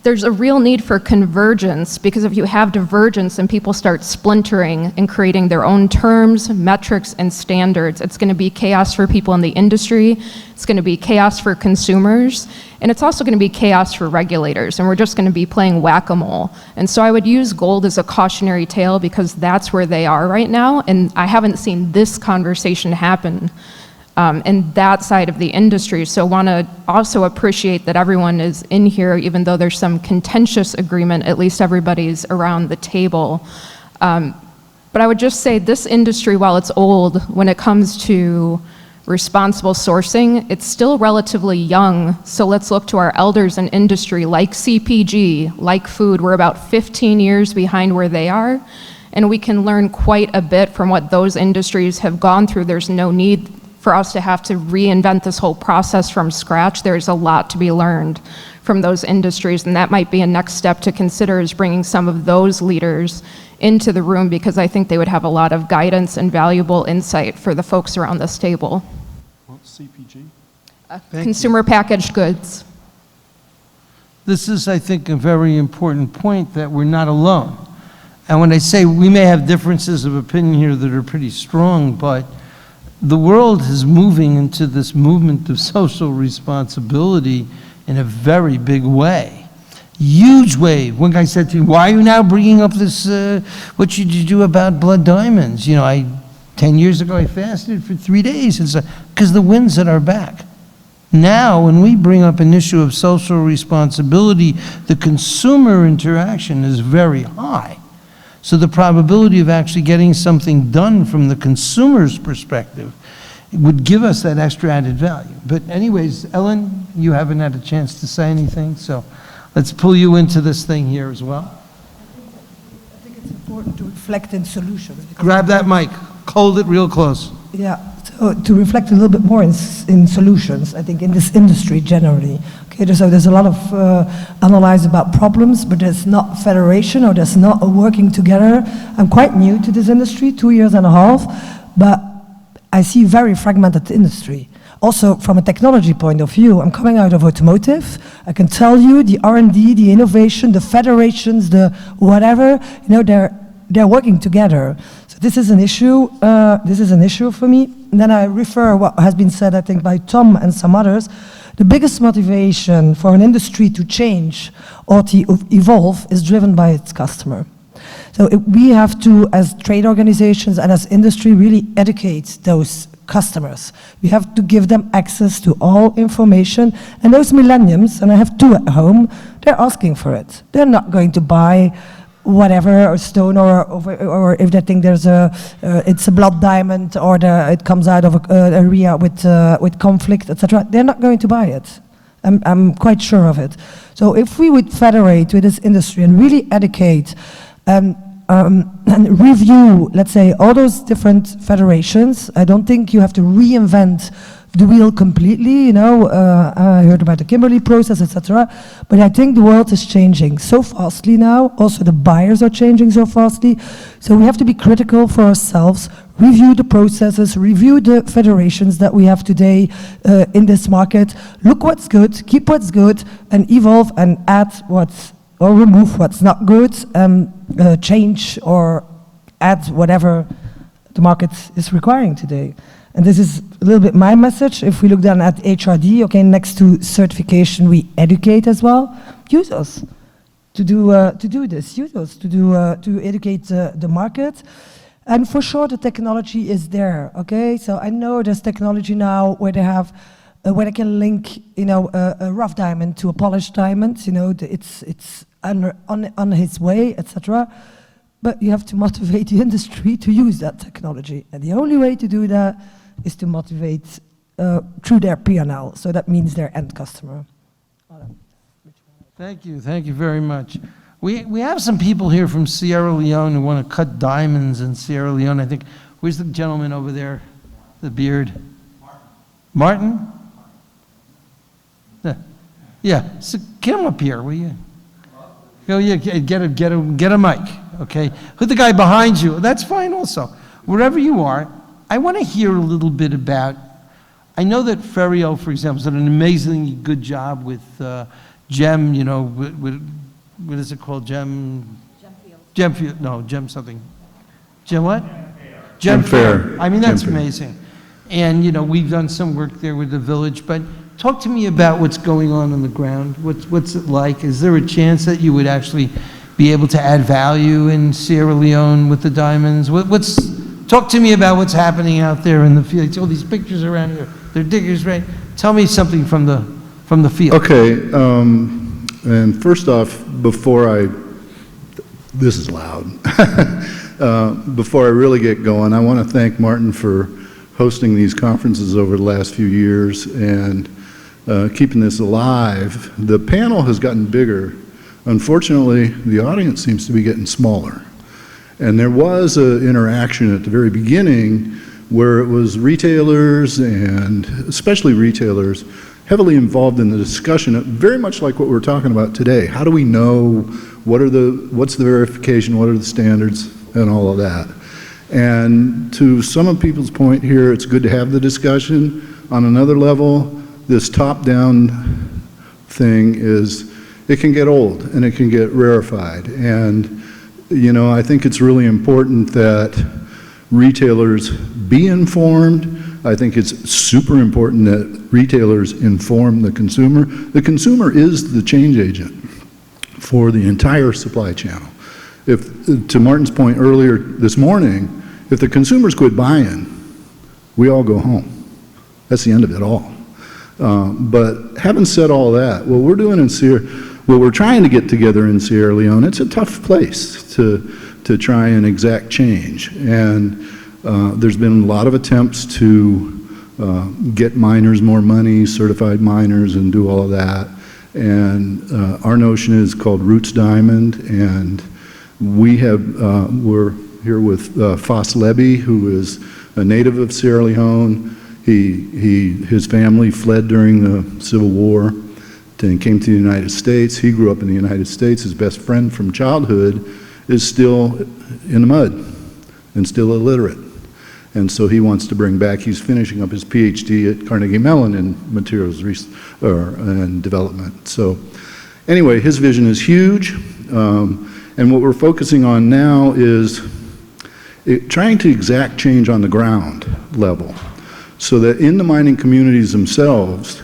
there's a real need for convergence, because if you have divergence and people start splintering and creating their own terms, metrics, and standards, it's going to be chaos for people in the industry, it's going to be chaos for consumers, and it's also going to be chaos for regulators, and we're just going to be playing whack-a-mole. And so I would use gold as a cautionary tale because that's where they are right now, and I haven't seen this conversation happen in that side of the industry. So want to also appreciate that everyone is in here, even though there's some contentious agreement, at least everybody's around the table. But I would just say this industry, while it's old, when it comes to responsible sourcing, it's still relatively young. So let's look to our elders in industry like CPG, like food. We're about 15 years behind where they are, and we can learn quite a bit from what those industries have gone through. There's no need for us to have to reinvent this whole process from scratch. There's a lot to be learned from those industries, and that might be a next step to consider, is bringing some of those leaders into the room, because I think they would have a lot of guidance and valuable insight for the folks around this table. What's CPG? Consumer packaged goods. This is, I think, a very important point, that we're not alone. And when I say we may have differences of opinion here that are pretty strong, but the world is moving into this movement of social responsibility in a very big way. Huge wave. One guy said to me, why are you now bringing up this, what should you do about blood diamonds? You know, 10 years ago I fasted for 3 days. It's because the wind's at our back. Now, when we bring up an issue of social responsibility, the consumer interaction is very high. So the probability of actually getting something done from the consumer's perspective would give us that extra added value. But anyways, Ellen, you haven't had a chance to say anything, so let's pull you into this thing here as well. I think it's important to reflect in solutions. Grab that mic, hold it real close. Yeah, so to reflect a little bit more in solutions, I think in this industry generally. Okay, so there's a lot of analyze about problems, but there's not federation or there's not a working together. I'm quite new to this industry, 2.5 years, but I see very fragmented industry. Also, from a technology point of view, I'm coming out of automotive. I can tell you the R&D, the innovation, the federations, the whatever, you know, they're working together. So this is an issue. This is an issue for me. And then I refer what has been said, I think, by Tom and some others. The biggest motivation for an industry to change or to evolve is driven by its customer. So we have to, as trade organizations and as industry, really educate those customers. We have to give them access to all information. And those millenniums, and I have 2 at home, they're asking for it. They're not going to buy whatever, or stone, or if they think there's it's a blood diamond, or it comes out of an area with conflict, etc. They're not going to buy it. I'm quite sure of it. So if we would federate with this industry and really educate and review, let's say, all those different federations, I don't think you have to reinvent the wheel completely, you know. I heard about the Kimberly process, etc. But I think the world is changing so fastly now. Also, the buyers are changing so fastly. So we have to be critical for ourselves, review the processes, review the federations that we have today in this market. Look what's good, keep what's good, and evolve and add what's, or remove what's not good, change or add whatever the market is requiring today. And this is a little bit my message. If we look down at HRD, okay, next to certification, we educate as well. Use us to do this. Use us to educate the market. And for sure, the technology is there. Okay, so I know there's technology now where they have, where they can link, you know, a rough diamond to a polished diamond. You know, it's on its way, etc. But you have to motivate the industry to use that technology, and the only way to do that is to motivate through their P&L. So that means their end customer. Thank you very much. We have some people here from Sierra Leone who want to cut diamonds in Sierra Leone. I think, where's the gentleman over there, the beard? Martin? Yeah, so get him up here, will you? Oh yeah, get a mic, okay? Who's the guy behind you? That's fine also. Wherever you are, I want to hear a little bit about, I know that Ferio, for example, has done an amazingly good job with gem, you know, what is it called? Gem field, no, gem something. Gem what? Gem fair. I mean, that's amazing. And, you know, we've done some work there with the village, but talk to me about what's going on the ground. What's it like? Is there a chance that you would actually be able to add value in Sierra Leone with the diamonds? Talk to me about what's happening out there in the field. All these pictures around here, they're diggers, right? Tell me something from the field. Okay, and first off, this is loud. Before I really get going, I want to thank Martin for hosting these conferences over the last few years and keeping this alive. The panel has gotten bigger. Unfortunately, the audience seems to be getting smaller. And there was an interaction at the very beginning where it was retailers, and especially retailers, heavily involved in the discussion, very much like what we're talking about today. How do we know? What's the verification? What are the standards? And all of that. And to some of people's point here, it's good to have the discussion. On another level, this top-down thing it can get old and it can get rarefied. And, you know, I think it's really important that retailers be informed. I think it's super important that retailers inform the consumer. The consumer is the change agent for the entire supply channel. To Martin's point earlier this morning, if the consumers quit buying, we all go home. That's the end of it all. But having said all that, what we're trying to get together in Sierra Leone, it's a tough place to try and exact change. And there's been a lot of attempts to get miners more money, certified miners, and do all of that. And our notion is called Roots Diamond, and we're here with Foss Levy, who is a native of Sierra Leone. His family fled during the Civil War and came to the United States. He grew up in the United States. His best friend from childhood is still in the mud and still illiterate. And so he wants to bring back, he's finishing up his PhD at Carnegie Mellon in materials and development. So anyway, his vision is huge. And what we're focusing on now is trying to exact change on the ground level so that in the mining communities themselves,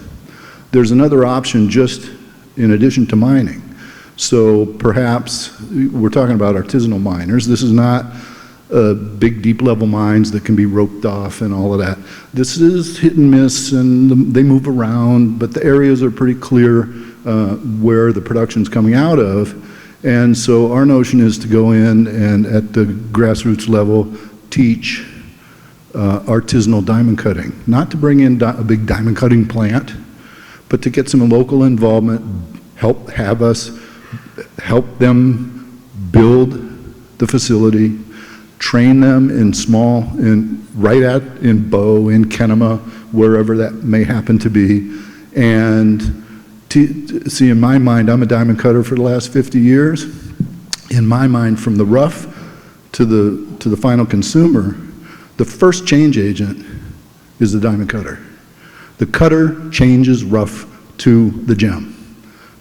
there's another option just in addition to mining. So perhaps we're talking about artisanal miners. This is not big deep level mines that can be roped off and all of that. This is hit and miss, and they move around, but the areas are pretty clear where the production's coming out of. And so our notion is to go in and at the grassroots level teach artisanal diamond cutting. Not to bring in a big diamond cutting plant, but to get some local involvement, help them build the facility, train them in Bow, in Kenema, wherever that may happen to be. And see, in my mind, I'm a diamond cutter for the last 50 years. In my mind, from the rough to the final consumer, the first change agent is the diamond cutter. The cutter changes rough to the gem.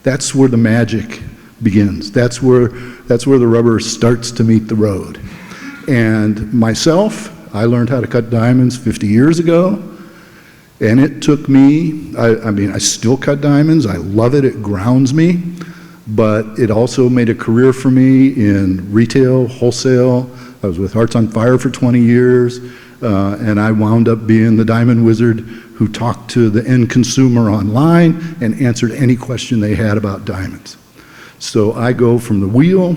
That's where the magic begins. That's where the rubber starts to meet the road. And myself, I learned how to cut diamonds 50 years ago. And it took me, I mean, I still cut diamonds. I love it. It grounds me. But it also made a career for me in retail, wholesale. I was with Hearts on Fire for 20 years. And I wound up being the diamond wizard who talked to the end consumer online and answered any question they had about diamonds. So I go from the wheel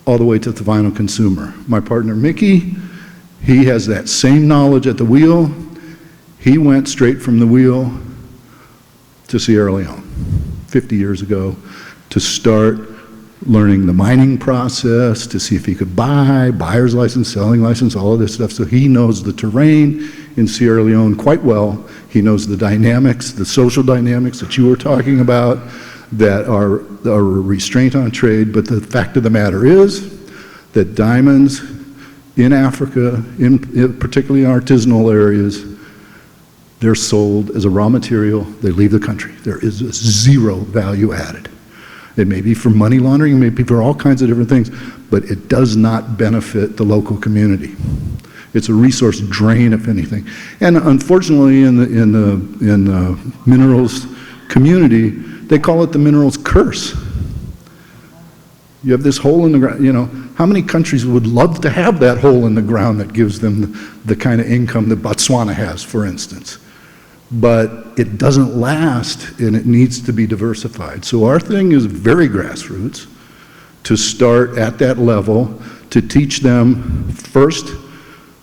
all the way to the final consumer. My partner, Mickey, he has that same knowledge at the wheel. He went straight from the wheel to Sierra Leone 50 years ago to start learning the mining process, to see if he could buy, buyer's license, selling license, all of this stuff. So he knows the terrain in Sierra Leone quite well. He knows the dynamics, the social dynamics that you were talking about that are a restraint on trade. But the fact of the matter is that diamonds in Africa, particularly in artisanal areas, they're sold as a raw material, they leave the country. There is zero value added. It may be for money laundering, it may be for all kinds of different things, but it does not benefit the local community. It's a resource drain, if anything. And unfortunately, in the minerals community, they call it the minerals curse. You have this hole in the ground, you know, how many countries would love to have that hole in the ground that gives them the kind of income that Botswana has, for instance? But it doesn't last, and it needs to be diversified. So our thing is very grassroots, to start at that level, to teach them first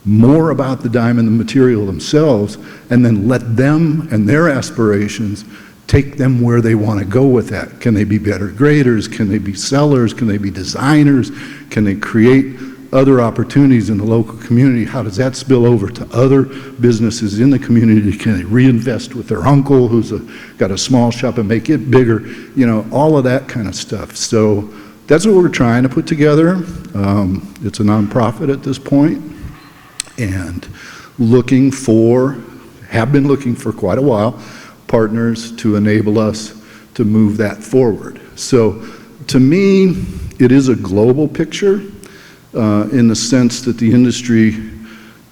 more about the diamond, the material themselves, and then let them and their aspirations take them where they want to go with that. Can they be better graders? Can they be sellers? Can they be designers? Can they create other opportunities in the local community? How does that spill over to other businesses in the community? Can they reinvest with their uncle who's got a small shop and make it bigger? You know, all of that kind of stuff. So that's what we're trying to put together. It's a nonprofit at this point, and have been looking for quite a while, partners to enable us to move that forward. So to me, it is a global picture in the sense that the industry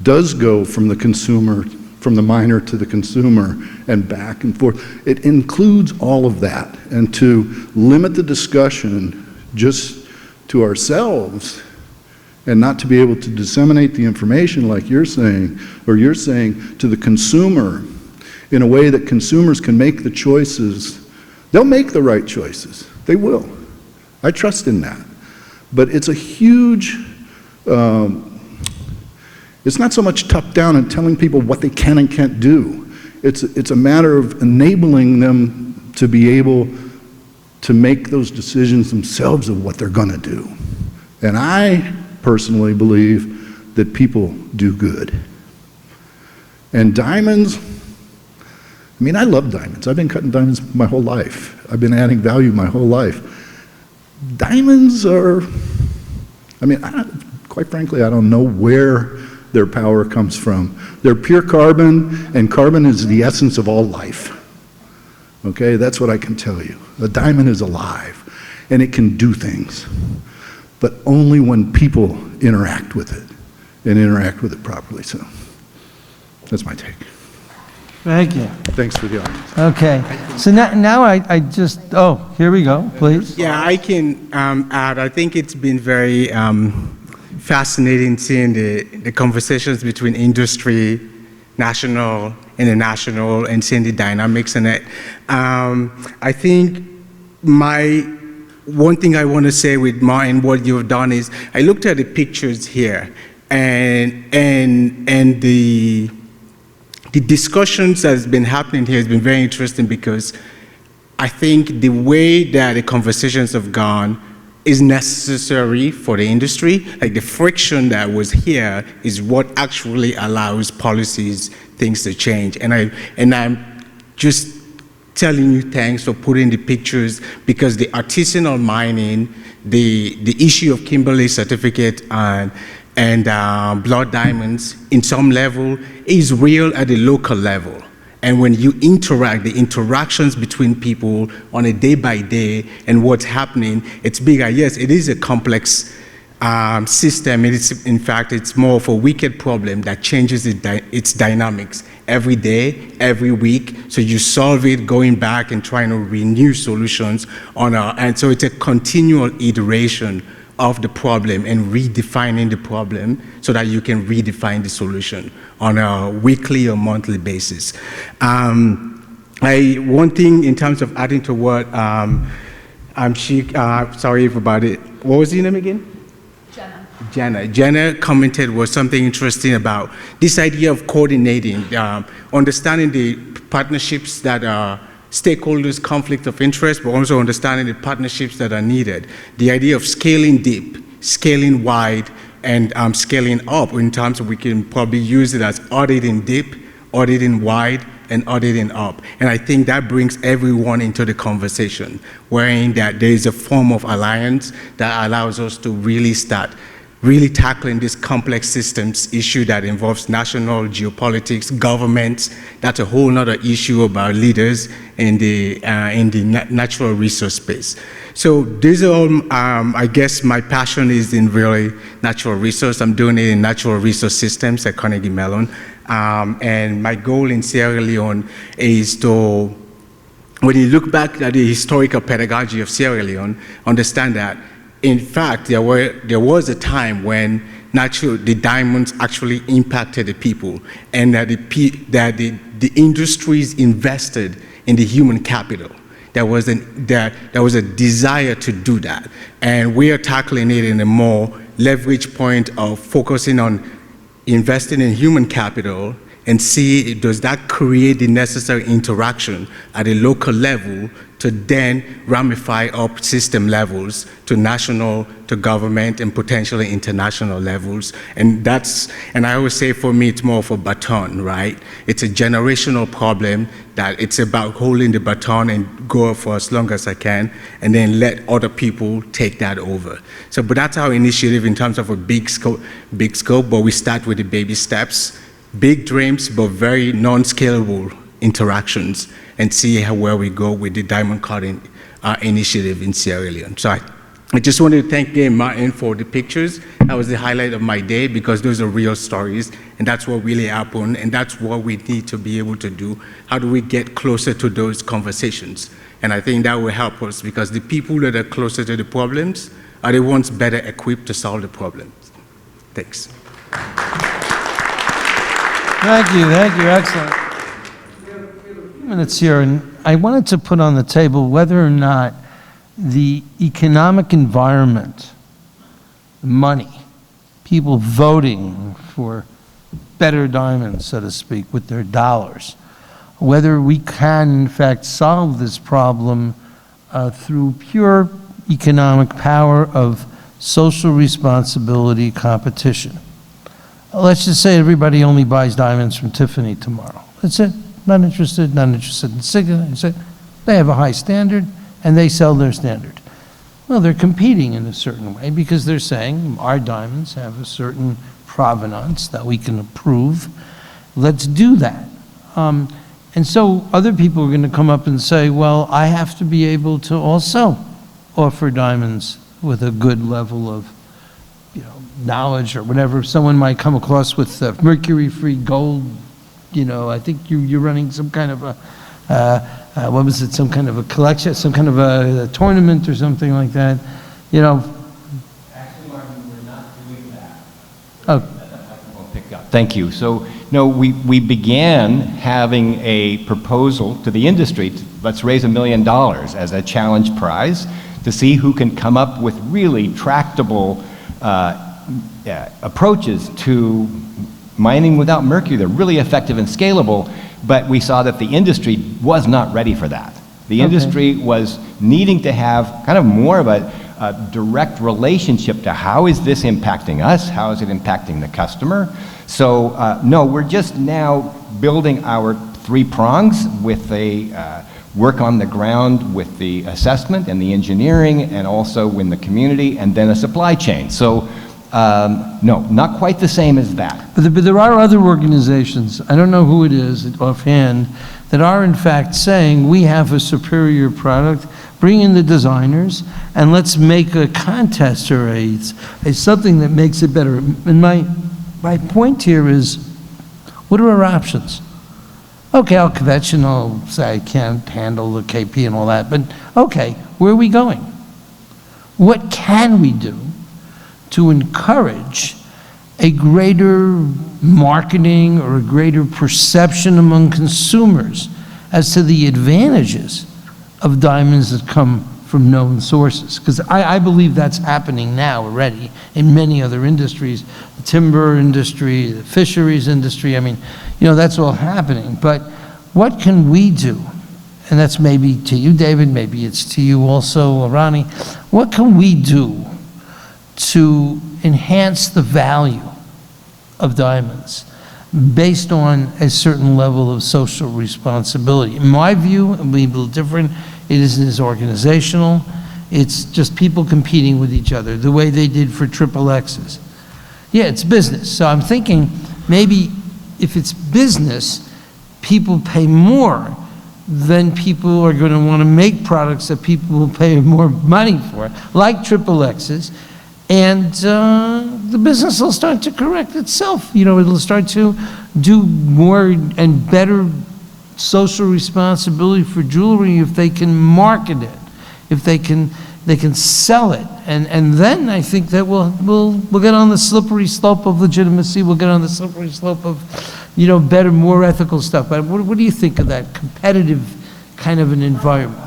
does go from the consumer, from the miner to the consumer and back and forth. It includes all of that, and to limit the discussion just to ourselves and not to be able to disseminate the information like you're saying, or you're saying to the consumer in a way that consumers can make the choices. They'll make the right choices. They will. I trust in that. But it's a huge, it's not so much top down and telling people what they can and can't do. It's a matter of enabling them to be able to make those decisions themselves of what they're going to do. And I personally believe that people do good. And diamonds, I mean, I love diamonds. I've been cutting diamonds my whole life. I've been adding value my whole life. Diamonds are, I mean, quite frankly, I don't know where their power comes from. They're pure carbon, and carbon is the essence of all life. Okay, that's what I can tell you. The diamond is alive, and it can do things, but only when people interact with it, and interact with it properly. So that's my take. Thank you. Thanks for the audience. Okay. So now I just, here we go, please. Yeah, I can add, I think it's been very fascinating seeing the conversations between industry, national, international, and seeing the dynamics in it. I think one thing I want to say with Martin, what you've done is, I looked at the pictures here, and the discussions that's been happening here has been very interesting, because I think the way that the conversations have gone is necessary for the industry. Like, the friction that was here is what actually allows policies, things to change. And I'm just telling you thanks for putting the pictures, because the artisanal mining, the issue of Kimberly certificate and blood diamonds in some level is real at the local level. And when you interact, the interactions between people on a day-by-day and what's happening, it's bigger. Yes, it is a complex system. In fact, it's more of a wicked problem that changes its dynamics every day, every week. So you solve it going back and trying to renew solutions and so it's a continual iteration of the problem and redefining the problem so that you can redefine the solution on a weekly or monthly basis. One thing in terms of adding to what sorry about it. What was your name again? Jenna commented was something interesting about this idea of coordinating, understanding the partnerships that are stakeholders, conflict of interest, but also understanding the partnerships that are needed. The idea of scaling deep, scaling wide, and scaling up in terms of, we can probably use it as auditing deep, auditing wide, and auditing up. And I think that brings everyone into the conversation, wherein that there is a form of alliance that allows us to really start really tackling this complex systems issue that involves national geopolitics, governments. That's a whole nother issue about leaders in the natural resource space. So these are all, I guess my passion is in really natural resource. I'm doing it in natural resource systems at Carnegie Mellon. And my goal in Sierra Leone is to, when you look back at the historical pedagogy of Sierra Leone, understand that in fact, there was a time when the diamonds actually impacted the people, and that the industries invested in the human capital. There was a desire to do that, and we are tackling it in a more leverage point of focusing on investing in human capital and see, does that create the necessary interaction at a local level to then ramify up system levels to national, to government, and potentially international levels. And I always say for me, it's more of a baton, right? It's a generational problem that it's about holding the baton and go for as long as I can, and then let other people take that over. So, but that's our initiative in terms of a big scope, but we start with the baby steps. Big dreams, but very non-scalable interactions, and see where we go with the diamond cutting initiative in Sierra Leone. So I just wanted to thank Martin for the pictures. That was the highlight of my day, because those are real stories, and that's what really happened, and that's what we need to be able to do. How do we get closer to those conversations? And I think that will help us, because the people that are closer to the problems are the ones better equipped to solve the problems. Thanks. Thank you, excellent. We have a few minutes here, and I wanted to put on the table whether or not the economic environment, money, people voting for better diamonds, so to speak, with their dollars, whether we can, in fact, solve this problem through pure economic power of social responsibility competition. Let's just say everybody only buys diamonds from Tiffany tomorrow. That's it. Not interested in Signet. They have a high standard, and they sell their standard. Well, they're competing in a certain way, because they're saying our diamonds have a certain provenance that we can approve. Let's do that. And so other people are going to come up and say, well, I have to be able to also offer diamonds with a good level of knowledge or whatever. Someone might come across with mercury-free gold. I think you're running some kind of a, what was it, some kind of a collection, some kind of a tournament or something like that. Actually, Martin, we're not doing that. Oh. Thank you. So, no, we began having a proposal to the industry, let's raise $1 million as a challenge prize to see who can come up with really tractable approaches to mining without mercury. They're really effective and scalable, but we saw that the industry was not ready for that. The industry was needing to have kind of more of a direct relationship to how is this impacting us, how is it impacting the customer. So no, we're just now building our 3 prongs with a work on the ground with the assessment and the engineering, and also in the community, and then a supply chain. So no, not quite the same as that. But there are other organizations, I don't know who it is offhand, that are in fact saying we have a superior product, bring in the designers, and let's make a contest or a something that makes it better. And my point here is, what are our options? Okay, I'll conventional, say I can't handle the KP and all that, but okay, where are we going? What can we do to encourage a greater marketing or a greater perception among consumers as to the advantages of diamonds that come from known sources? Because I believe that's happening now already in many other industries, the timber industry, the fisheries industry. I mean, that's all happening. But what can we do? And that's maybe to you, David, maybe it's to you also, Ronnie. What can we do to enhance the value of diamonds based on a certain level of social responsibility? In my view, it may be a little different. It is organizational. It's just people competing with each other, the way they did for triple X's. Yeah, it's business. So I'm thinking maybe if it's business, people pay more, then people are going to want to make products that people will pay more money for, like triple X's, and the business will start to correct itself. You know, it'll start to do more and better social responsibility for jewelry if they can market it, if they can sell it, and then I think that we'll get on the slippery slope of legitimacy. We'll get on the slippery slope of, you know, better, more ethical stuff. But what do you think of that competitive kind of an environment?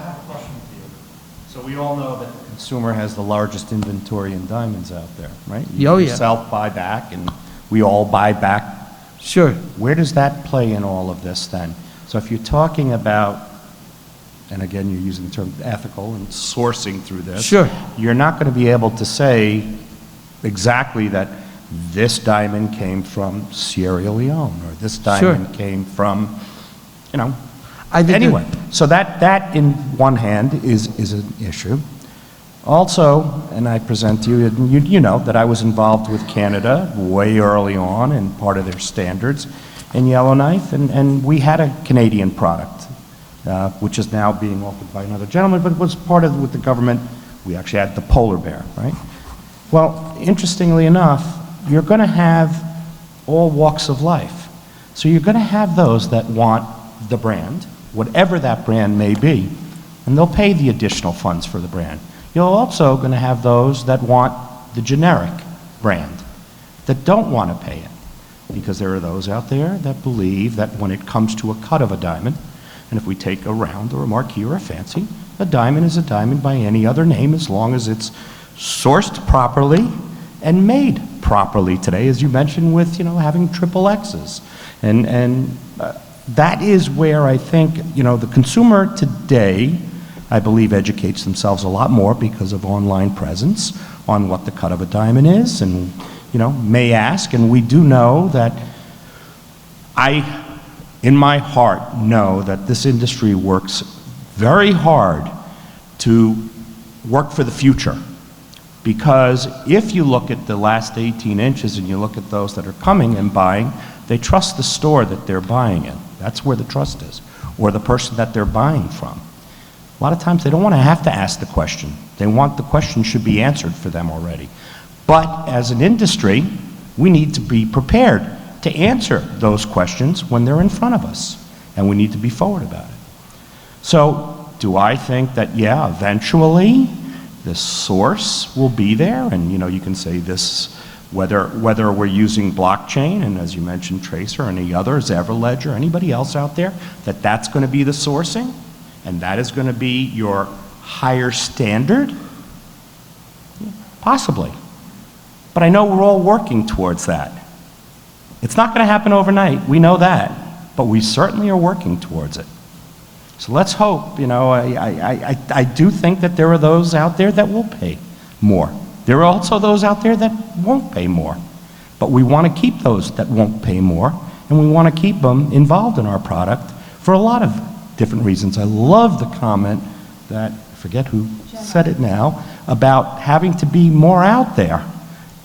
So we all know that the consumer has the largest inventory in diamonds out there, right? Oh, You yeah. yourself buy back, and we all buy back. Sure. Where does that play in all of this then? So if you're talking about, and again, you're using the term ethical and sourcing through this. Sure. You're not going to be able to say exactly that this diamond came from Sierra Leone, or this diamond came from, you know, anyway. So that in one hand is an issue. Also, and I present to you, and you know that I was involved with Canada way early on in part of their standards in Yellowknife, and we had a Canadian product, which is now being offered by another gentleman, but was part of with the government. We actually had the polar bear, right? Well, interestingly enough, you're going to have all walks of life. So you're going to have those that want the brand, whatever that brand may be, and they'll pay the additional funds for the brand. You're also going to have those that want the generic brand, that don't want to pay it, because there are those out there that believe that when it comes to a cut of a diamond, and if we take a round or a marquee or a fancy, a diamond is a diamond by any other name as long as it's sourced properly and made properly today, as you mentioned with, you know, having triple X's. And that is where I think, you know, the consumer today, I believe, educates themselves a lot more because of online presence on what the cut of a diamond is, and, you know, may ask, and we do know that in my heart, know that this industry works very hard to work for the future. Because if you look at the last 18 inches and you look at those that are coming and buying, they trust the store that they're buying in. That's where the trust is, or the person that they're buying from. A lot of times they don't want to have to ask the question. They want the question should be answered for them already. But as an industry, we need to be prepared to answer those questions when they're in front of us, and we need to be forward about it. So do I think that, yeah, eventually the source will be there, and, you know, you can say this, whether we're using blockchain, and as you mentioned, Tracer, or any others, Everledger, anybody else out there, that's going to be the sourcing, and that is going to be your higher standard? Possibly. But I know we're all working towards that. It's not going to happen overnight, we know that, but we certainly are working towards it. So let's hope, you know, I do think that there are those out there that will pay more. There are also those out there that won't pay more. But we want to keep those that won't pay more, and we want to keep them involved in our product for a lot of different reasons. I love the comment that, I forget who said it now, about having to be more out there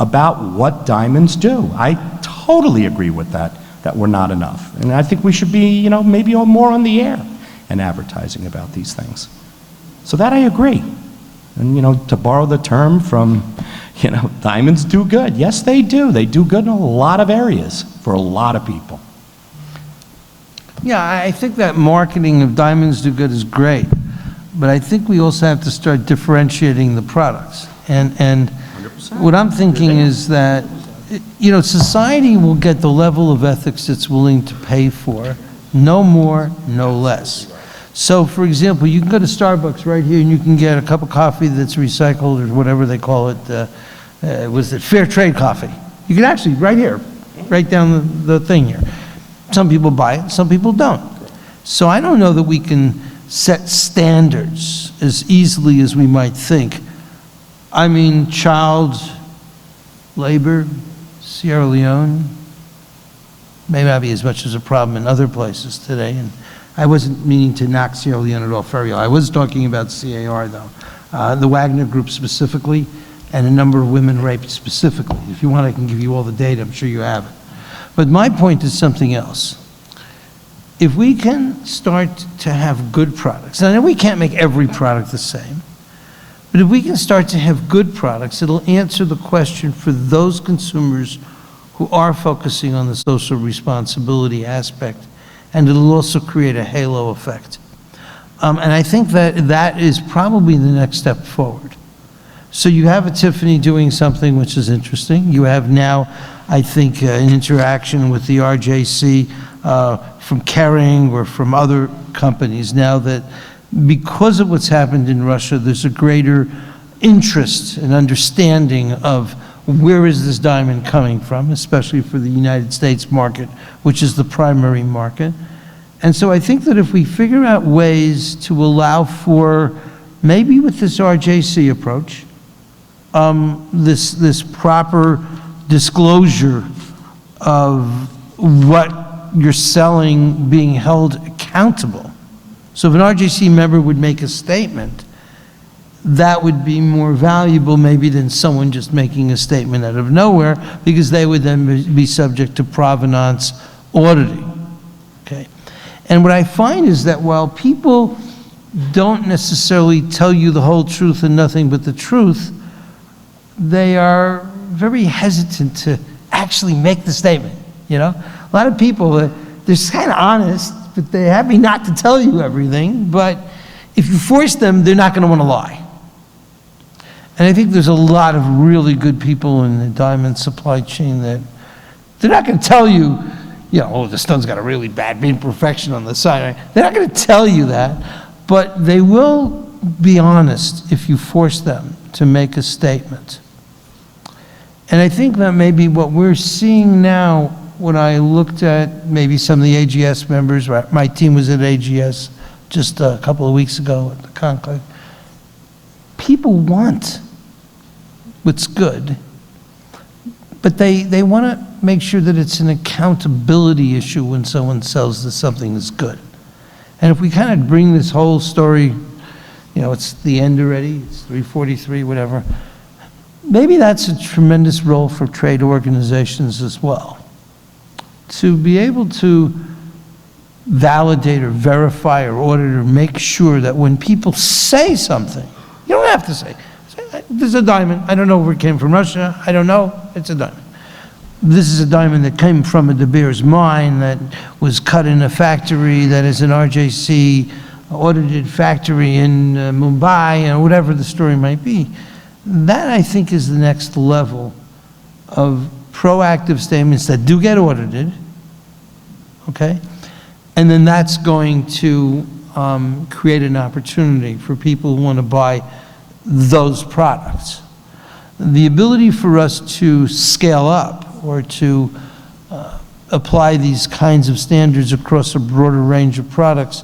about what diamonds do. I totally agree with that we're not enough. And I think we should be, you know, maybe more on the air and advertising about these things. So that I agree. And, you know, to borrow the term from, you know, diamonds do good. Yes, they do. They do good in a lot of areas for a lot of people. Yeah, I think that marketing of diamonds do good is great, but I think we also have to start differentiating the products. And what I'm thinking is that, you know, society will get the level of ethics it's willing to pay for, no more, no less. So, for example, you can go to Starbucks right here and you can get a cup of coffee that's recycled, or whatever they call it, was it fair trade coffee? You can actually, right here, right down the thing here. Some people buy it, some people don't. So I don't know that we can set standards as easily as we might think. I mean, child labor, Sierra Leone, may not be as much as a problem in other places today. And I wasn't meaning to knock Sierra Leone at all, Ferriol. I was talking about CAR, though. The Wagner Group specifically, and a number of women raped specifically. If you want, I can give you all the data. I'm sure you have it. But my point is something else. If we can start to have good products, and I know we can't make every product the same, but if we can start to have good products, it'll answer the question for those consumers who are focusing on the social responsibility aspect, and it'll also create a halo effect. And I think that that is probably the next step forward. So you have a Tiffany doing something which is interesting. You have now, I think, an interaction with the RJC from Kering or from other companies now that because of what's happened in Russia, there's a greater interest and understanding of where is this diamond coming from, especially for the United States market, which is the primary market. And so I think that if we figure out ways to allow for, maybe with this RJC approach, this proper disclosure of what you're selling being held accountable. So if an RJC member would make a statement, that would be more valuable maybe than someone just making a statement out of nowhere, because they would then be subject to provenance auditing, okay? And what I find is that while people don't necessarily tell you the whole truth and nothing but the truth, they are very hesitant to actually make the statement, you know? A lot of people, they're kind of honest, but they're happy not to tell you everything, but if you force them, they're not going to want to lie. And I think there's a lot of really good people in the diamond supply chain that they're not going to tell you, you know, oh, the stone's got a really bad imperfection on the side. They're not going to tell you that, but they will be honest if you force them to make a statement. And I think that maybe what we're seeing now, when I looked at maybe some of the AGS members, my team was at AGS just a couple of weeks ago at the conclave, people want what's good, but they want to make sure that it's an accountability issue when someone sells that something is good. And if we kind of bring this whole story, you know, it's the end already, it's 3:43, whatever, maybe that's a tremendous role for trade organizations as well, to be able to validate or verify or audit or make sure that when people say something, you don't have to say, there's a diamond, I don't know where it came from, Russia, I don't know, it's a diamond. This is a diamond that came from a De Beers mine that was cut in a factory that is an RJC audited factory in Mumbai, or whatever the story might be. That, I think, is the next level of proactive statements that do get audited, okay? And then that's going to create an opportunity for people who want to buy those products. The ability for us to scale up or to apply these kinds of standards across a broader range of products,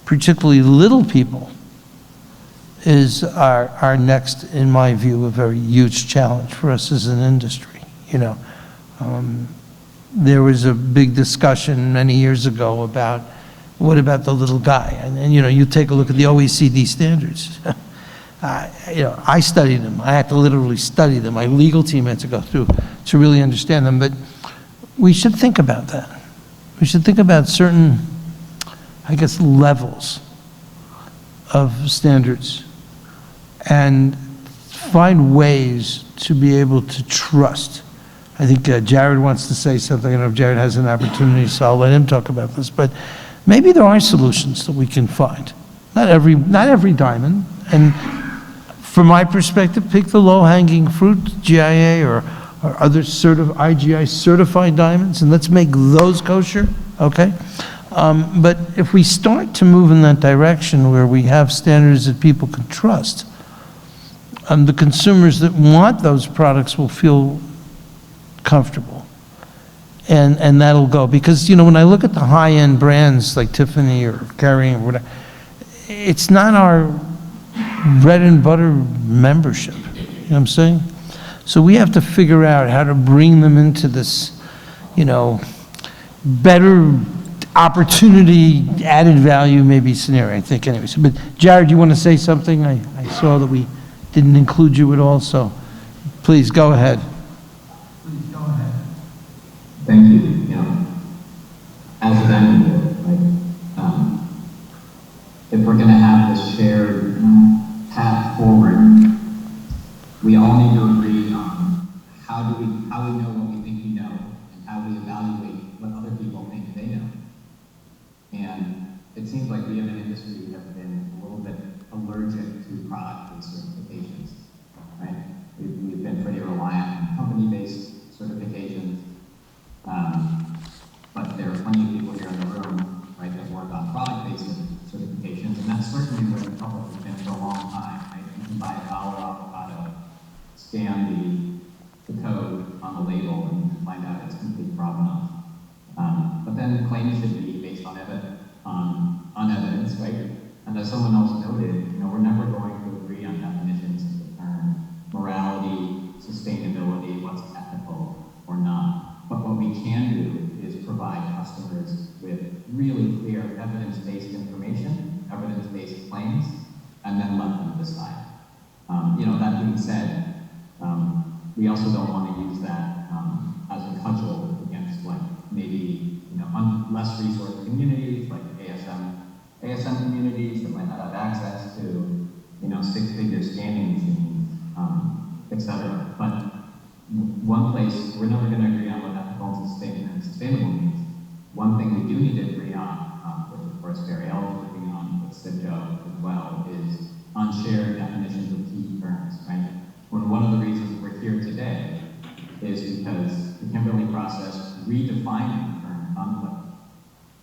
particularly little people, is our next, in my view, a very huge challenge for us as an industry. You know, there was a big discussion many years ago about what about the little guy? And you know, you take a look at the OECD standards. You know, I studied them. I had to literally study them. My legal team had to go through to really understand them. But we should think about that. We should think about certain, I guess, levels of standards and find ways to be able to trust. I think Jared wants to say something. I don't know if Jared has an opportunity, so I'll let him talk about this. But maybe there are solutions that we can find. Not every diamond. And from my perspective, pick the low-hanging fruit, GIA or other IGI certified diamonds, and let's make those kosher, okay? But if we start to move in that direction where we have standards that people can trust, the consumers that want those products will feel comfortable. And that'll go. Because, you know, when I look at the high-end brands like Tiffany or Kering or whatever, it's not our bread and butter membership. You know what I'm saying? So we have to figure out how to bring them into this, you know, better opportunity, added value, maybe scenario, I think, anyways. But Jared, you want to say something? I saw that we didn't include you at all, so Please, go ahead. Thank you. You know, as a diamond board, right, if we're going to have this shared path forward, we all need to agree on how we know what we think we know, and how we evaluate what other people think they know. And it seems like we have an industry that have been a little bit allergic to product-based certifications, right? We've been pretty reliant on company-based certifications, but there are plenty of people here in the room, right, that work on product-based certifications, and that's certainly where the public has been for a long time, right? You can buy a dollar avocado, scan the code on the label, and find out its complete provenance. But then claims should be based on evidence, right? And as someone else noted, you know, we're never going to agree on definitions of the term morality, sustainability, what's ethical or not. But what we can do is provide customers with really clear evidence-based information, evidence-based claims, and then let them decide. You know, that being said, we also don't want to use that as a cudgel against, like, maybe, you know, less resourced communities like ASM communities that might not have access to, you know, six-figure scanning machines, etc. But one place, we're never going to agree on what ethical and sustainable means. One thing we do need to agree on, which of course Ariel is working on with CIPJO as well, is on shared definitions of key terms, right? One of the reasons we're here today is because the Kimberly process redefined the term conflict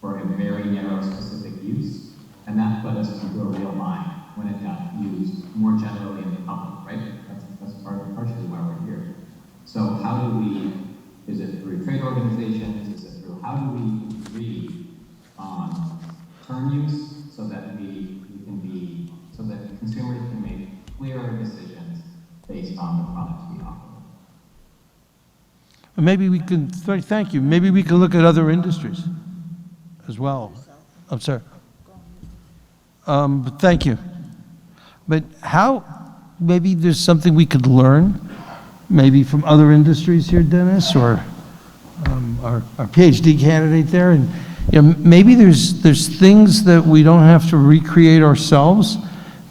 for a very narrow specific use, and that put us into a real bind when it got used more generally in the public, right? That's partially why we're here. So how do we, is it through trade organizations, is it through, how do we agree on term use so that we can be, so that consumers can make clearer decisions based on the products we offer? Maybe we can, thank you, maybe we can look at other industries as well. I'm sorry. But thank you. But how, maybe there's something we could learn, maybe from other industries here, Dennis, or our PhD candidate there, and you know, maybe there's things that we don't have to recreate ourselves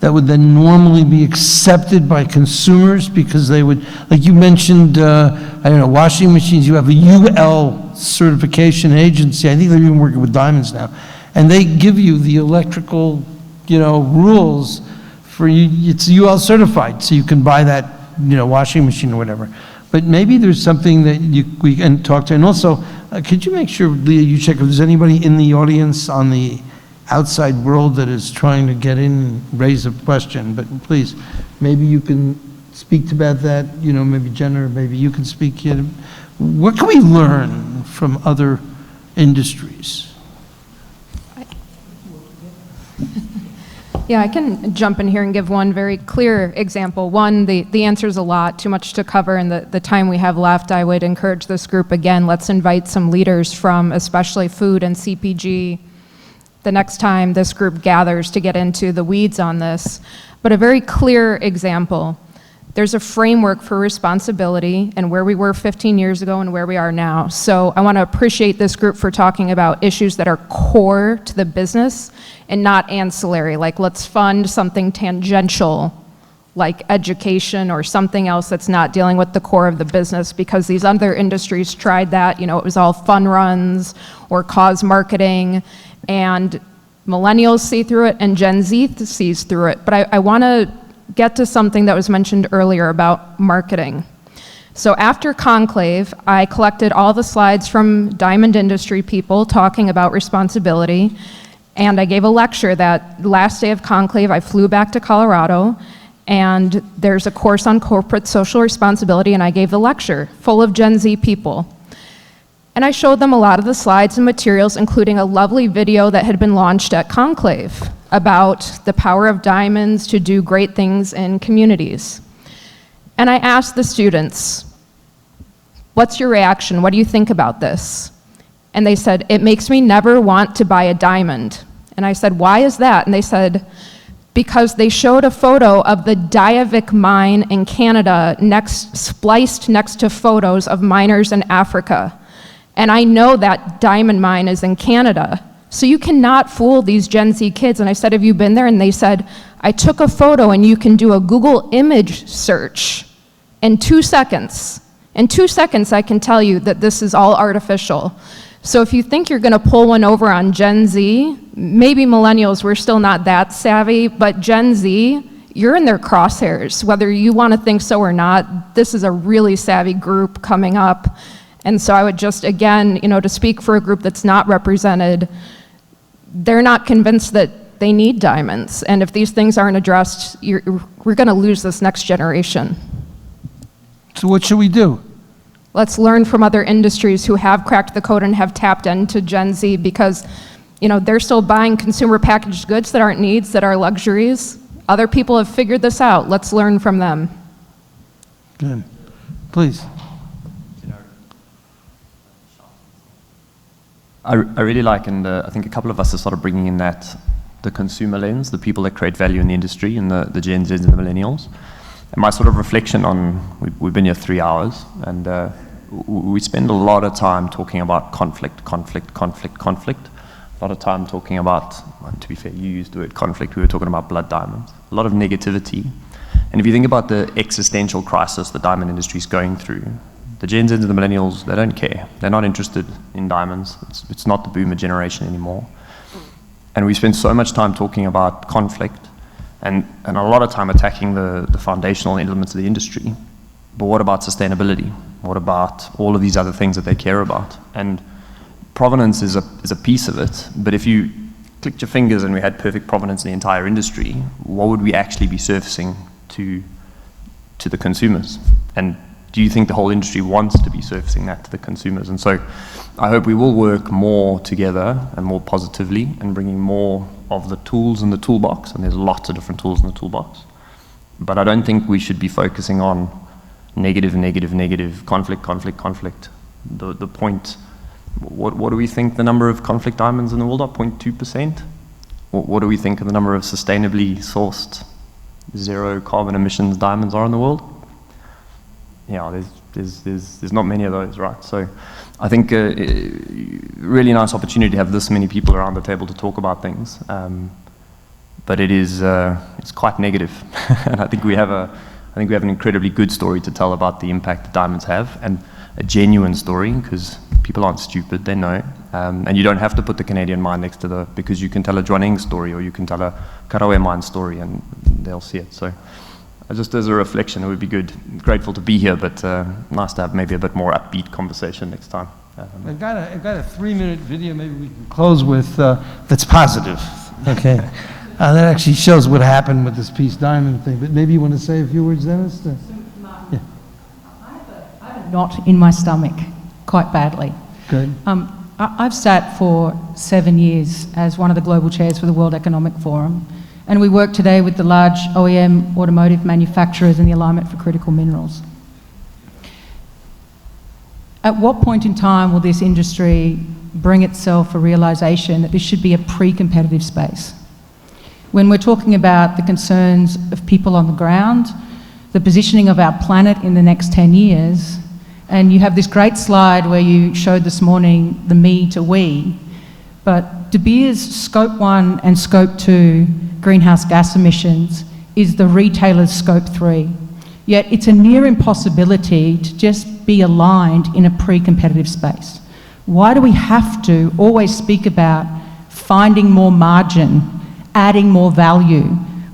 that would then normally be accepted by consumers because they would, like you mentioned, I don't know, washing machines, you have a UL certification agency, I think they're even working with diamonds now, and they give you the electrical, you know, rules for you, it's UL certified, so you can buy that, you know, washing machine or whatever. But maybe there's something that we can talk to, and also, could you make sure, Leah, you check if there's anybody in the audience on the outside world that is trying to get in and raise a question, but please, maybe you can speak about that, you know, maybe Jenna, maybe you can speak here. What can we learn from other industries? Yeah, I can jump in here and give one very clear example. One, the answer is a lot, too much to cover, and the time we have left, I would encourage this group again, let's invite some leaders from especially food and CPG the next time this group gathers to get into the weeds on this. But a very clear example, there's a framework for responsibility and where we were 15 years ago and where we are now. So I want to appreciate this group for talking about issues that are core to the business and not ancillary, like let's fund something tangential like education or something else that's not dealing with the core of the business, because these other industries tried that, you know, it was all fun runs or cause marketing, and millennials see through it and Gen Z sees through it. But I want to get to something that was mentioned earlier about marketing. So after Conclave, I collected all the slides from diamond industry people talking about responsibility, and I gave a lecture that last day of Conclave. I flew back to Colorado, and there's a course on corporate social responsibility, and I gave the lecture full of Gen Z people. And I showed them a lot of the slides and materials, including a lovely video that had been launched at Conclave about the power of diamonds to do great things in communities. And I asked the students, what's your reaction? What do you think about this? And they said, it makes me never want to buy a diamond. And I said, why is that? And they said, because they showed a photo of the Diavik mine in Canada spliced next to photos of miners in Africa. And I know that diamond mine is in Canada. So you cannot fool these Gen Z kids. And I said, have you been there? And they said, I took a photo and you can do a Google image search in 2 seconds. In 2 seconds, I can tell you that this is all artificial. So if you think you're gonna pull one over on Gen Z, maybe millennials, we're still not that savvy, but Gen Z, you're in their crosshairs, whether you wanna think so or not. This is a really savvy group coming up. And so I would just, again, to speak for a group that's not represented, they're not convinced that they need diamonds. And if these things aren't addressed, we're gonna lose this next generation. So what should we do? Let's learn from other industries who have cracked the code and have tapped into Gen Z, because they're still buying consumer packaged goods that aren't needs, that are luxuries. Other people have figured this out. Let's learn from them. Good. Please. I really like, and I think a couple of us are sort of bringing in the consumer lens, the people that create value in the industry, and the Gen Zs and the millennials. And my sort of reflection on, we've been here 3 hours, and we spend a lot of time talking about conflict. A lot of time talking about, to be fair, you used the word conflict, we were talking about blood diamonds. A lot of negativity. And if you think about the existential crisis the diamond industry is going through, the Gen Zs and the millennials, they don't care. They're not interested in diamonds. It's not the boomer generation anymore. And we spend so much time talking about conflict and a lot of time attacking the foundational elements of the industry. But what about sustainability? What about all of these other things that they care about? And provenance is a piece of it, but if you clicked your fingers and we had perfect provenance in the entire industry, what would we actually be surfacing to the consumers? And do you think the whole industry wants to be surfacing that to the consumers? And so I hope we will work more together and more positively and bringing more of the tools in the toolbox, and there's lots of different tools in the toolbox. But I don't think we should be focusing on negative, conflict. The point, what do we think the number of conflict diamonds in the world are? 0.2%? What do we think of the number of sustainably sourced zero carbon emissions diamonds are in the world? Yeah, there's not many of those, right? So I think really nice opportunity to have this many people around the table to talk about things. But it's quite negative. And I think we have an incredibly good story to tell about the impact that diamonds have, and a genuine story, because people aren't stupid, they know. And you don't have to put the Canadian mine next to because you can tell a Zhuaneng story, or you can tell a Karawe mine story, and they'll see it. So just as a reflection, it would be good. Grateful to be here, but nice to have maybe a bit more upbeat conversation next time. I've got a 3-minute video maybe we can close with that's positive, okay? That actually shows what happened with this Peace Diamond thing, but maybe you want to say a few words, Dennis? Yeah. I have a knot in my stomach, quite badly. Good. I've sat for 7 years as one of the global chairs for the World Economic Forum, and we work today with the large OEM automotive manufacturers in the alignment for critical minerals. At what point in time will this industry bring itself a realisation that this should be a pre-competitive space? When we're talking about the concerns of people on the ground, the positioning of our planet in the next 10 years, and you have this great slide where you showed this morning the me to we, but De Beers Scope 1 and Scope 2 greenhouse gas emissions is the retailer's Scope 3. Yet it's a near impossibility to just be aligned in a pre-competitive space. Why do we have to always speak about finding more margin, adding more value?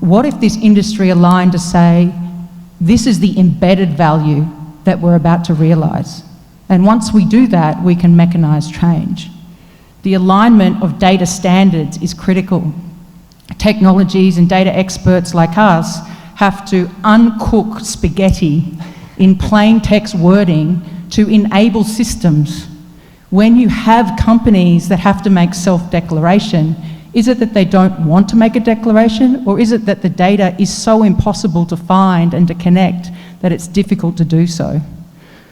What if this industry aligned to say, this is the embedded value that we're about to realise? And once we do that, we can mechanise change. The alignment of data standards is critical. Technologies and data experts like us have to uncook spaghetti in plain text wording to enable systems. When you have companies that have to make self-declaration, is it that they don't want to make a declaration, or is it that the data is so impossible to find and to connect that it's difficult to do so?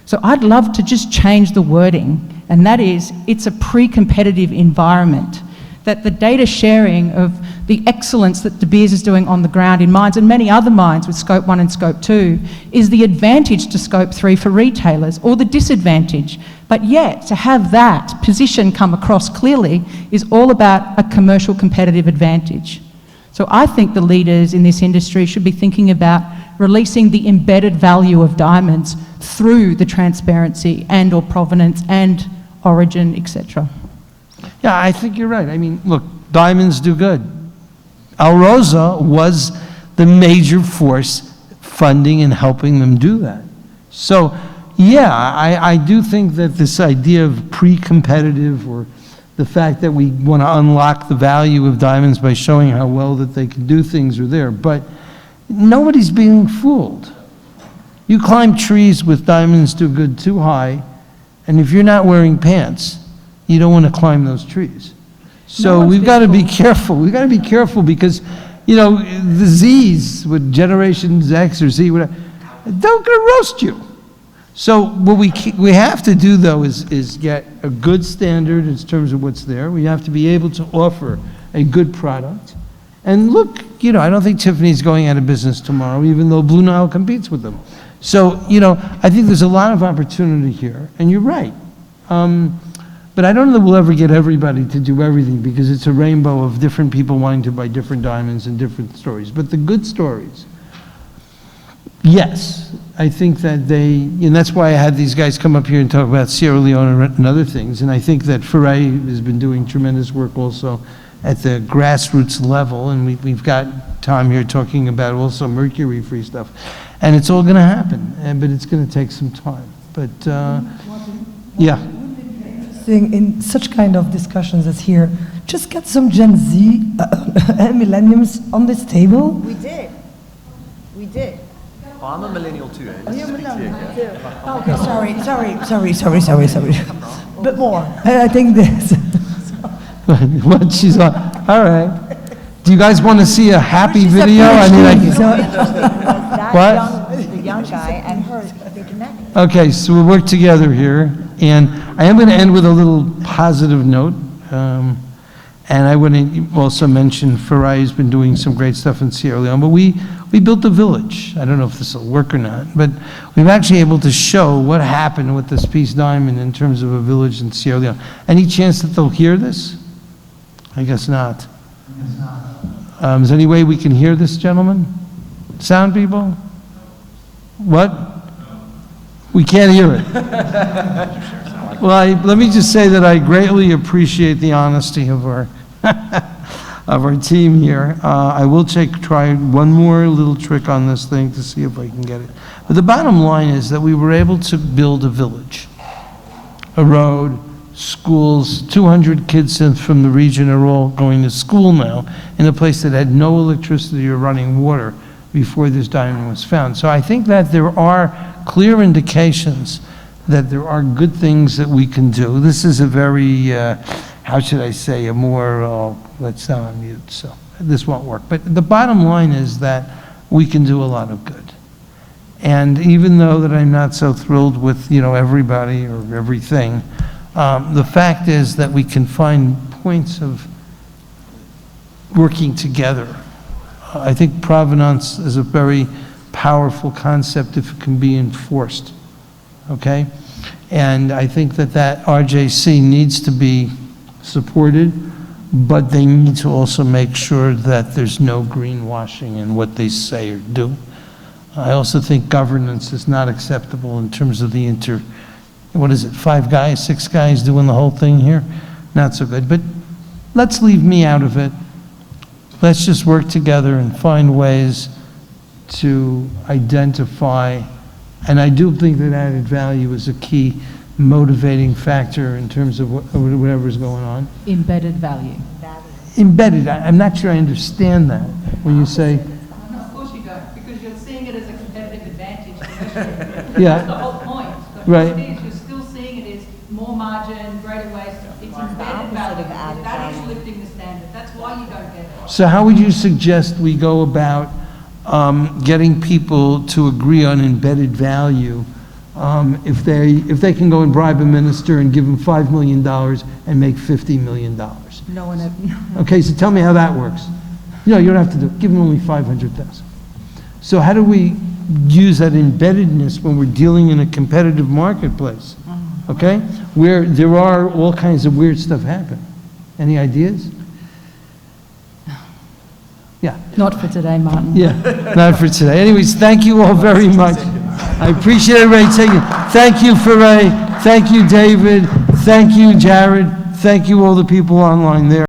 So I'd love to just change the wording, and that is, it's a pre-competitive environment, that the data sharing of the excellence that De Beers is doing on the ground in mines and many other mines with Scope 1 and Scope 2 is the advantage to Scope 3 for retailers, or the disadvantage. But yet, to have that position come across clearly is all about a commercial competitive advantage. So I think the leaders in this industry should be thinking about releasing the embedded value of diamonds through the transparency and or provenance and origin, etc. Yeah, I think you're right. I mean, look, diamonds do good. Alrosa was the major force funding and helping them do that. So, yeah, I do think that this idea of pre-competitive, or the fact that we want to unlock the value of diamonds by showing how well that they can do things are there, but nobody's being fooled. You climb trees with diamonds do good too high, and if you're not wearing pants, you don't want to climb those trees. So we've got to be careful. We've got to be careful because, you know, the Z's with generations X or Z, whatever, they're going to roast you. So what we have to do, though, is get a good standard in terms of what's there. We have to be able to offer a good product. And look, you know, I don't think Tiffany's going out of business tomorrow, even though Blue Nile competes with them. So, you know, I think there's a lot of opportunity here, and you're right. But I don't know that we'll ever get everybody to do everything, because it's a rainbow of different people wanting to buy different diamonds and different stories. But the good stories, yes, I think that and that's why I had these guys come up here and talk about Sierra Leone and other things. And I think that Farai has been doing tremendous work also at the grassroots level. And we've got Tom here talking about also mercury-free stuff. And it's all going to happen, but it's going to take some time. But, yeah. In such kind of discussions as here, just get some Gen Z millenniums on this table. We did. We did. Oh, I'm a millennial too. Oh, you're a millennial too. Okay, sorry. Bit more. I think this. What she's on. All right. Do you guys want to see a happy video? I mean, what? The young guy and her, they connected. Okay, so we'll work together here. And I am going to end with a little positive note. And I want to also mention Farai has been doing some great stuff in Sierra Leone. But we built a village. I don't know if this will work or not. But we've actually able to show what happened with this Peace Diamond in terms of a village in Sierra Leone. Any chance that they'll hear this? I guess not. Is there any way we can hear this, gentlemen? Sound people? What? We can't hear it. Well, let me just say that I greatly appreciate the honesty of our of our team here. I will try one more little trick on this thing to see if I can get it. But the bottom line is that we were able to build a village, a road, schools. 200 kids from the region are all going to school now in a place that had no electricity or running water before this diamond was found. So I think that there are clear indications that there are good things that we can do. This is a very, how should I say, a more, let's not on mute, so this won't work. But the bottom line is that we can do a lot of good. And even though that I'm not so thrilled with, you know, everybody or everything, the fact is that we can find points of working together. I think provenance is a very powerful concept if it can be enforced, okay? And I think that RJC needs to be supported, but they need to also make sure that there's no greenwashing in what they say or do. I also think governance is not acceptable in terms of the what is it, 5 guys, 6 guys doing the whole thing here? Not so good, but let's leave me out of it. Let's just work together and find ways to identify, and I do think that added value is a key motivating factor in terms of whatever's going on. Embedded value. Embedded, I'm not sure I understand that when you say. No, of course you don't, because you're seeing it as a competitive advantage. Yeah. That's the whole point. The Right. point is you're still seeing it as more margin, greater waste. It's embedded value. That is lifting the standard. That's why you don't get it. So how would you suggest we go about getting people to agree on embedded value if they can go and bribe a minister and give him $5 million and make $50 million? No one ever. Okay, so tell me how that works. No, you don't have to do it. Give them only 500,000. So how do we use that embeddedness when we're dealing in a competitive marketplace? Okay? Where there are all kinds of weird stuff happening. Any ideas? Yeah. Not for today, Martin. Yeah, not for today. Anyways, thank you all very much. I appreciate everybody taking it. Thank you, Faray. Thank you, David. Thank you, Jared. Thank you, all the people online there.